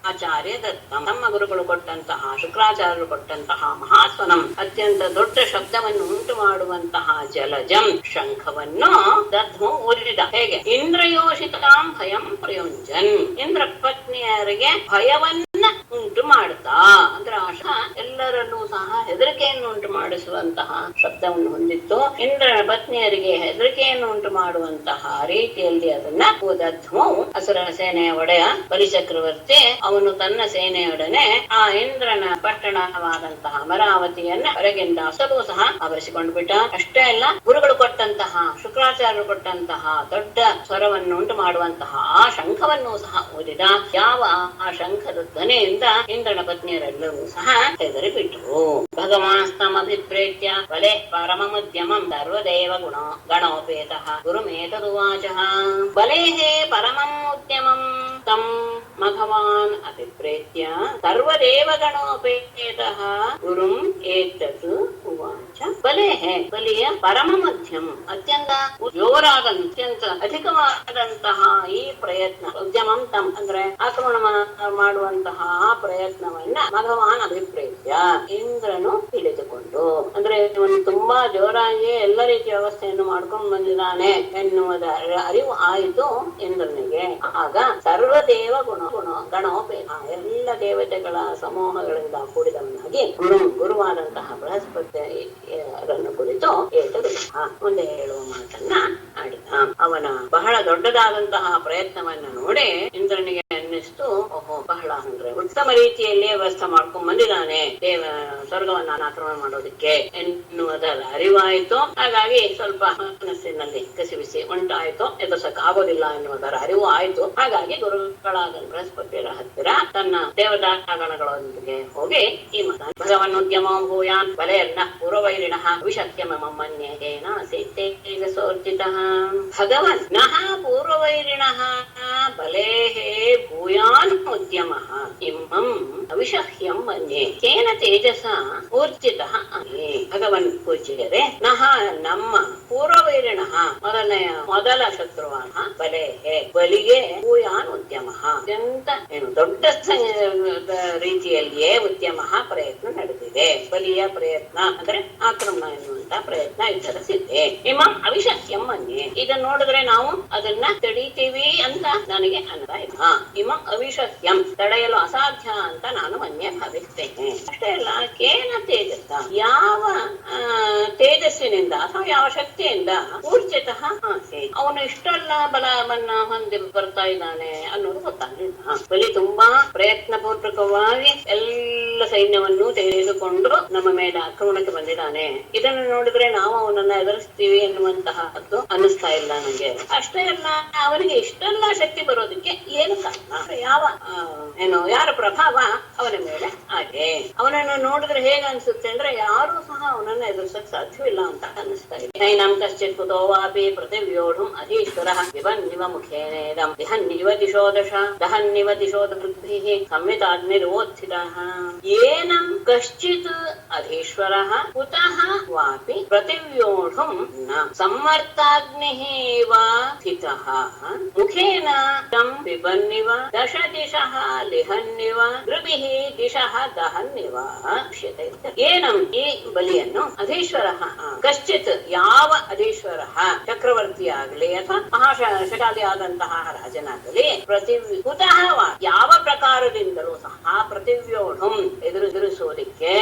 ಆಚಾರ್ಯ ದತ್ತ ತಮ್ಮ ಗುರುಗಳು ಕೊಟ್ಟಂತಹ ಶುಕ್ರಾಚಾರ್ಯರು ಕೊಟ್ಟಂತಹ ಮಹಾಸ್ವನಂ ಅತ್ಯಂತ ದೊಡ್ಡ ಶಬ್ದವನ್ನು ಉಂಟು ಮಾಡುವಂತಹ ಜಲಜಂ ಶಂಖವನ್ನು ದಧ್ಮು ಊರಿದ. ಹೇಗೆ ಇಂದ್ರಯೋಷಿತಾಂ ಭಯಂ ಪ್ರಯೋಂಜನ್ ಇಂದ್ರ ಪತ್ನಿಯರಿಗೆ ಭಯವನ್ನ ಉಂಟು ಮಾಡುತ್ತಾ ಅಂದ್ರೆ ಆಶಾ ಎಲ್ಲರಲ್ಲೂ ಸಹ ಹೆದರಿಕೆಯನ್ನು ಉಂಟು ಮಾಡಿಸುವಂತಹ ಶಬ್ದವನ್ನು ಹೊಂದಿತ್ತು. ಇಂದ್ರನ ಪತ್ನಿಯರಿಗೆ ಹೆದರಿಕೆಯನ್ನು ಉಂಟು ಮಾಡುವಂತಹ ರೀತಿಯಲ್ಲಿ ಅದನ್ನ ದಧ್ಮು ಅಸುರ ಸೇನೆಯ ಒಡೆಯ ಬಲಿಚಕ್ರವರ್ತಿ ಅವನು ತನ್ನ ಸೇನೆಯೊಡನೆ ಆ ಇಂದ್ರನ ಪಟ್ಟಣವಾದಂತಹ ಅಮರಾವತಿಯನ್ನ ಹೊರಗಿಂದ ಅಸಲು ಸಹ ಆವರಿಸಿಕೊಂಡು ಬಿಟ್ಟ. ಅಷ್ಟೇ ಅಲ್ಲ, ಗುರುಗಳು ಕೊಟ್ಟಂತಹ ಶುಕ್ರಾಚಾರ್ಯರು ಕೊಟ್ಟಂತಹ ದೊಡ್ಡ ಸ್ವರವನ್ನು ಉಂಟು ಮಾಡುವಂತಹ ಆ ಶಂಖವನ್ನು ಸಹ ಓದಿದ. ಯಾವ ಆ ಶಂಖದ ಧ್ವನಿಯಿಂದ ಇಂದ್ರನ ಪತ್ನಿಯರೆಲ್ಲರೂ ಸಹ ಹೆದರಿ ಬಿಟ್ಟರು. ಭಗವಾಸ್ತಮಭಿಪ್ರೇತ್ಯ ಬಲೆ ಪರಮಮುದ್ಯಮಂ ಸರ್ವದೇವ ಗಣೋಪೇತಃ ಗುರುಮೇತದುವಾಚಃ. ಬಲೇಃ ಪರಮಂ ಉದ್ಯಮಂ ತಂ ಭಗವಾನ್ ಅಭಿಪ್ರೇತ್ಯ ಸರ್ವದೇವ ಗಣೋಪೇತಃ ಗುರುಂ ಏತತ್ ಉವಾಚ ಬಲೇಃ ಬಲಿಯ ಪರಮ ಮಧ್ಯಂ ಅತ್ಯಂತ ಜೋರಾದ ಅತ್ಯಂತ ಅಧಿಕವಾದಂತಹ ಈ ಪ್ರಯತ್ನ ಉದ್ಯಮಂ ತಮ್ ಅಂದ್ರೆ ಆಕ್ರಮಣ ಮಾಡುವಂತಹ ಆ ಪ್ರಯತ್ನವನ್ನ ಭಗವಾನ್ ಅಭಿಪ್ರೇತ್ಯ ಇಂದ್ರನು ತಿಳಿದುಕೊಂಡು ಅಂದ್ರೆ ಇವನು ತುಂಬಾ ಜೋರಾಗಿ ಎಲ್ಲ ರೀತಿಯ ವ್ಯವಸ್ಥೆಯನ್ನು ಮಾಡ್ಕೊಂಡು ಬಂದಿದ್ದಾನೆ ಎನ್ನುವುದ ಅರಿವು ಆಯಿತು ಇಂದ್ರನಿಗೆ. ಆಗ ಸರ್ವದೇವ ಗಣೋಪೇತ ಎಲ್ಲ ದೇವತೆಗಳ ಸಮೂಹಗಳಿಂದ ಕೂಡಿದವನಾಗಿ ಗುರುವಾದಂತಹ ಬೃಹಸ್ಪತಿಯನ್ನು ಕುರಿತು ಮುಂದೆ ಹೇಳುವ ಮಾತನ್ನ ಆಡಿದ. ಅವನ ಬಹಳ ದೊಡ್ಡದಾದಂತಹ ಪ್ರಯತ್ನವನ್ನು ನೋಡಿ ಇಂದ್ರನಿಗೆ ಅನ್ನಿಸ್ತು, ಓಹೋ ಬಹಳ ಅಂದ್ರೆ ಉತ್ತಮ ರೀತಿಯಲ್ಲೇ ವ್ಯವಸ್ಥೆ ಮಾಡ್ಕೊಂಡ್ ಬಂದಿದ್ದಾನೆ ಸ್ವರ್ಗವನ್ನ ಆಕ್ರಮಣ ಮಾಡೋದಕ್ಕೆ ಎನ್ನುವುದರ ಅರಿವಾಯಿತು. ಹಾಗಾಗಿ ಸ್ವಲ್ಪ ಮನಸ್ಸಿನಲ್ಲಿ ಕಸಿಬಿಸಿ ಉಂಟಾಯಿತು, ಎದುರ್ಸಕ್ ಆಗೋದಿಲ್ಲ ಎನ್ನುವುದರ ಅರಿವು ಆಯ್ತು. ಹಾಗಾಗಿ ಗುರುಗಳಾದ ಬೃಹಸ್ಪತಿಯರ ಹತ್ತಿರ ತನ್ನ ದೇವತಾಗಣಗಳೊಂದಿಗೆ ಹೋಗಿ ಈ ಮಾತ ಭಗವನ್ನುದ್ಯಮೋ ಭೂಯಾನ್ ಬಲೆಯನ್ನ ಪೂರ್ವವೈರಿಣ ವಿಶಕ್ಯಮನ್ಯೇನ ತೇಜಸೋರ್ಜಿತಃ ಭಗವನ್ ನಃ ಪೂರ್ವವೈರಿಣ ಬಲೇಃ ಭೂಯಾನ್ ಉದ್ಯಮಃ ಇಮ್ಮಂ ಅವಿಷಹ್ಯಂ ಮನ್ಯೆ ಕೇನ ತೇಜಸ ಊರ್ಜಿತಃ ಅನೇ. ಭಗವನ್ ಪೂಜ್ಯರೇ, ನಹ ನಮ್ಮ ಪೂರ್ವವೈರಿಣ ಮೊದಲ ಶತ್ರುವಾನ ಬಲೇಃ ಬಲಿಗೆ ಭೂಯಾನ್ ಉದ್ಯಮಃ ಅತ್ಯಂತ ದೊಡ್ಡ ರೀತಿಯಲ್ಲಿಯೇ ಉದ್ಯಮ ಪ್ರಯತ್ನ ನಡೆದಿದೆ. ಬಲಿಯ ಪ್ರಯತ್ನ ಅಂದ್ರೆ ಆಕ್ರಮಣ ಎನ್ನುವಂತಹ ಪ್ರಯತ್ನ ಯುದ್ಧದ ಸಿದ್ಧೆ. ಇಮಂ ಅವಿಷಹ್ಯಂ ಮನ್ಯೆ, ಇದನ್ನ ನೋಡಿದ್ರೆ ನಾವು ಅದನ್ನ ತಡೀತೀವಿ ಅಂತ ನನಗೆ ಅನ್ತಾ ಇಲ್ಲ. ಇಮಂ ಅವಿಷಹ್ಯಂ ತಡೆಯಲು ಅಸಾಧ್ಯ ಅಂತ ನಾನು ಮನ್ಯೆ ಭಾವಿಸ್ತೇನೆ. ಅಷ್ಟೇ ಅಲ್ಲ, ಕೇನ ತೇಜಸ್ಸ ಯಾವ ತೇಜಸ್ಸಿನಿಂದ ಅಥವಾ ಯಾವ ಶಕ್ತಿಯಿಂದ ಊರ್ಜಿತಃ ಆಸೀತ್, ಅವನು ಇಷ್ಟೆಲ್ಲ ಬಲವನ್ನ ಹೊಂದಿ ಬರ್ತಾ ಇದ್ದಾನೆ ಅನ್ನೋದು ಗೊತ್ತಾಗಲಿಲ್ಲ. ಬಲಿ ತುಂಬಾ ಪ್ರಯತ್ನ ಪೂರ್ವಕವಾಗಿ ಎಲ್ಲ ಸೈನ್ಯವನ್ನು ತೆಗೆದುಕೊಂಡು ನಮ್ಮ ಮೇಲೆ ಆಕ್ರಮಣಕ್ಕೆ ಬಂದಿದ್ದಾನೆ. ಇದನ್ನು ನೋಡಿದ್ರೆ ನಾವು ಅವನನ್ನ ಎದುರಿಸ್ತೀವಿ ಎನ್ನುವಂತಹದ್ದು ಅನ್ನಿಸ್ತಾ ಇಲ್ಲ ನನಗೆ. ಅಷ್ಟೇ ಅಲ್ಲ, ಅವನಿಗೆ ಇಷ್ಟೆಲ್ಲ ಶಕ್ತಿ ಬರೋದಕ್ಕೆ ಏನು ಕಾರಣ, ಯಾರ ಪ್ರಭಾವ ಅವನ ಮೇಲೆ ಹಾಗೆ. ಅವನನ್ನು ನೋಡಿದ್ರೆ ಹೇಗ ಅನ್ಸುತ್ತೆ ಅಂದ್ರೆ ಯಾರು ಸಹ ಅವನನ್ನ ಎದುರಿಸಕ್ ಸಾಧ್ಯವಿಲ್ಲ ಅಂತ ಅನ್ನಿಸ್ತಾ ಇದೆ. ನೈನಂ ಕಶ್ಚಿತ್ ಕುತೋ ವಾಪಿ ಪೃಥಿವ್ಯೋಢುಂ ಅಧೀಶ್ವರಃ ವಿಭನ್ನಿವ ಮುಖೇನೇದಂ ವಿಹನ್ನಿವ ದಿಶೋದಶ ದಹನ್ನಿವ ದಿಶೋದೃದ್ಭಿಃ ಸಂವಿತಾಗ್ನಿರ್ವೋತ್ಥಿತಃ. ಏನಂ ಕಶ್ಚಿತ್ ಅಧೀಶ್ವರಃ ಕುತಃ ವಾಪಿ ಪೃಥಿವ್ಯೋಢುಂ ನ ಸಮರ್ಥಾಗ್ನಿಃ ವಾ ಸ್ಥಿತಃ ಮುಖೇನ ತಂ ವಿಭನ್ನಿವ ದಶ ದಿಶಃ ಲಿಹನ್ನಿವ ದೃಭಿಃ ದಿಶಃ ದಹನ್ನಿವ. ಏನಂ ಈ ಬಲಿಯನ್ನು ಅಧೀಶ್ವರ ಕಶ್ಚಿತ್ ಯಾವ ಅಧೀಶ್ವರ ಚಕ್ರವರ್ತಿ ಆಗಲಿ ಅಥವಾ ಮಹಾಶಾಲಿ ಆದಂತಹ ರಾಜನಾಗಲಿ ಕುತಃ ಯಾವ ಪ್ರಕಾರದಿಂದಲೂ ಸಹ ಪೃಥಿವ್ಯೋಢುಂ ಎದುರಿಸುವುದಕ್ಕೆ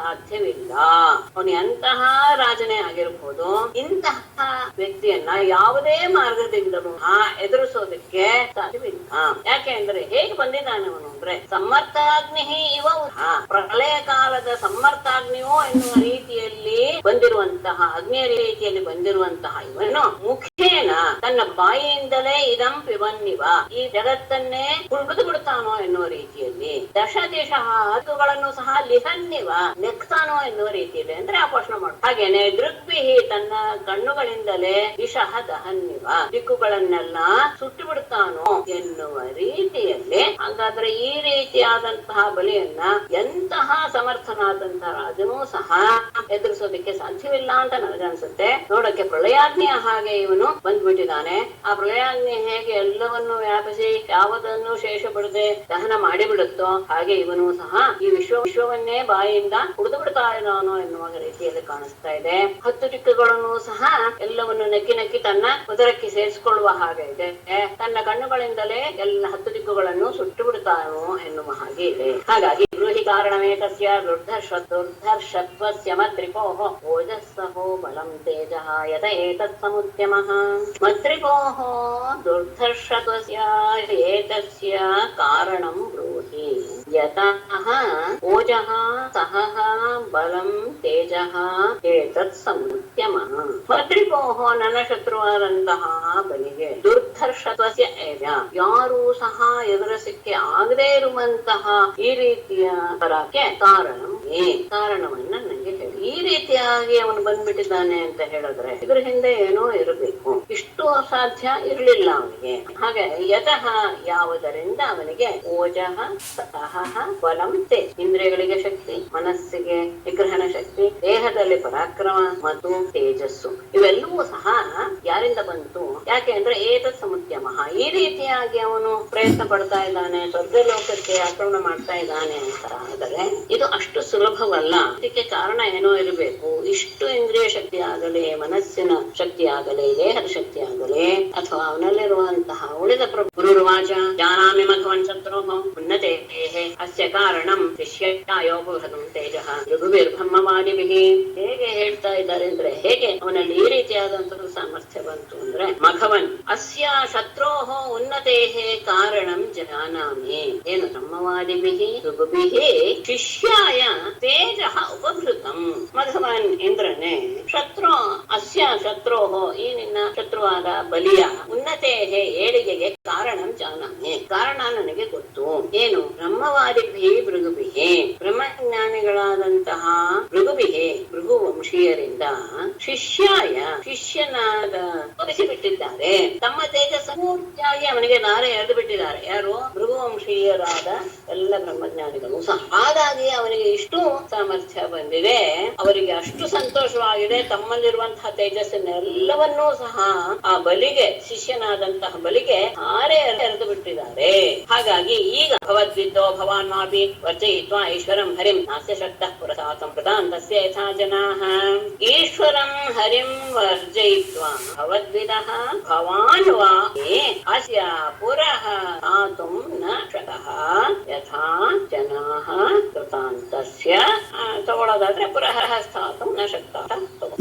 ಸಾಧ್ಯವಿಲ್ಲ. ಅವನು ಎಂತಹ ರಾಜನೇ ಆಗಿರಬಹುದು, ಇಂತಹ ವ್ಯಕ್ತಿಯನ್ನ ಯಾವುದೇ ಮಾರ್ಗದಿಂದಲೂ ಎದುರಿಸೋದಕ್ಕೆ ಸಾಧ್ಯವಿಲ್ಲ. ಯಾಕೆ ಅಂದ್ರೆ ಹೇಗೆ ಬಂದಿದ್ದಾನೆ ಅವನು ಅಂದ್ರೆ ಸಮರ್ಥಾಗ್ನಿ ಇವ ಪ್ರಳಯ ಕಾಲದ ಸಮರ್ಥಾಗ್ನಿಯೋ ಎನ್ನುವ ರೀತಿಯಲ್ಲಿ ಬಂದಿರುವಂತಹ ಅಗ್ನಿಯ ರೀತಿಯಲ್ಲಿ ಬಂದಿರುವಂತಹ ಇವನು ಮುಖೇನ ತನ್ನ ಬಾಯಿಯಿಂದಲೇ ಇದಂ ಪಿಬನ್ನಿವ ಈ ಜಗತ್ತನ್ನೇ ಕುಡಿದು ಬಿಡ್ತಾನೋ ಎನ್ನುವ ರೀತಿಯಲ್ಲಿ ದಶ ದೇಶ ಹಕ್ಕುಗಳನ್ನು ಸಹ ಲಿಹನ್ನಿವ ನೆಕ್ತಾನೋ ಎನ್ನುವ ರೀತಿಯಲ್ಲಿ ಅಂದ್ರೆ ಆಪೋಷಣ ಮಾಡ. ಹಾಗೇನೆ ದೃಗ್ಭಿಹಿ ತನ್ನ ಕಣ್ಣುಗಳಿಂದಲೇ ದಿಶಃ ದಹನ್ನಿವ ದಿಕ್ಕುಗಳನ್ನೆಲ್ಲ ಸುಟ್ಟು ಬಿಡ್ತಾನೋ ಎನ್ನುವ ರೀತಿಯಲ್ಲಿ. ಹಾಗಾದ್ರೆ ಈ ರೀತಿಯಾದಂತಹ ಬಲಿಯನ್ನ ಎಂತಹ ಸಮರ್ಥನಾದಂತಹ ರಾಜನೂ ಸಹ ಎದುರಿಸೋದಕ್ಕೆ ಸಾಧ್ಯವಿಲ್ಲ ಅಂತ ನನಗನ್ಸುತ್ತೆ. ನೋಡಕ್ಕೆ ಪ್ರಳಯಾಗ್ನಿಯ ಹಾಗೆ ಇವನು ಬಂದ್ಬಿಟ್ಟಿದ್ದಾನೆ. ಆ ಪ್ರಳಯಾಗ್ನಿ ಹೇಗೆ ಎಲ್ಲವನ್ನು ವ್ಯಾಪಿಸಿ ಯಾವುದನ್ನು ಶೇಷ ಬಿಡದೆ ದಹನ ಮಾಡಿಬಿಡುತ್ತೋ ಹಾಗೆ ಇವನು ಸಹ ಈ ವಿಶ್ವವನ್ನೇ ಬಾಯಿಯಿಂದ ಕುಡಿದು ಬಿಡ್ತಾ ಇದ್ದಾನೋ ಎನ್ನುವ ರೀತಿಯಲ್ಲಿ ಕಾಣಿಸ್ತಾ ಇದೆ. 10 ದಿಕ್ಕುಗಳನ್ನು ಸಹ ಎಲ್ಲವನ್ನು ನಕ್ಕಿ ತನ್ನ ಉದರಕ್ಕೆ ಸೇರಿಸಿಕೊಳ್ಳುವ ಹಾಗೆ ಇದೆ. ತನ್ನ ಕಣ್ಣುಗಳಿಂದಲೇ ಎಲ್ಲ 10 ದಿಕ್ಕುಗಳನ್ನು ಸುಟ್ಟು ಬಿಡ್ತಾನೋ ಎನ್ನುವ ಹಾಗೆ ಇದೆ. ಹಾಗಾಗಿ ಗೃಹಿ ಕಾರಣಮೇಕಸ್ಯ ದುರ್ಧರ್ಷತ್ವಸ್ಯ ಮದ್ರಿಪೋಃ ಓಜಸ್ಸಹೋ ಬಲಂ ತೇಜಃ ಯತ ಏತತ್ ಸಮುದ್ಯಮಃ. ಮದ್ರಿಪೋಃ ದುರ್ಧರ್ಷತ್ವಸ್ಯ ಏತಸ್ಯ ಕಾರಣಂ ಬ್ರೂಹಿ ಯತಃ ಓಜಃ ಸಹಃ ಬಲಂ ತೇಜಃ ಏತತ್ ಸಮುದ್ಯಮಃ. ಮದ್ರಿಪೋಃ ನನ್ನ ಶತ್ರುವಾದಂತಹ ಬಲಿಗೆ ದುರ್ಧರ್ಷತ್ವಸ್ಯ ಯಾರೂ ಸಹ ಎದುರಿಸಕ್ಕೆ ಆಗದೇ ಇರುವಂತಹ ಈ ರೀತಿಯ ಪರಕ್ಕೆ ಕಾರಣ ಜಾನಾಮಿ, ಕಾರಣವನ್ನ ನನಗೆ ಹೇಳಿ. ಈ ರೀತಿಯಾಗಿ ಅವನು ಬಂದ್ಬಿಟ್ಟಿದ್ದಾನೆ ಅಂತ ಹೇಳಿದ್ರೆ ಇದ್ರ ಹಿಂದೆ ಏನೋ ಇರಬೇಕು. ಇಷ್ಟು ಅಸಾಧ್ಯ ಇರಲಿಲ್ಲ ಅವನಿಗೆ. ಹಾಗೆ ಯತಃ ಯಾವುದರಿಂದ ಅವನಿಗೆ ಓಜಃ ಸಹಃ ಬಲಂ ತೇ, ಇಂದ್ರಿಯಗಳಿಗೆ ಶಕ್ತಿ, ಮನಸ್ಸಿಗೆ ನಿಗ್ರಹಣ ಶಕ್ತಿ, ದೇಹದಲ್ಲಿ ಪರಾಕ್ರಮ ಮತ್ತು ತೇಜಸ್ಸು ಇವೆಲ್ಲವೂ ಸಹ ಯಾರಿಂದ ಬಂತು? ಯಾಕೆ ಅಂದ್ರೆ ಏತತ್ ಸಮುದ್ಯಮಃ, ಈ ರೀತಿಯಾಗಿ ಅವನು ಪ್ರಯತ್ನ ಪಡ್ತಾ ಇದ್ದಾನೆ, ಸ್ವರ್ಗ ಲೋಕಕ್ಕೆ ಆಕ್ರಮಣ ಮಾಡ್ತಾ ಇದ್ದಾನೆ ಅಂತ ಆದರೆ ಇದು ಅಷ್ಟು ಸುಲಭವಲ್ಲ. ಇದಕ್ಕೆ ಕಾರಣ ಏನೋ ಇರಬೇಕು. ಇಷ್ಟು ಇಂದ್ರಿಯ ಶಕ್ತಿ ಆಗಲಿ, ಮನಸ್ಸಿನ ಶಕ್ತಿ ಆಗಲಿ, ದೇಹದ ಶಕ್ತಿ ಆಗಲಿ, ಅಥವಾ ಅವನಲ್ಲಿರುವಂತಹ ಉಳಿದ ಗುರುರ್ವಾಚ ಜಾನಾಮಿ ಮಘವನ್ ಶತ್ರುಃ ಉನ್ನತೆ ಅಸ್ಯ ಕಾರಣಂ ಶಿಷ್ಯಾಯೋಪಹೃತಂ ತೇಜಃ ಋಗುಭಿರ್ಬ್ರಹ್ಮವಾದಿಭಿಃ. ಹೇಗೆ ಹೇಳ್ತಾ ಇದ್ದಾರೆ ಅಂದ್ರೆ, ಹೇಗೆ ಅವನಲ್ಲಿ ಈ ರೀತಿಯಾದಂತಹ ಸಾಮರ್ಥ್ಯ ಬಂತು ಅಂದ್ರೆ, ಮಘವನ್ ಅಸ್ಯ ಶತ್ರೋಃ ಉನ್ನತೇಃ ಕಾರಣಂ ಜಾನಾಮಿ. ಏನು? ಬ್ರಹ್ಮವಾದಿಭಿಃ ಋಗುಭಿಃ ಶಿಷ್ಯಾಯ ತೇಜಃ ಉಪಭೃತಂ. ಮಘವನ್ ಇಂದ್ರನೇ, ಶತ್ರು ಅಸ್ಯ ಶತ್ರೋಃ, ಈ ನಿನ್ನ ಶತ್ರುವಾದ ಬಲಿಯ, ಉನ್ನತೇಃ ಏಳಿಗೆಗೆ ಕಾರಣಂ ಜಾನಾಮಿ, ಕಾರಣ ನನಗೆ ಗೊತ್ತು. ಏನು? ಬ್ರಹ್ಮವಾದಿಭಿ ಭೃಗುಭಿಹಿ, ಬ್ರಹ್ಮಜ್ಞಾನಿಗಳಾದಂತಹ ಭೃಗುಭಿಹಿ ಭೃಗು ವಂಶೀಯರಿಂದ ಶಿಷ್ಯಾಯ, ಶಿಷ್ಯನಾದ ತೋರಿಸಿಬಿಟ್ಟಿದ್ದಾರೆ. ತಮ್ಮ ತೇಜಸ್ಸು ಪೂರ್ತಿಯಾಗಿ ಅವನಿಗೆ ನಾರೆ ಎಳೆದು ಬಿಟ್ಟಿದ್ದಾರೆ. ಯಾರು? ಭೃಗು ವಂಶೀಯರಾದ ಎಲ್ಲ ಬ್ರಹ್ಮಜ್ಞಾನಿಗಳು ಸಹ. ಹಾಗಾಗಿ ಅವನಿಗೆ ಇಷ್ಟು ಸಾಮರ್ಥ್ಯ ಬಂದಿದೆ, ಅವರಿಗೆ ಅಷ್ಟು ಸಂತೋಷವಾಗಿದೆ. ತಮ್ಮಲ್ಲಿರುವಂತಹ ತೇಜಸ್ಸನ್ನೆಲ್ಲವನ್ನೂ ಸಹ ಆ ಬಲಿಗೆ, ಶಿಷ್ಯನಾದಂತಹ ಬಲಿಗೆ ಹಾರೆ ಎರೆದು ಬಿಟ್ಟಿದ್ದಾರೆ. ಹಾಗಾಗಿ ಈಗ ಭವದ್ವಿದ್ದೋ ಭವಾನ್ ಮಾಪಿ ವರ್ಜಯಿತ್ವಾ ಈಶ್ವರಂ ಹರಿಂ ನಾಸ್ಯ ಶಕ್ತಃ ಪುರಸಾತಂ ಪ್ರದಾಂತಸ್ಯ ಯಥಾ ಜನಾಃ. ಈಶ್ವರಂ ಹರಿಂ ವರ್ಜಯಿತ್ವಾ ಭವದ್ವಿದಃ ಭವಾನ್ ವಾ ಅಸ್ಯ ಪುರಃ ಸ್ಥಾತುಂ ನ ಶಕ್ತಃ ಯಥಾ ಜನಾಃ ಕೃತಾಂತಸ್ಯ. ತಗೊಳ್ಳೋದಾದ್ರೆ ಪುರಃ ಸ್ಥಾತುಂ ನ ಶಕ್ತಃ.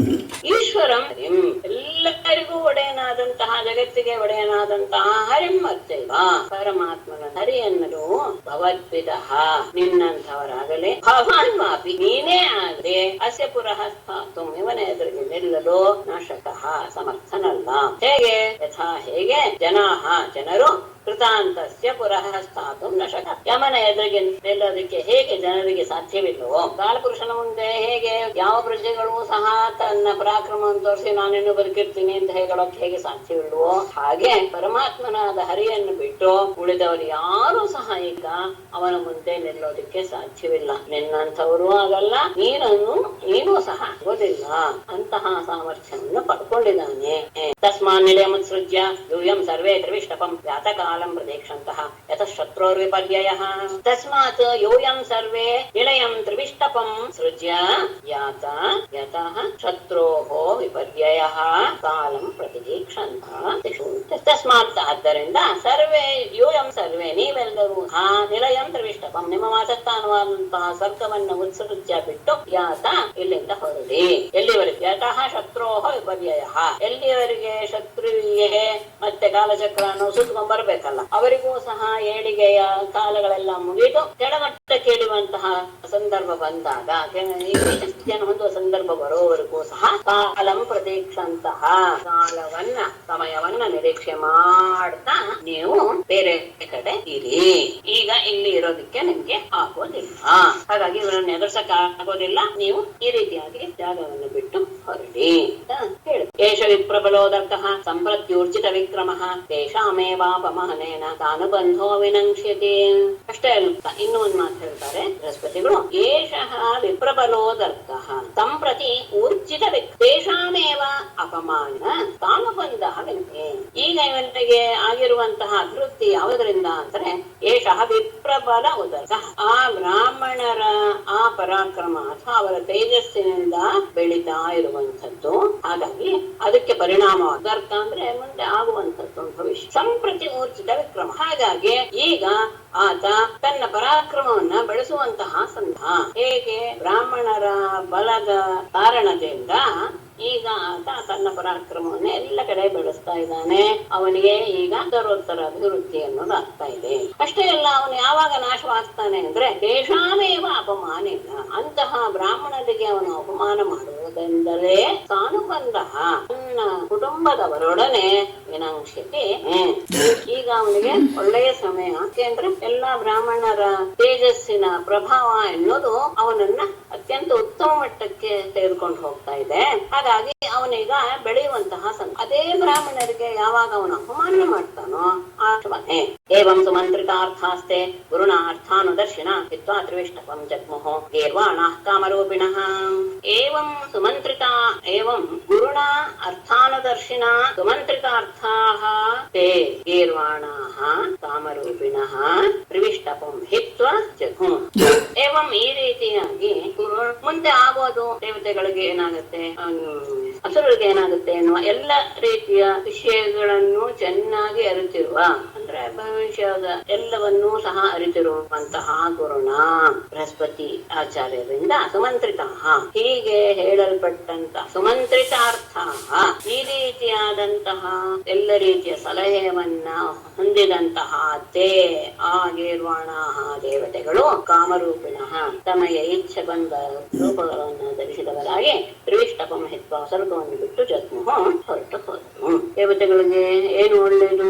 ಈಶ್ವರಂ ಹರಿಂ, ಎಲ್ಲರಿಗೂ ಒಡೆಯನಾದಂತಹ, ಜಗತ್ತಿಗೆ ಒಡೆಯನಾದಂತಹ ಹರಿಂ ವರ್ಜಯಿತ್ವ, ಪರಮಾತ್ಮನ ಹರಿಯನ್ನರು ಭವದ್ವಿದಃ, ನಿನ್ನಂಥವರಾಗಲೇ, ಭವಾನ್ ವಾಪಿ, ನೀನೇ ಆಗದೆ, ಅಸ್ಯ ಪುರಃ ಸ್ಥಾತುಂ, ಇವನ ಎದುರಿಗೆ ನಿಲ್ಲಲು ನ ಶಕ್ತಃ, ಸಮರ್ಥನಲ್ಲ. ಹೇಗೆ? ಯಥಾ, ಹೇಗೆ ಜನಾಃ, ಜನರು ಕೃತಾಂತಸ್ಯ ಪುರಃ ಸ್ಥಾತುಂ ನ ಶಕ್ತಃ, ಯಮನ ಎದುರಿಗೆ ನಿಲ್ಲೋದಕ್ಕೆ ಹೇಗೆ ಜನರಿಗೆ ಸಾಧ್ಯವಿಲ್ಲವೋ, ಕಾಲಪುರುಷನ ಮುಂದೆ ಹೇಗೆ ಯಾವ ಪ್ರಜೆಗಳು ಸಹ ತನ್ನ ಪರಾಕ್ರಮವನ್ನು ತೋರಿಸಿ ನಾನಿನ್ನು ಬದುಕಿರ್ತೀನಿ ಅಂತ ಹೇಳೋಕೆ ಹೇಗೆ ಸಾಧ್ಯವಿಲ್ವೋ, ಹಾಗೆ ಪರಮಾತ್ಮನಾದ ಹರಿಯನ್ನು ಬಿಟ್ಟು ಉಳಿದವರು ಯಾರು ಸಹ ಈಗ ಅವನ ಮುಂದೆ ನಿಲ್ಲೋದಕ್ಕೆ ಸಾಧ್ಯವಿಲ್ಲ. ನಿನ್ನಂಥವರು ಆಗಲ್ಲ, ನೀನು ಸಹ ಆಗೋದಿಲ್ಲ. ಅಂತಹ ಸಾಮರ್ಥ್ಯವನ್ನು ಪಡ್ಕೊಂಡಿದ್ದಾನೆ. ತಸ್ಮಾನ್ ನಿಲಯಮುತ್ಸೃಜ್ಯ ಯೂಯಂ ಸರ್ವೇ ತ್ರಿವಿಷ್ಟಪಂ ವ್ಯಾತಕಾಲಂ ಪ್ರದೇಕ್ಷಂತಃ ಯತಃ ಶತ್ರುರ್ವಿಪರ್ಯಯಃ. ತಸ್ಮಾತ್ ಯೂಯಂ ಸರ್ವೇ ನಿಲಯಂ ತ್ರಿವಿಷ್ಟಪಂ ಸೃಜ್ಯ ಯಾತ ಯತಃ ಶತ್ರೋಃ ವಿಪರ್ಯಯಃ ಕಾಲಂ ಪ್ರತಿದೀಕ್ಷಂತಃ. ತಸ್ಮಾತ್, ಆದ್ದರಿಂದ ಸರ್ವೇ ಯೂಯಂ ಸರ್ವೇ, ನೀವೆಲ್ಲರೂ ನಿಲಯಂ ತ್ರಿವಿಷ್ಟಪಂ, ನಿಮ್ಮ ವಾಸಸ್ಥಾನವಾದಂತಹ ಸ್ವರ್ಗವನ್ನು ಉತ್ಸೃಜ್ಯ ಬಿಟ್ಟು ಯಾತ, ಇಲ್ಲಿಂದ ಹೊರಡಿ. ಎಲ್ಲಿವರೆಗೆ? ಯತಃ ಶತ್ರೋಃ ವಿಪರ್ಯಯಃ, ಎಲ್ಲಿವರೆಗೆ? ಶತ್ರುವಿಗೆ ಮತ್ತೆ ಕಾಲಚಕ್ರ ಅನ್ನೋ ಸುತ್ಕೊಂಡ್ ಬರ್ಬೇಕಲ್ಲ, ಅವರಿಗೂ ಸಹ ಏಳಿಗೆಯ ಕಾಲಗಳೆಲ್ಲ ಮುಗಿದು ಕೆಳಮಟ್ಟಕ್ಕೆ ಇಳಿಯುವಂತಹ ಸಂದರ್ಭ ಬಂದಾಗ, ಹೊಂದುವ ಸಂದರ್ಭ ಬರೋವರೆಗೂ ಸಹ ಕಾಲಂ ಪ್ರತೀಕ್ಷಂತಹ, ಕಾಲವನ್ನ, ಸಮಯವನ್ನ ನಿರೀಕ್ಷೆ ಮಾಡ್ತಾ ನೀವು ಬೇರೆ ಕಡೆ ಇರಿ. ಈಗ ಇಲ್ಲಿ ಇರೋದಕ್ಕೆ ನಿಮ್ಗೆ ಆಗೋದಿಲ್ಲ, ಹಾಗಾಗಿ ಇವರನ್ನು ಎದುರ್ಸಕ್ ಆಗೋದಿಲ್ಲ, ನೀವು ಈ ರೀತಿಯಾಗಿ ಜಾಗವನ್ನು ಬಿಟ್ಟು ಹೊರಡಿ ಅಂತ ಹೇಳಿ. ಏಷ ವಿಪ್ರಬಲೋದರ್ಕಃ ಸಂಪ್ರತ್ಯೂರ್ಜಿತ ವಿಕ್ರಮಃ ತೇಷಾಮೇವಾಪಮಹನೇನ ತಾನುಬಂಧೋ ವಿನಂಕ್ಷ್ಯತಿ. ಅಷ್ಟೇ ಅಲ್ಲ, ಇನ್ನೂ ಒಂದು ಮಾತು ಹೇಳ್ತಾರೆ ಬೃಹಸ್ಪತಿಗಳು. ಏಷಃ ವಿಪ್ರಬಲೋದರ್ಕಃ ಸಂಪ್ರತಿ ಊರ್ಜಿತ ತೇಷಾಮೇವ ಅಪಮಾನ ತಾನುಬಂಧಃ ವಿನಂಕ್ಷ್ಯತಿ. ಈಗ ಇವನಿಗೆ ಆಗಿರುವಂತಹ ಅಭಿವೃದ್ಧಿ ಯಾವುದರಿಂದ ಅಂದ್ರೆ, ಏಷಃ ವಿಪ್ರಬಲ ಉದರ್ಕಃ, ಆ ಬ್ರಾಹ್ಮಣರ ಆ ಪರಾಕ್ರಮ ಅಥವಾ ಅವರ ತೇಜಸ್ಸಿನಿಂದ ಬೆಳೀತಾ ಇರುವಂತದ್ದು. ಹಾಗಾಗಿ ಅದಕ್ಕೆ ಪರಿಣಾಮ ಉದರ್ಕ ಅಂದ್ರೆ ಮುಂದೆ ಆಗುವಂತದ್ದು ಭವಿಷ್ಯ. ಸಂಪ್ರತಿ ಊರ್ಜಿತ ವಿಕ್ರಮ, ಹಾಗಾಗಿ ಈಗ ಆತ ತನ್ನ ಪರಾಕ್ರಮವನ್ನ ಬೆಳೆಸುವಂತಹ ಸಂಧ. ಹೇಗೆ? ಬ್ರಾಹ್ಮಣರ ಬಲದ ಕಾರಣದಿಂದ ಈಗ ಆತ ತನ್ನ ಪರಾಕ್ರಮವನ್ನು ಎಲ್ಲ ಕಡೆ ಬೆಳೆಸ್ತಾ ಇದ್ದಾನೆ. ಅವನಿಗೆ ಈಗ ಉತ್ತರೋತ್ತರ ಅಭಿವೃದ್ಧಿ ಅನ್ನೋದಾಗ್ತಾ ಇದೆ. ಅಷ್ಟೇ ಅಲ್ಲ, ಅವನು ಯಾವಾಗ ನಾಶವಾಗ್ತಾನೆ ಅಂದ್ರೆ ದೇಶಾಮೇವ ಅಪಮಾನೇನ, ಅಂತಹ ಬ್ರಾಹ್ಮಣರಿಗೆ ಅವನು ಅಪಮಾನ ಮಾಡುವುದೆಂದರೆ ತಾನು ಬಂದ ತನ್ನ ಕುಟುಂಬದವರೊಡನೆ ವಿನಾಂಶತೆ. ಈಗ ಅವನಿಗೆ ಒಳ್ಳೆಯ ಸಮಯ. ಯಾಕೆಂದ್ರೆ ಎಲ್ಲಾ ಬ್ರಾಹ್ಮಣರ ತೇಜಸ್ಸಿನ ಪ್ರಭಾವ ಎನ್ನುವುದು ಅವನನ್ನ ಅತ್ಯಂತ ಉತ್ತಮ ಮಟ್ಟಕ್ಕೆ ತೆಗೆದುಕೊಂಡು ಹೋಗ್ತಾ ಇದೆ. ಹಾಗಾಗಿ ಅವನೀಗ ಬೆಳೆಯುವಂತಹ ಅದೇ ಬ್ರಾಹ್ಮಣರಿಗೆ ಯಾವಾಗ ಅವನು ಅಪಮಾನ ಮಾಡ್ತಾನೋ ಆತ್ಮನೆ ಏವಂ ಸುಮಂತ್ರಿತಾರ್ಥಾಸ್ತೆ ಗುರುಣ ಅರ್ಥಾನುದರ್ಶಿನ ಹಿತ್ವಾ ತ್ರಿವಿಷ್ಟಪಂ ಜಗ್ಮುಃ ಗೀರ್ವಾಣಃ ಕಾಮರೂಪಿಣಃ. ಏವಂ ಸುಮಂತ್ರಿತಾ ಏವಂ ಗುರುಣ ಅರ್ಥಾನುದರ್ಶಿನ ಸುಮಂತ್ರಿತಾರ್ಥಾಃ ತೇ ಗೀರ್ವಾಣಾಃ ಕಾಮರೂಪಿಣಃ ತ್ರಿವಿಷ್ಟಪಂ ಹಿತ್ವಾ ಜಗ್ಮುಃ. ಏವಂ ಈ ರೀತಿಯಾಗಿ ಮುಂದೆ ಆಗೋದು ದೇವತೆಗಳಿಗೆ ಏನಾಗುತ್ತೆ, ಅಸುರರಿಗೆ ಏನಾಗುತ್ತೆ ಎನ್ನುವ ಎಲ್ಲ ರೀತಿಯ ವಿಷಯಗಳನ್ನು ಚೆನ್ನಾಗಿ ಅರಿತಿರುವ, ಅಂದ್ರೆ ಭವಿಷ್ಯದ ಎಲ್ಲವನ್ನೂ ಸಹ ಅರಿತಿರುವಂತಹ ಗುರುಣ ಬೃಹಸ್ಪತಿ ಆಚಾರ್ಯರಿಂದ ಸುಮಂತ್ರಿತ, ಹೀಗೆ ಹೇಳಲ್ಪಟ್ಟಂತ ಸುಮಂತ್ರಿತಾರ್ಥ, ಈ ರೀತಿಯಾದಂತಹ ಎಲ್ಲ ರೀತಿಯ ಸಲಹೆಯನ್ನ ಹೊಂದಿದಂತಹ ತೇ ಆ ಗೀರ್ವಾಣ ದೇವತೆಗಳು ಕಾಮರೂಪಿಣಃ ತಮಗೆ ಇಚ್ಛೆ ಬಂದ ರೂಪಗಳನ್ನು ಧರಿಸಿದವರಾಗಿ ತ್ರಿವಿಷ್ಟಪಂ ಹಿತ್ವಾ ಸ್ವರ್ಗವನ್ನು ಬಿಟ್ಟು ಜಗ್ಮುಃ ಹೊರಟು ಹೋದನು. ದೇವತೆಗಳಿಗೆ ಏನು ಒಳ್ಳೆಯದು,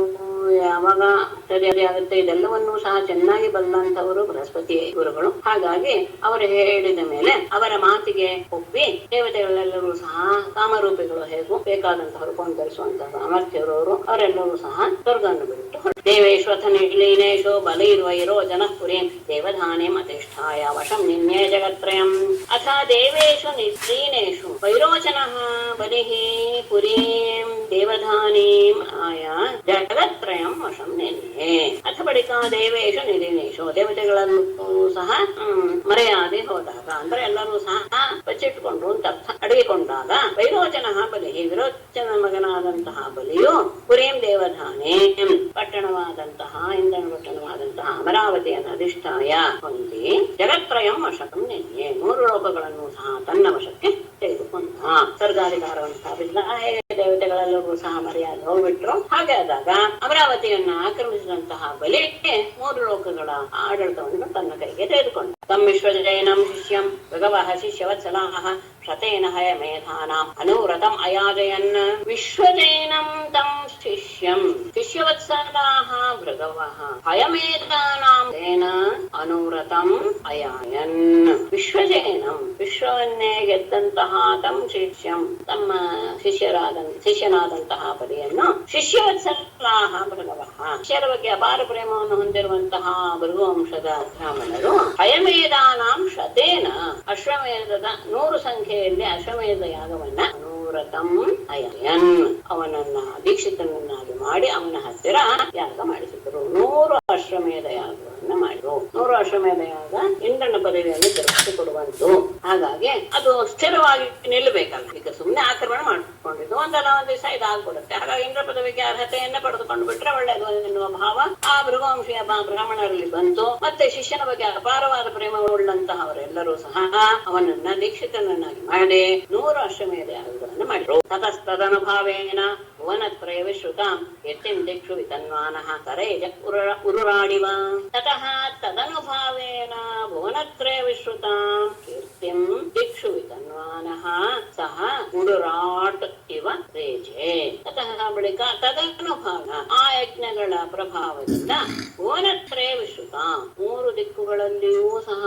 ಯಾವಾಗ ಸರಿಯಾಗುತ್ತೆ ಇದೆಲ್ಲವನ್ನೂ ಸಹ ಚೆನ್ನಾಗಿ ಬಲ್ಲಂತವರು ಬೃಹಸ್ಪತಿ ಗುರುಗಳು. ಹಾಗಾಗಿ ಅವರು ಹೇಳಿದ ಮೇಲೆ ಅವರ ಮಾತಿಗೆ ಒಪ್ಪಿ ದೇವತೆಗಳೆಲ್ಲರೂ ಸಹ ಕಾಮರೂಪಿಗಳು ಹೇಗೂ ಬೇಕಾದಂತಹ ರೂಪವನ್ನು ಧರಿಸುವಂತಹ ಸಾಮರ್ಥ್ಯರವರು ಅವರೆಲ್ಲರೂ ಸಹ ಸ್ವರ್ಗವನ್ನು ಬಿಟ್ಟು ದೇವೇಶ್ವಥ ನಿಲೀನೇಶೋ ಬಲೈರ್ವೈರೋ ಜನಃ ಪುರೀಂ ದೇವಧಾನೇಂ ಅತಿಷ್ಠಾಯ ವಶಂ ನಿನ್ಯೇ ಜಗತ್ರಯಂ. ಅಥ ದೇವೇಶು ನಿಲೀನೇಶು ವೈರೋಚನಃ ಬಲಿಃ ಪುರೀಂ ದೇವಧಾನೀಂ ಆಯ ಜಗತ್ರಯಂ ವಶಂ ನಿನ್ಯೇ. ಅಥ ಬಳಿಕ ದೇವೇಶು ನಿಲೀನೇಶು ದೇವತೆಗಳಲ್ಲೂ ಸಹ ಮರೆಯಾದೆ ಹೋದಾಗ, ಅಂದ್ರೆ ಎಲ್ಲರೂ ಸಹ ಬಚ್ಚಿಟ್ಟುಕೊಂಡ್ರು ಅಂತ ಅರ್ಥ, ಅಡಗಿಕೊಂಡಾಗ ವೈರೋಚನಃ ಬಲಿಃ ವಿರೋಚನ ಮಗನಾದಂತಹ ಬಲಿಯು ಪುರೀಂ ದೇವಧಾನೇ ಪಟ್ಟಣವಾದಂತಹ ಇಂಧನ ಪಟ್ಟಣವಾದಂತಹ ಅಮರಾವತಿಯನ್ನು ಅಧಿಷ್ಠಾಯ ಹೊಂದಿ ಜಗತ್ರಯಂ ವಶಕಂ ನಿನ್ನೆ 3 ಲೋಕಗಳನ್ನು ಸಹ ತನ್ನ ವಶಕ್ಕೆ ತೆಗೆದುಕೊಂಡ. ಸರ್ಗಾಧಿಕಾರವನ್ನು ಸ್ಥಾಪಿಸಿದ. ಹೇಗೆ ದೇವತೆಗಳೆಲ್ಲರೂ ಸಹ ಮರ್ಯಾದೆ ಹೋಗ್ಬಿಟ್ರು, ಹಾಗೆ ಆದಾಗ ಅಮರಾವತಿಯನ್ನ ಆಕ್ರಮಿಸಿದಂತಹ ಬಲಿಗೆ 3 ಲೋಕಗಳ ಆಡಳಿತವನ್ನು ತನ್ನ ಕೈಗೆ ತೆಗೆದುಕೊಂಡ. ತಂ ವಿಶ್ವಜೈನಂ ಶಿಷ್ಯಂ ಭಗವಃ ಶಿಷ್ಯವತ್ಸಲಾಹ ಶತೇನ ಹಯಮೇಧಾನಾಂ ಅನುವ್ರತಂ ಅಯಾಜಯನ್. ವಿಶ್ವಜೈನಂ ತಂ ಶಿಷ್ಯಂ ಶಿಷ್ಯವತ್ಸಲಾಹ ಭೃಗವಃ ಹಯಮೇಧಾನಾಂ ತೇನ ಅನುವ್ರತಂ ಅಯಾಯನ್. ವಿಶ್ವಜೈನಂ ವಿಶ್ವವನ್ನೇ ಗೆದ್ದಂತಹ ತಂ ಶಿಷ್ಯಂ ತಮ್ಮ ಶಿಷ್ಯನಾದಂತಹ ಬಲಿಯನ್ನು ಶಿಷ್ಯವತ್ಸಲಾಹ ಭೃಗವಃ ಶಿಷ್ಯರ ಬಗ್ಗೆ ಅಪಾರ ಪ್ರೇಮವನ್ನು ಹೊಂದಿರುವಂತಹ ಭೃಗುವಂಶದ ಬ್ರಾಹ್ಮಣರು ಹಯಮೇಧಾನಾಂ ಶತೇನ ಅಶ್ವಮೇಧದ 100 ಸಂಖ್ಯೆಯಲ್ಲಿ ಅಶ್ವಮೇಧ ಯಾಗವನ್ನ ಅನುವ್ರತಂ ಅಯಯನ್ ಅವನನ್ನ ದೀಕ್ಷಿತನನ್ನಾಗಿ ಮಾಡಿ ಅವನ ಹತ್ತಿರ ಯಾಗ ಮಾಡಿಸಿದರು. 100 ಅಶ್ವಮೇಧ ಯಾಗವನ್ನ ಮಾಡಿದ್ರು. 100 ಅಶ್ವಮೇಧ ಯಾಗ ಇಂದ್ರನ ಪದವಿಯನ್ನು ದೊರಕಿಸಿಕೊಡುವಂತು. ಹಾಗಾಗಿ ಅದು ಸ್ಥಿರವಾಗಿ ನಿಲ್ಲಬೇಕಲ್ಲ. ಈಗ ಸುಮ್ಮನೆ ಆಕ್ರಮಣ ಮಾಡಿಕೊಂಡಿದ್ದು ಒಂದಲ್ಲ ಒಂದ್ ದಿವಸ ಇದಾಗ್ಬಿಡುತ್ತೆ. ಹಾಗಾಗಿ ಇಂದ್ರ ಪದವಿಗೆ ಅರ್ಹತೆಯನ್ನ ಪಡೆದುಕೊಂಡು ಬಿಟ್ರೆ ಒಳ್ಳೆಯದು ಎನ್ನುವ ಭಾವ ಆ ಭೃಗುವಂಶೀಯ ಬ್ರಾಹ್ಮಣರಲ್ಲಿ ಬಂತು. ಮತ್ತೆ ಶಿಷ್ಯನ ಬಗ್ಗೆ ಅಪಾರವಾದ ಪ್ರೇಮ ಉಳ್ಳಂತಹವರೆಲ್ಲರೂ ಸಹ ಅವನನ್ನ ದೀಕ್ಷಿತನನ್ನಾಗಿ ಮಾಡಿ 100 ಅಶ್ವಮೇಧ ಯಾಗಗಳನ್ನು ಮಾಡಿದ್ರು. ತತಸ್ತದನುಭಾವೇನ ಭುವನತ್ರಯ ವಿಶ್ರುತಾಂ ಕೀರ್ತಿಂ ದಿಕ್ಷು ವಿತನ್ವಾನಃ ತರೇಜ ಉರುರಾಡಿವ. ತತಃ ತದನುಭಾವೇನ ಭುವನತ್ರಯ ವಿಶ್ರುತಾಂ ಕೀರ್ತಿಂ ದಿಕ್ಷು ವಿತನ್ವಾನಃ ಸಹ ಉಡುರಾಟ್ ಇವ ರೇಜೆ. ತತಃ ಬಳಿಕ ತದನುಭಾವ ಆ ಯಜ್ಞಗಳ ಪ್ರಭಾವದಿಂದ ಭುವನತ್ರಯ ವಿಶ್ರುತಾಂ 3 ದಿಕ್ಕುಗಳಲ್ಲಿಯೂ ಸಹ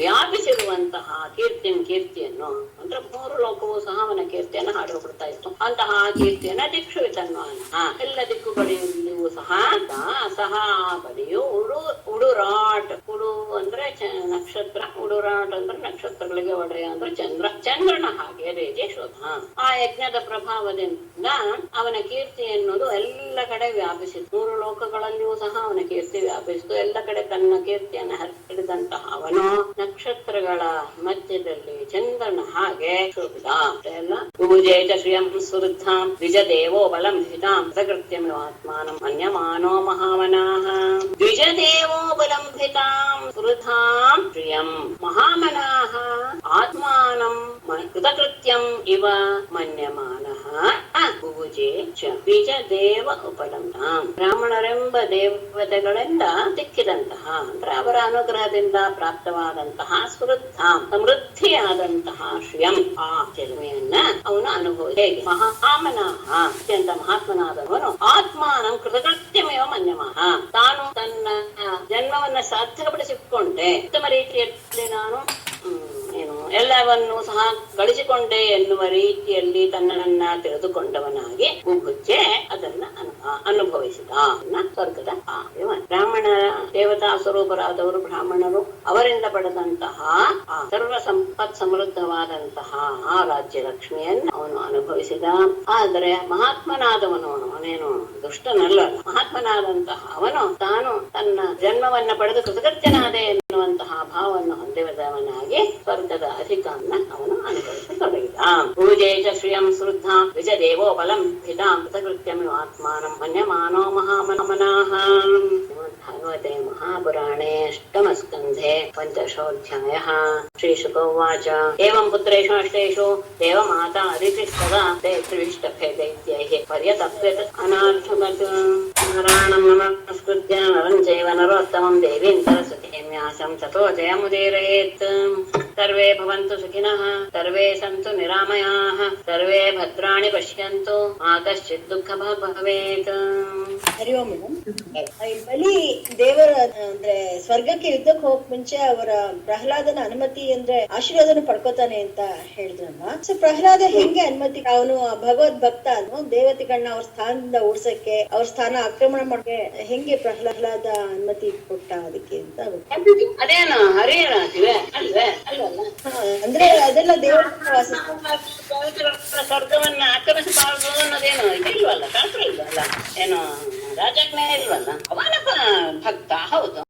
ವ್ಯಾಪಿಸಿರುವಂತಹ ಕೀರ್ತಿಯನ್ನು, ಅಂದ್ರೆ 3 ಲೋಕವೂ ಸಹ ಅವನ ಕೀರ್ತಿಯನ್ನು ಹಾಡುಬಿಡ್ತಾ ಇತ್ತು. ಅಂತಹ ಕೀರ್ತಿಯನ್ನ ದಿಕ್ಷು ವಿತನ್ವಾನ ಎಲ್ಲ ದಿಕ್ಕುಗಳಲ್ಲಿಯೂ ಸಹ ಸಹ ಬಲಿಯು ಉಡುರಾಟ್, ಉಡು ಅಂದ್ರೆ ನಕ್ಷತ್ರ, ಉಡುರಾಟ್ ಅಂದ್ರೆ ನಕ್ಷತ್ರಗಳಿಗೆ ಒಡೆಯ ಅಂದ್ರೆ ಚಂದ್ರನ ಹಾಗೆ ರೇಜೆ ಶೋಧ. ಆ ಯಜ್ಞದ ಪ್ರಭಾವದಿಂದ ಅವನ ಕೀರ್ತಿ ಎನ್ನುವುದು ಎಲ್ಲ ಕಡೆ ವ್ಯಾಪಿಸಿತು. 3 ಲೋಕಗಳಲ್ಲಿಯೂ ಸಹ ಅವನ ಕೀರ್ತಿ ವ್ಯಾಪಿಸಿತು. ಎಲ್ಲ ಕಡೆ ತನ್ನ ಕೀರ್ತಿಯನ್ನು ಹರಡಿದಂತಹ ಅವನು ನಕ್ಷತ್ರಗಳ ಮಧ್ಯದಲ್ಲಿ ಚಂದ್ರನ ಹಾಗೆ ಶೋಭಿತ. ಎಲ್ಲ ಪೂಜೇತ ಶ್ರಿಯಂ ಸುವೃದ್ಧಾಂ ದ್ವಿಜದೇವೋ ಬಲಂಭಿತಾಂ ಸಕೃತ್ಯಮಿವಾತ್ಮಾನಂ ಮನ್ಯಮಾನೋ ಮಹಾಮನಾಃ. ದ್ವಿಜದೇವೋ ಬಲಂಭಿತಾಂ ಸುವೃದ್ಧಾಂ ಶ್ರಿಯಂ ಮಹಾಮನಾಃ ಆತ್ಮಾನಂ ಕೃತಕೃತ್ಯಂ ಇವ ಮನ್ಯಮಾನಃ ಪೂಜೆ ಚ ಬೀಜ ದೇವ ಉಪಲಂಬಾಂ. ಬ್ರಾಹ್ಮಣರೆಂಬ ದೇವತೆಗಳಿಂದ ಸಿಕ್ಕಿದಂತಹ ಅಂದ್ರೆ ಅವರ ಅನುಗ್ರಹದಿಂದ ಪ್ರಾಪ್ತವಾದಂತಹ ಸಮೃದ್ಧಿಯಾದಂತಹ ಶ್ರಿಯಂ ಆ ಚೆಲುಮೆಯನ್ನ ಅವನು ಹೇಗೆ ಮಹಾಮನಃ ಅತ್ಯಂತ ಮಹಾತ್ಮನಾದವನು ಆತ್ಮಾನಂ ಕೃತಕೃತ್ಯಮೇವ ಮನ್ಯಮಃ ತಾನು ತನ್ನ ಜನ್ಮವನ್ನ ಸಾರ್ಥಕಪಡಿಸಿಕೊಂಡೆ ಉತ್ತಮ ರೀತಿಯಲ್ಲಿ ನಾನು ಎಲ್ಲವನ್ನೂ ಸಹ ಗಳಿಸಿಕೊಂಡೆ ಎನ್ನುವ ರೀತಿಯಲ್ಲಿ ತನ್ನನ್ನ ತಿಳಿದುಕೊಂಡವನಾಗಿ ಬುಭುಜೆ ಅದನ್ನ ಅನುಭವಿಸಿದ ಸ್ವರ್ಗದ ಬ್ರಾಹ್ಮಣ ದೇವತಾ ಸ್ವರೂಪರಾದವರು ಬ್ರಾಹ್ಮಣರು ಅವರಿಂದ ಪಡೆದಂತಹ ಆ ಸರ್ವ ಸಂಪತ್ ಸಮೃದ್ಧವಾದಂತಹ ಆ ರಾಜ್ಯ ಲಕ್ಷ್ಮಿಯನ್ನು ಅವನು ಅನುಭವಿಸಿದ. ಆದರೆ ಮಹಾತ್ಮನಾದವನು ಅವನೇನು ದುಷ್ಟನಲ್ಲ, ಮಹಾತ್ಮನಾದಂತಹ ಅವನು ತಾನು ತನ್ನ ಜನ್ಮವನ್ನ ಪಡೆದು ಕೃತಕೃತ್ಯನಾದೆ ಎನ್ನುವಂತಹ ಭಾವವನ್ನು ಹೊಂದಿದವನಾಗಿ ಸ್ವರ್ಗದ ಅಧಿಕಾರನ ಅವನು ಅನುಭವಿಸತೊಡಗಿದ. ಪೂಜೆ ಚ ಶ್ರಿಯಂ ಶ್ರದ್ಧಾ ವಿಜ ದೇವೋಪಲಂ ಹಿತಾಂ ಕೃತಕೃತ್ಯಮಿವ ಆತ್ಮಾನಂ ಮನ್ಯಮಾನೋ ಮಹಾಮನಾಃ. ಭಾಗವತೆ ಮಹಾಪುರಾಣೇ ಅಷ್ಟಮಸ್ಕಂಧೆ ಪಂಚಶೋऽಧ್ಯಾಯಃ. ಶ್ರೀಶುಕ ಉವಾಚ ಏವಂ ಪುತ್ರೇಷು ಅಷ್ಟೇಷು ದೇವಮಾತಾ ಅದಿತಿಸ್ತದಾ ತೇ ತ್ರಿವಿಷ್ಟಭೇದೈತ್ಯೈಃ ಪರ್ಯತಪ್ಯತ್ ಅನಾರ್ಥವತ್ ನಾರಾಯಣಂ ನಮಸ್ಕೃತ್ಯ ನರಂ ಚೈವ ನರೋತ್ತಮಂ ದೇವೀಂ ಸರಸ್ವತೀಂ ವ್ಯಾಸಂ ತतो ಜಯಮುದೀರಯೇತ್. ಸರ್ವೇ ಭವಂತು ಸುಖಿನಃ, ಸರ್ವೇ ಸಂತು ನಿರಾಮಯಾಃ, ಸರ್ವೇ ಭದ್ರಾಣಿ ಪಶ್ಯಂತು ಮಾ ಕಶ್ಚಿತ್ ದುಃಖ ಭವೇತ್. ಹರಿ ಓಂ ಮೇಡಮ್. ಬಲಿ ದೇವರ ಅಂದ್ರೆ ಸ್ವರ್ಗಕ್ಕೆ ಯುದ್ಧಕ್ಕೆ ಹೋಗಕ್ ಮುಂಚೆ ಅವರ ಪ್ರಹ್ಲಾದನ ಅನುಮತಿ ಅಂದ್ರೆ ಆಶೀರ್ವಾದನ ಪಡ್ಕೋತಾನೆ ಅಂತ ಹೇಳಿದ್ರಮ್ಮ. ಸೊ ಪ್ರಹ್ಲಾದ ಹೆಂಗೆ ಅನುಮತಿ, ಅವನು ಭಗವದ್ ಭಕ್ತ ಅನ್ನು ದೇವತೆಗಳನ್ನ ಅವ್ರ ಸ್ಥಾನದಿಂದ ಓಡ್ಸಕ್ಕೆ, ಅವ್ರ ಸ್ಥಾನ ಆಕ್ರಮಣ ಮಾಡಕ್ಕೆ ಹೆಂಗೆ ಪ್ರಹ್ಲಾದ ಅನುಮತಿ ಕೊಟ್ಟ ಅದಕ್ಕೆ ಅಂತ ಅದೇನು ಹರಿಯಣ ಅಲ್ವೇ ಅಲ್ವಲ್ಲ ಅಂದ್ರೆ ಅದೆಲ್ಲ ದೇವರ ಸ್ವರ್ಗವನ್ನ ಆಕ್ರಮಿಸಬಾರದು ಅನ್ನೋದೇನು ಇದಿಲ್ವಲ್ಲ, ಶಾಸ್ತ್ರ ಇಲ್ವಲ್ಲ, ಏನು ರಾಜಜ್ಞೆ ಇಲ್ವಲ್ಲ. ಅವನ ಭಕ್ತ ಹೌದು,